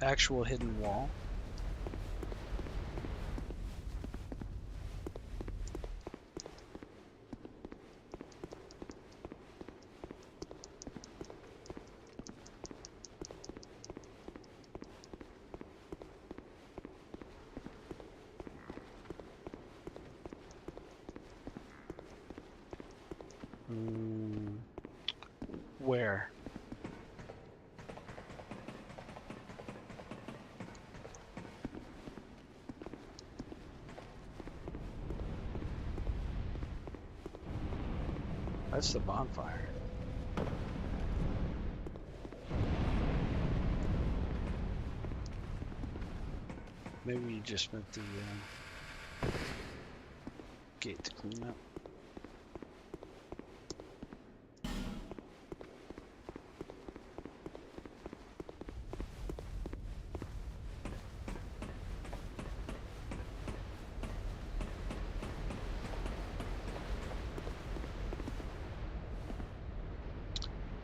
actual hidden wall. Where? That's the bonfire. Maybe you just meant the gate to clean up.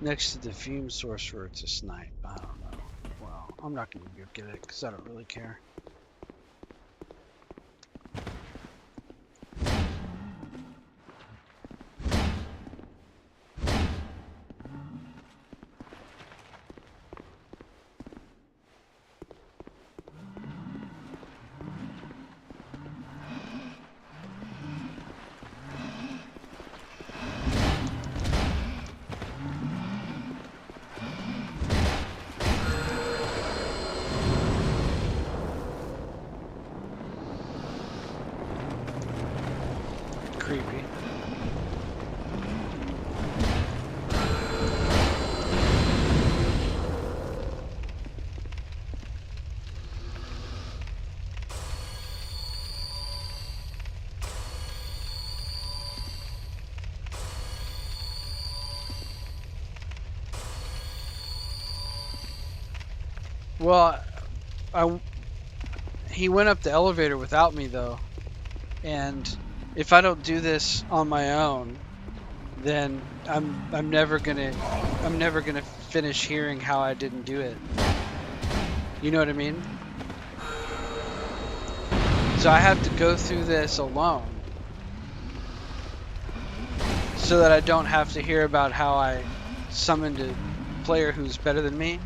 Next to the fume source for it's a snipe. I don't know. Well, I'm not going to go get it because I don't really care. Creepy. Well, he went up the elevator without me though, and if I don't do this on my own, then I'm never gonna finish hearing how I didn't do it. You know what I mean? So I have to go through this alone, so that I don't have to hear about how I summoned a player who's better than me.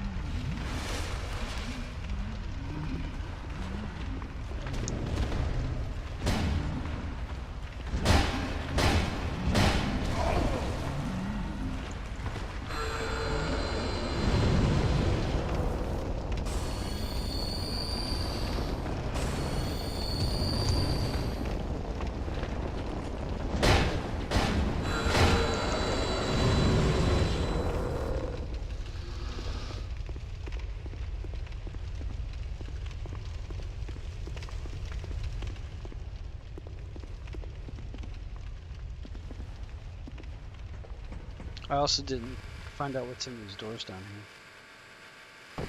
I also didn't find out what's in these doors down here.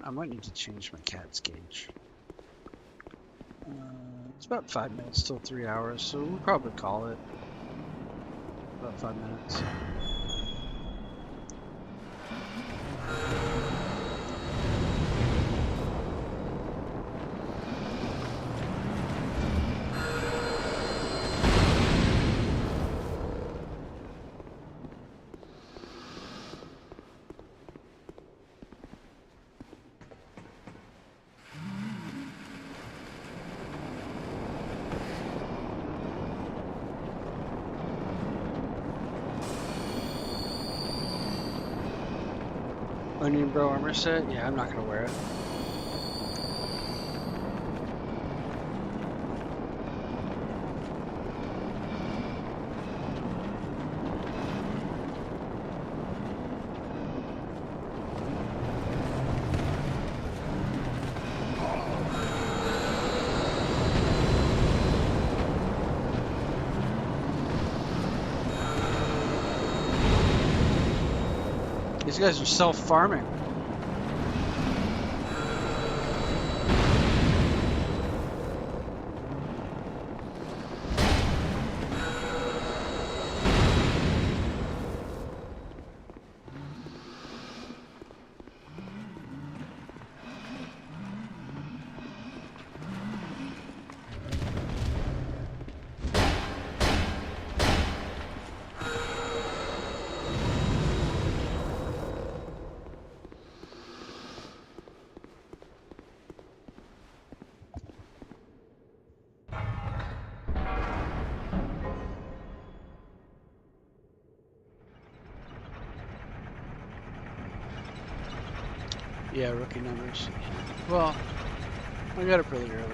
I might need to change my cat's gauge. It's about 5 minutes till 3 hours, so we'll probably call it about 5 minutes. Onion Bro armor set? Yeah, I'm not gonna wear it. These guys are self-farming. Yeah, rookie numbers. Well, I got up really early.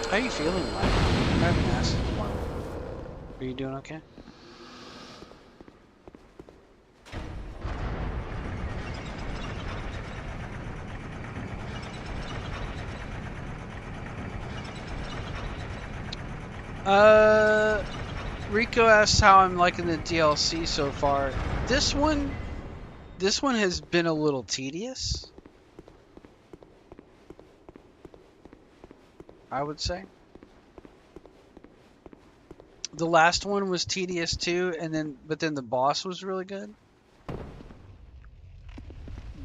How are you feeling, Mike? I haven't asked in a while. Are you doing okay? Rico asks how I'm liking the DLC so far. This one has been a little tedious, I would say. The last one was tedious too, but then the boss was really good.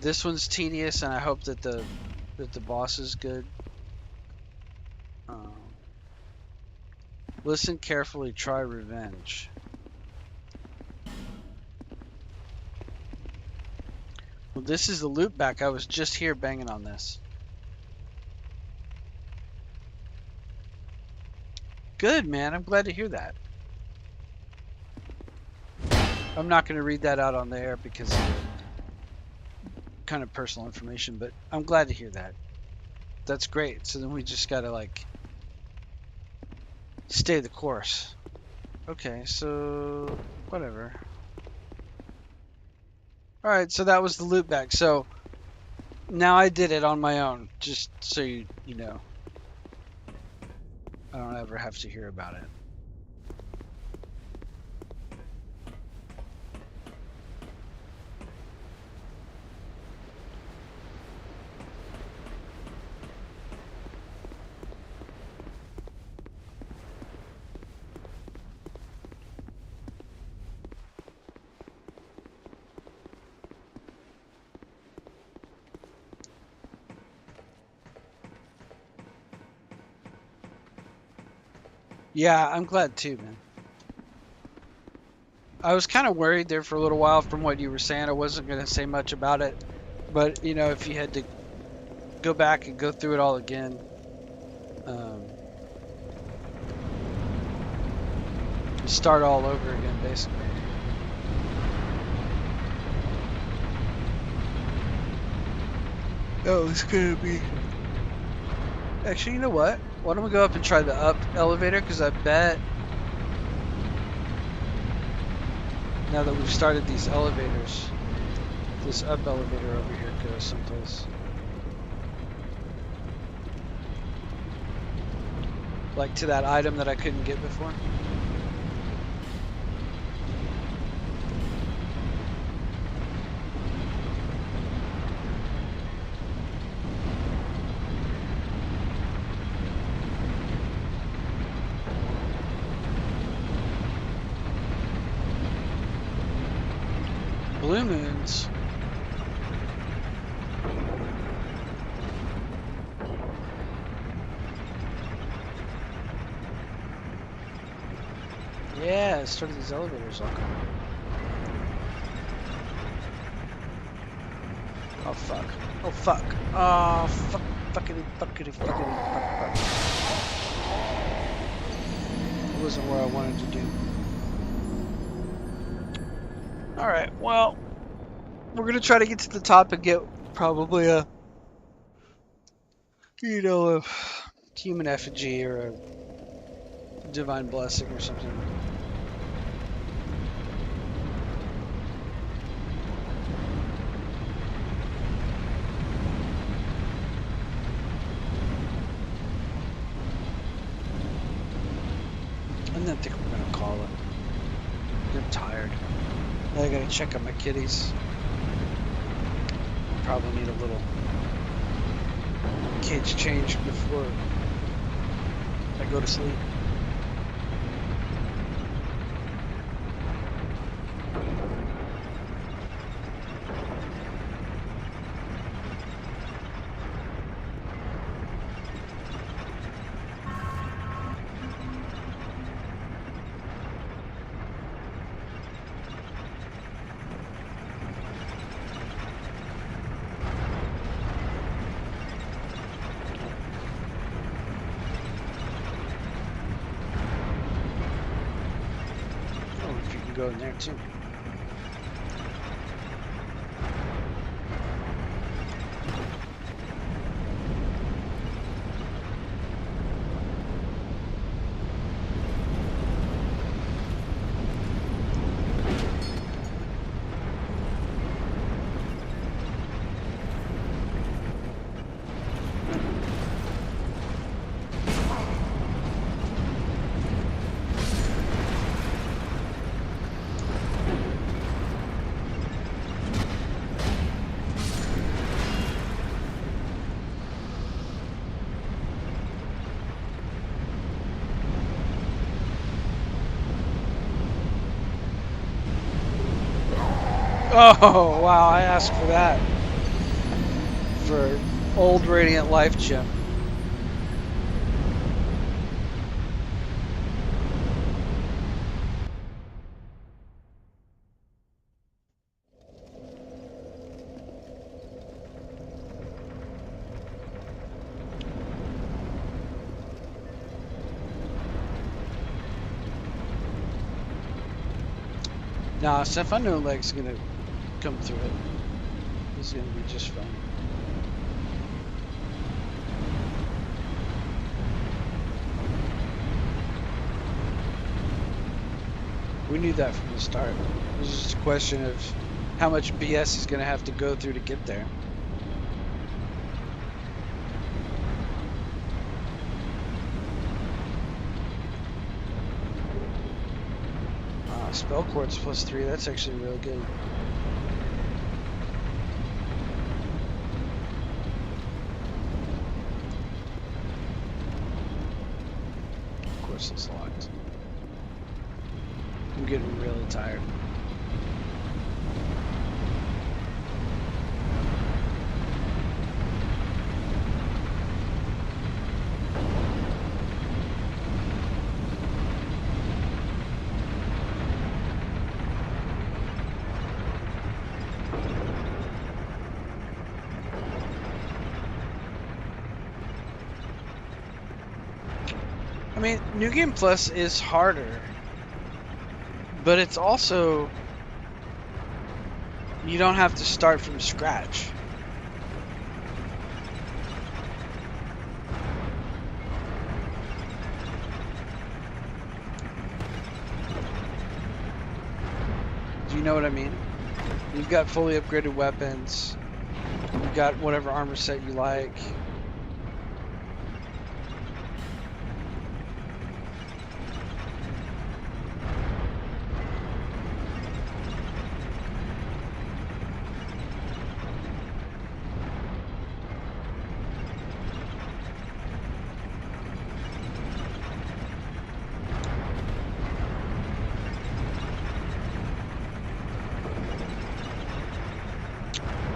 This one's tedious, and I hope that the boss is good. Listen carefully, try revenge. Well, this is the loop back. I was just here banging on this. Good, man. I'm glad to hear that. I'm not going to read that out on the air because of kind of personal information, but I'm glad to hear that. That's great. So then we just got to, like, stay the course. Okay, so whatever. Alright, so that was the loop back. So now I did it on my own, just so you know. I don't ever have to hear about it. Yeah, I'm glad too, man. I was kind of worried there for a little while from what you were saying. I wasn't going to say much about it. But, you know, if you had to go back and go through it all again, start all over again, basically. Oh, it's going to be... Actually, you know what? Why don't we go up and try the up elevator? Because I bet now that we've started these elevators, This up elevator over here goes someplace. Like to that item that I couldn't get before. Blue moons. Yeah, it started these elevators all going. Oh fuck. Oh fuck. Oh fuck. Fuckity fuckity fuckity fuck fuck. It wasn't where I wanted to do. Alright, well, we're gonna try to get to the top and get probably a, you know, a human effigy or a divine blessing or something. And then I think we're gonna call it. I'm tired. Now I gotta check on my kitties. Probably need a little cage change before I go to sleep. Go in there too. Oh, wow, I asked for that. For old Radiant Life Gem. Nah, Steph, I know Leg's gonna come through it. He's gonna be just fine. We knew that from the start. It was just a question of how much BS he's gonna have to go through to get there. Spell Quartz +3, that's actually real good. Of course it's locked. I'm getting really tired. I mean, New Game Plus is harder, but it's also, you don't have to start from scratch. Do you know what I mean? You've got fully upgraded weapons. You've got whatever armor set you like.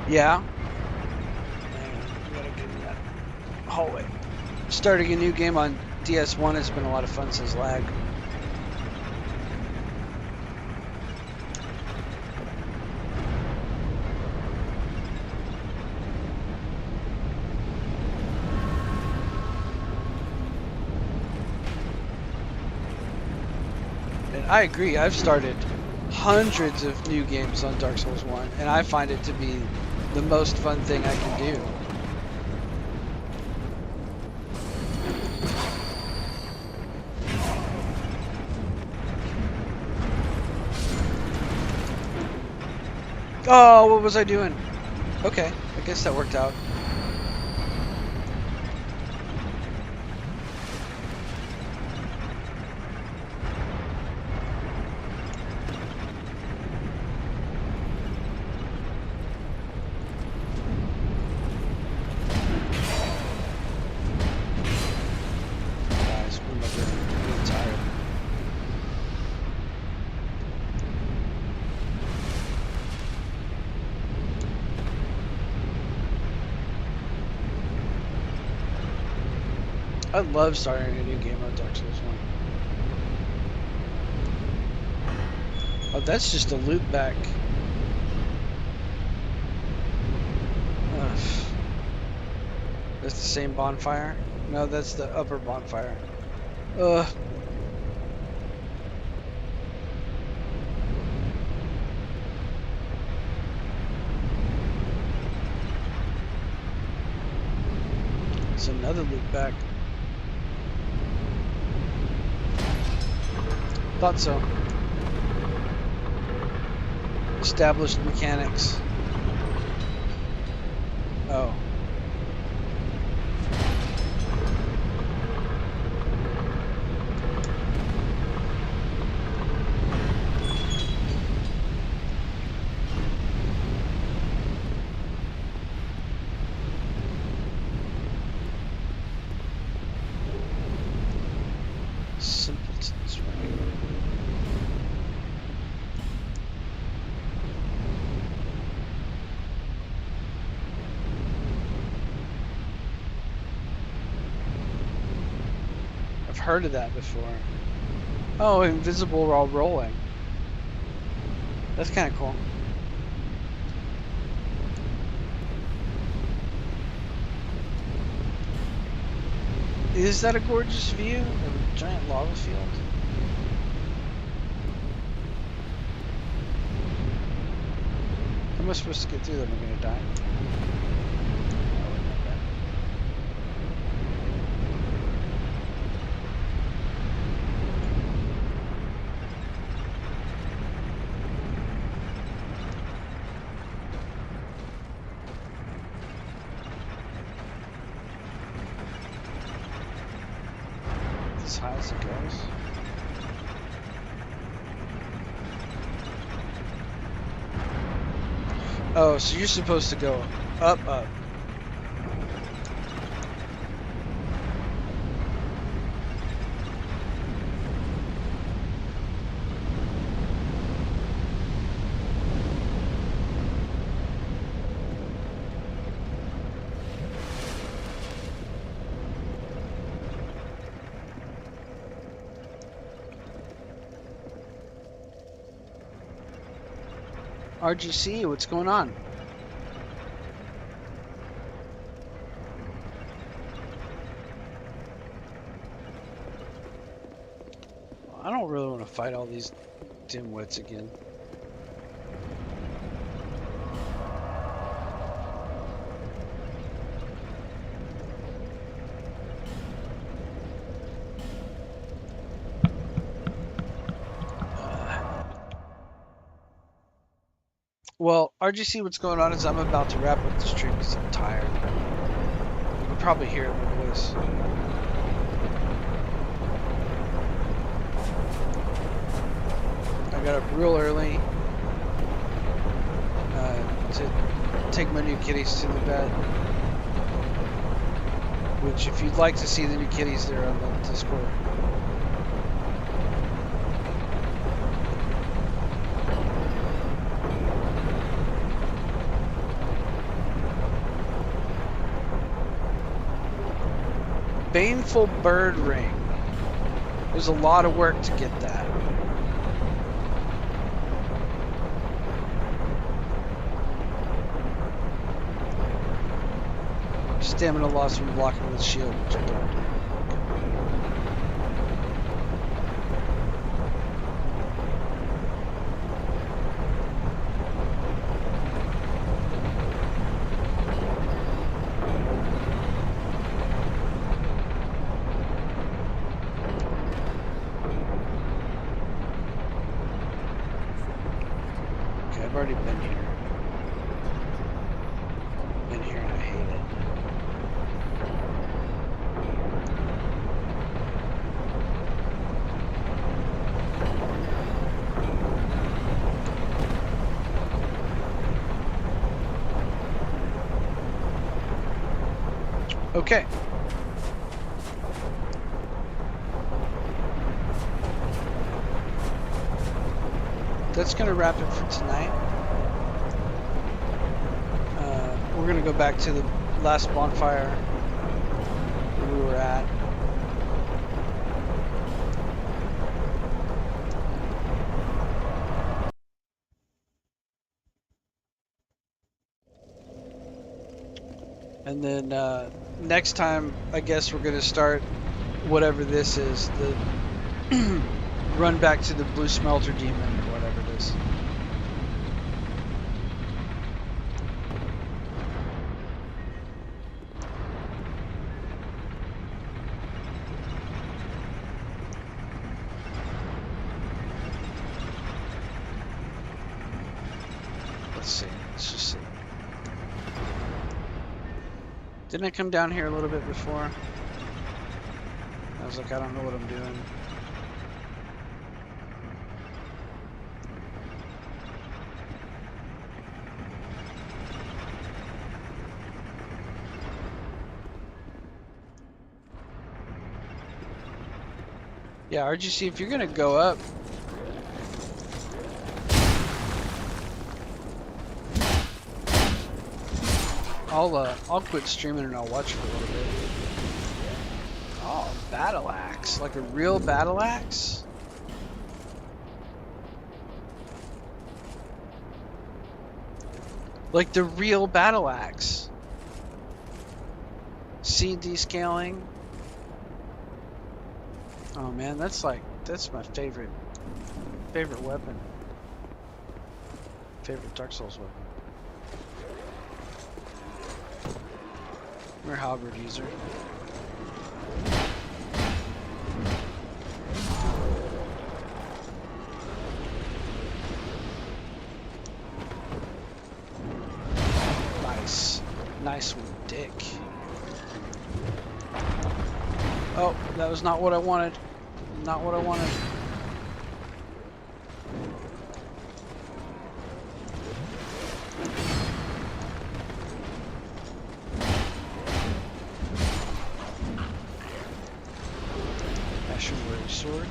Yeah. We gotta get in that hallway. Starting a new game on DS1 has been a lot of fun, says Lag. And I agree, I've started hundreds of new games on Dark Souls 1, and I find it to be the most fun thing I can do. Oh, what was I doing? Okay, I guess that worked out. Guys, what am I doing? I'm getting tired. I love starting a new game on Dark Souls 1. Oh, that's just a loop back. Ugh. That's the same bonfire? No, that's the upper bonfire. Ugh. It's another loop back. Thought so. Established mechanics. Oh. Simpletons, right? I've heard of that before. Oh, invisible while rolling. That's kind of cool. Is that a gorgeous view of a giant lava field? How am I supposed to get through that? Am I gonna die? As high as it goes. Oh, so you're supposed to go up, up. RGC, what's going on? I don't really want to fight all these dimwits again. Well, RGC, what's going on is I'm about to wrap up the stream because I'm tired. You can probably hear it in my voice. I got up real early to take my new kitties to the vet. Which, if you'd like to see the new kitties, they're on the Discord. Baneful bird ring. There's a lot of work to get that. Stamina loss from blocking with shield, which I don't do. Okay, I've already been here. Been here and I hate it. Okay. That's going to wrap it for tonight. We're going to go back to the last bonfire where we were at. And then next time, I guess we're going to start whatever this is, the run back to the blue smelter demon or whatever it is. Let's see. Let's just see. Didn't I come down here a little bit before? I was like, I don't know what I'm doing. Yeah, RGC, if you're gonna go up, I'll quit streaming and I'll watch for a little bit. Oh, battle axe, like a real battle axe. Like the real battle axe. CD scaling. Oh man, that's my favorite weapon. Favorite Dark Souls weapon. We're a halberd user. Nice one, Dick. Oh, that was not what I wanted. Not what I wanted. Ashenwary sword.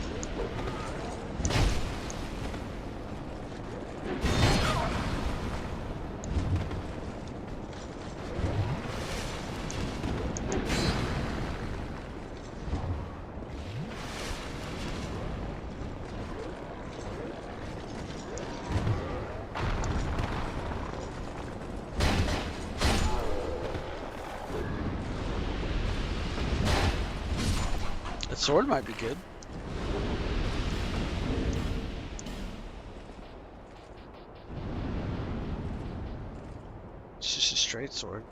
That sword might be good. It's just a straight sword.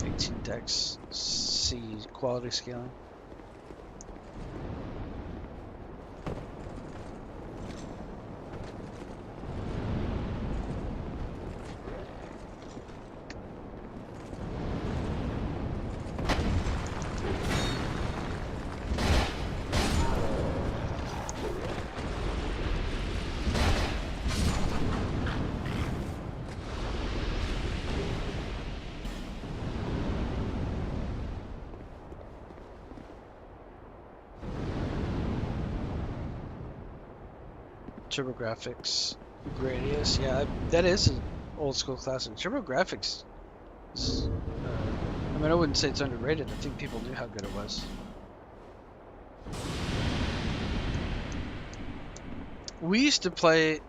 18 dex, C quality scaling. TurboGrafx Gradius. Yeah, that is an old school classic. TurboGrafx is, I mean, I wouldn't say it's underrated. I think people knew how good it was. We used to play,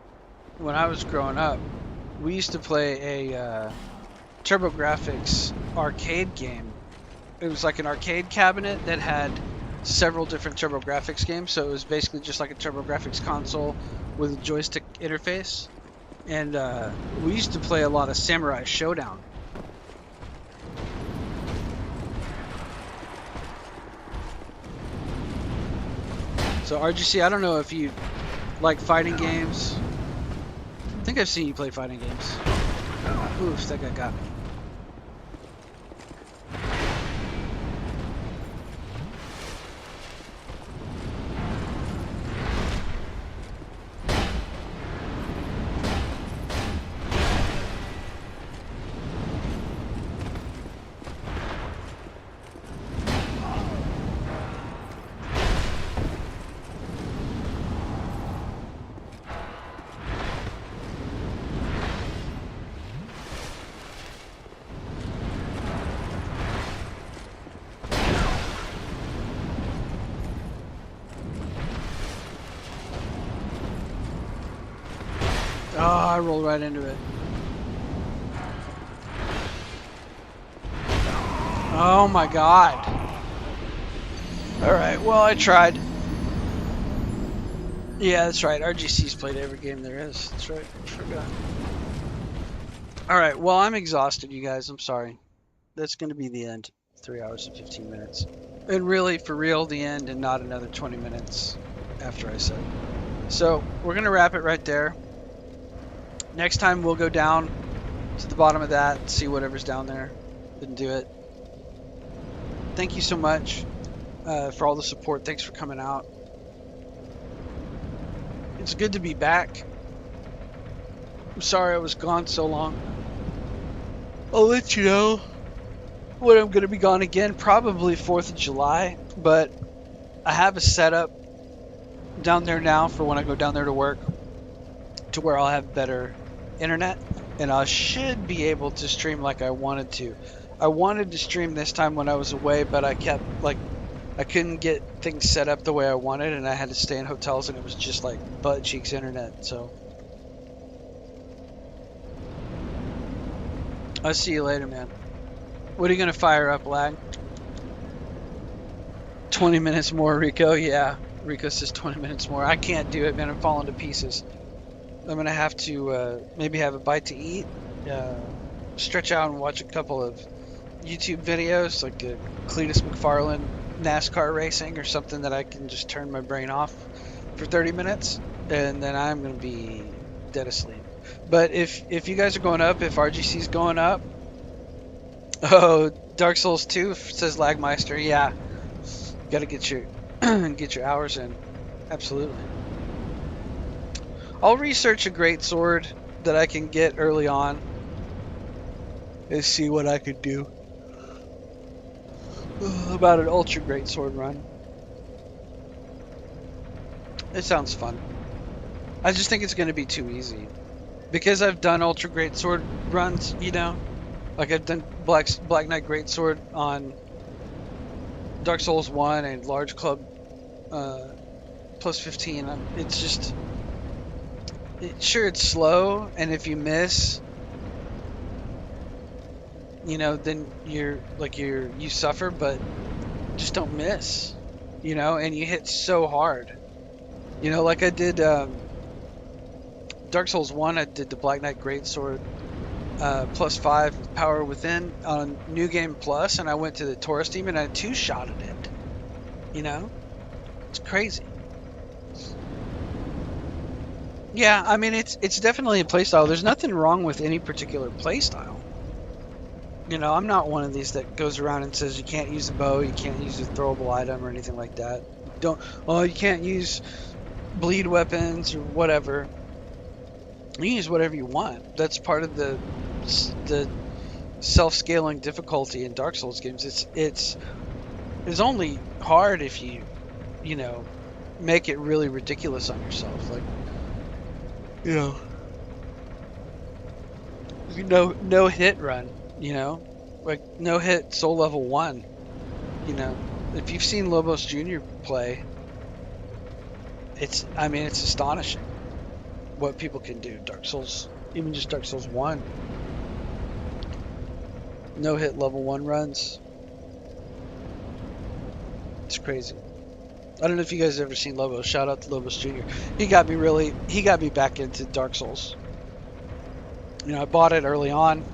when I was growing up, we used to play a TurboGrafx arcade game. It was like an arcade cabinet that had several different TurboGrafx games, so it was basically just like a TurboGrafx console with a joystick interface. And we used to play a lot of Samurai Showdown. So RGC, I don't know if you like fighting games. I think I've seen you play fighting games. Oof, that guy got me. Oh, I rolled right into it. Oh my god. Alright, well, I tried. Yeah, that's right. RGC's played every game there is. That's right. I forgot. Alright, well, I'm exhausted, you guys. I'm sorry. That's going to be the end. 3 hours and 15 minutes. And really, for real, the end and not another 20 minutes after I said. So, we're going to wrap it right there. Next time we'll go down to the bottom of that and see whatever's down there. Didn't do it. Thank you so much for all the support. Thanks for coming out. It's good to be back. I'm sorry I was gone so long. I'll let you know when I'm going to be gone again. Probably 4th of July. But I have a setup down there now for when I go down there to work, to where I'll have better internet and I should be able to stream like I wanted to. I wanted to stream this time when I was away, but I kept I couldn't get things set up the way I wanted, and I had to stay in hotels, and it was just like butt cheeks internet. So I'll see you later, man. What are you gonna fire up, lag? 20 minutes more, Rico. Yeah, Rico says 20 minutes more. I can't do it, man. I'm falling to pieces. I'm gonna have to maybe have a bite to eat, stretch out and watch a couple of YouTube videos, like Cletus McFarlane NASCAR racing or something that I can just turn my brain off for 30 minutes, and then I'm gonna be dead asleep. But if you guys are going up, if RGC's going up, oh, Dark Souls 2 says Lagmeister. Yeah, gotta get your get your hours in. Absolutely. I'll research a great sword that I can get early on and see what I could do about an ultra great sword run. It sounds fun. I just think it's going to be too easy because I've done ultra great sword runs, you know, like I've done Black Knight Greatsword on Dark Souls 1 and Large Club plus 15. It's just, sure, it's slow, and if you miss, you know, then you suffer, but just don't miss, you know, and you hit so hard, you know, like I did Dark Souls 1. I did the Black Knight Greatsword plus 5 with Power Within on New Game Plus, and I went to the Taurus Demon and I two-shotted it, you know, it's crazy. Yeah, I mean, it's definitely a playstyle. There's nothing wrong with any particular playstyle. You know, I'm not one of these that goes around and says you can't use a bow, you can't use a throwable item or anything like that. You can't use bleed weapons or whatever. You can use whatever you want. That's part of the self-scaling difficulty in Dark Souls games. It's only hard if you know, make it really ridiculous on yourself. Like, you know, no hit run, you know, like no hit soul level 1, you know. If you've seen Lobos Jr. play, I mean, it's astonishing what people can do. Dark Souls, even just Dark Souls 1. No hit level 1 runs. It's crazy. I don't know if you guys have ever seen Lobos. Shout out to Lobos Jr. He got me back into Dark Souls. You know, I bought it early on,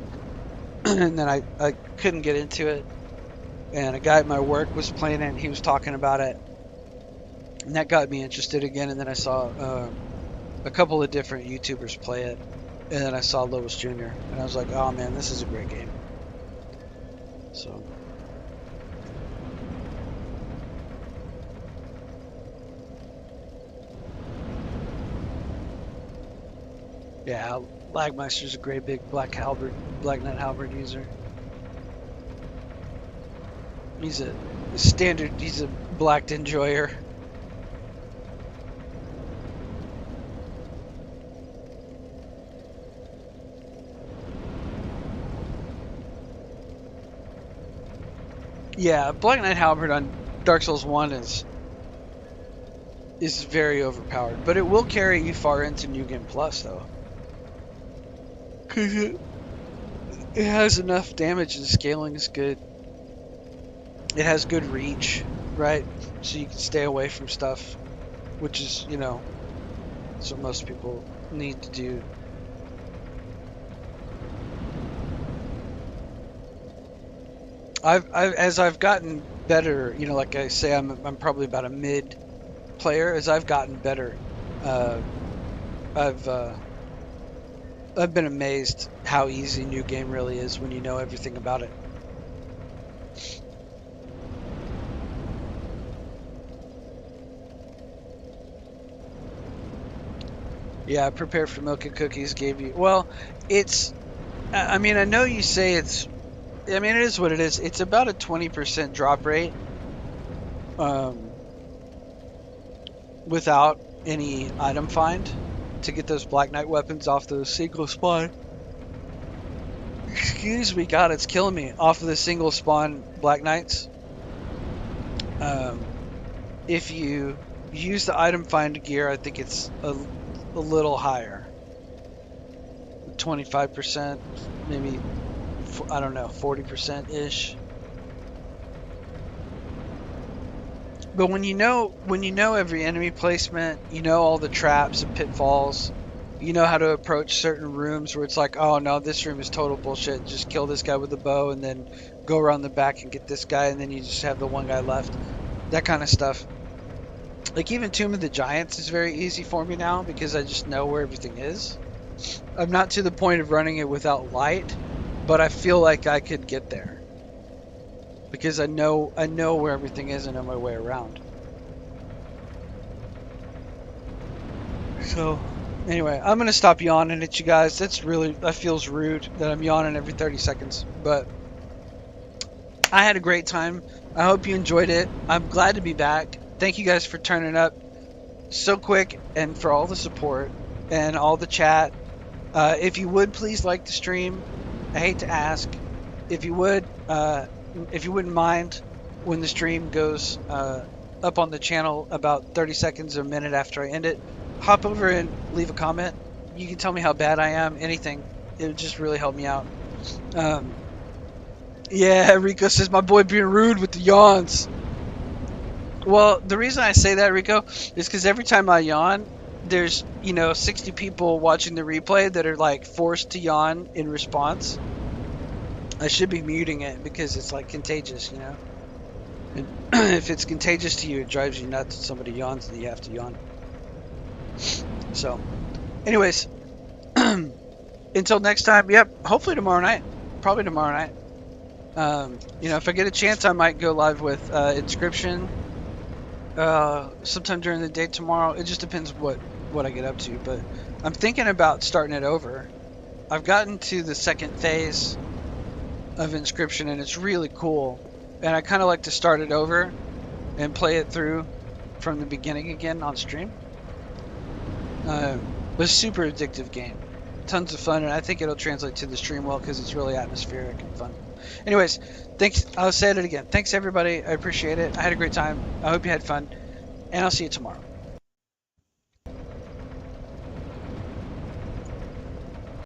and then I couldn't get into it. And a guy at my work was playing it, and he was talking about it. And that got me interested again, and then I saw a couple of different YouTubers play it. And then I saw Lobos Jr. And I was like, oh man, this is a great game. So... yeah, Lagmeister's a great big Black Knight Halberd user. He's a blacked enjoyer. Yeah, Black Knight Halberd on Dark Souls 1 is very overpowered, but it will carry you far into New Game Plus though. Cause it has enough damage and the scaling is good. It has good reach, right? So you can stay away from stuff, which is, you know, that's what most people need to do. As I've gotten better, you know, like I say, I'm probably about a mid player. As I've gotten better, I've been amazed how easy New Game really is when you know everything about it. Yeah, prepare for milk and cookies gave you... well, it's... I mean, I know you say it's... I mean, it is what it is. It's about a 20% drop rate. Without any item find to get those Black Knight weapons off the single spawn. Excuse me, God, it's killing me. Off of the single spawn Black Knights. If you use the item find gear, I think it's a little higher. 25%, maybe, I don't know, 40%-ish. But when you know every enemy placement, you know all the traps and pitfalls, you know how to approach certain rooms where it's like, oh no, this room is total bullshit. Just kill this guy with the bow and then go around the back and get this guy, and then you just have the one guy left. That kind of stuff. Like even Tomb of the Giants is very easy for me now because I just know where everything is. I'm not to the point of running it without light, but I feel like I could get there. Because I know where everything is and know my way around. So, anyway, I'm gonna stop yawning at you guys. That feels rude that I'm yawning every 30 seconds. But I had a great time. I hope you enjoyed it. I'm glad to be back. Thank you guys for turning up so quick and for all the support and all the chat. If you would please like the stream. I hate to ask. If you wouldn't mind when the stream goes up on the channel about 30 seconds or a minute after I end it, hop over and leave a comment. You can tell me how bad I am, anything. It would just really help me out. Yeah, Rico says my boy being rude with the yawns. Well, the reason I say that, Rico, is because every time I yawn, there's, 60 people watching the replay that are like forced to yawn in response. I should be muting it because it's like contagious, And if it's contagious to you, it drives you nuts. If somebody yawns, then you have to yawn. So, anyways, until next time. Yep, hopefully tomorrow night. Probably tomorrow night. If I get a chance, I might go live with Inscription sometime during the day tomorrow. It just depends what I get up to. But I'm thinking about starting it over. I've gotten to the second phase of Inscription, and it's really cool. And I kind of like to start it over and play it through from the beginning again on stream. But super addictive game. Tons of fun, and I think it'll translate to the stream well because it's really atmospheric and fun. Anyways, thanks. I'll say it again. Thanks everybody. I appreciate it. I had a great time. I hope you had fun, and I'll see you tomorrow.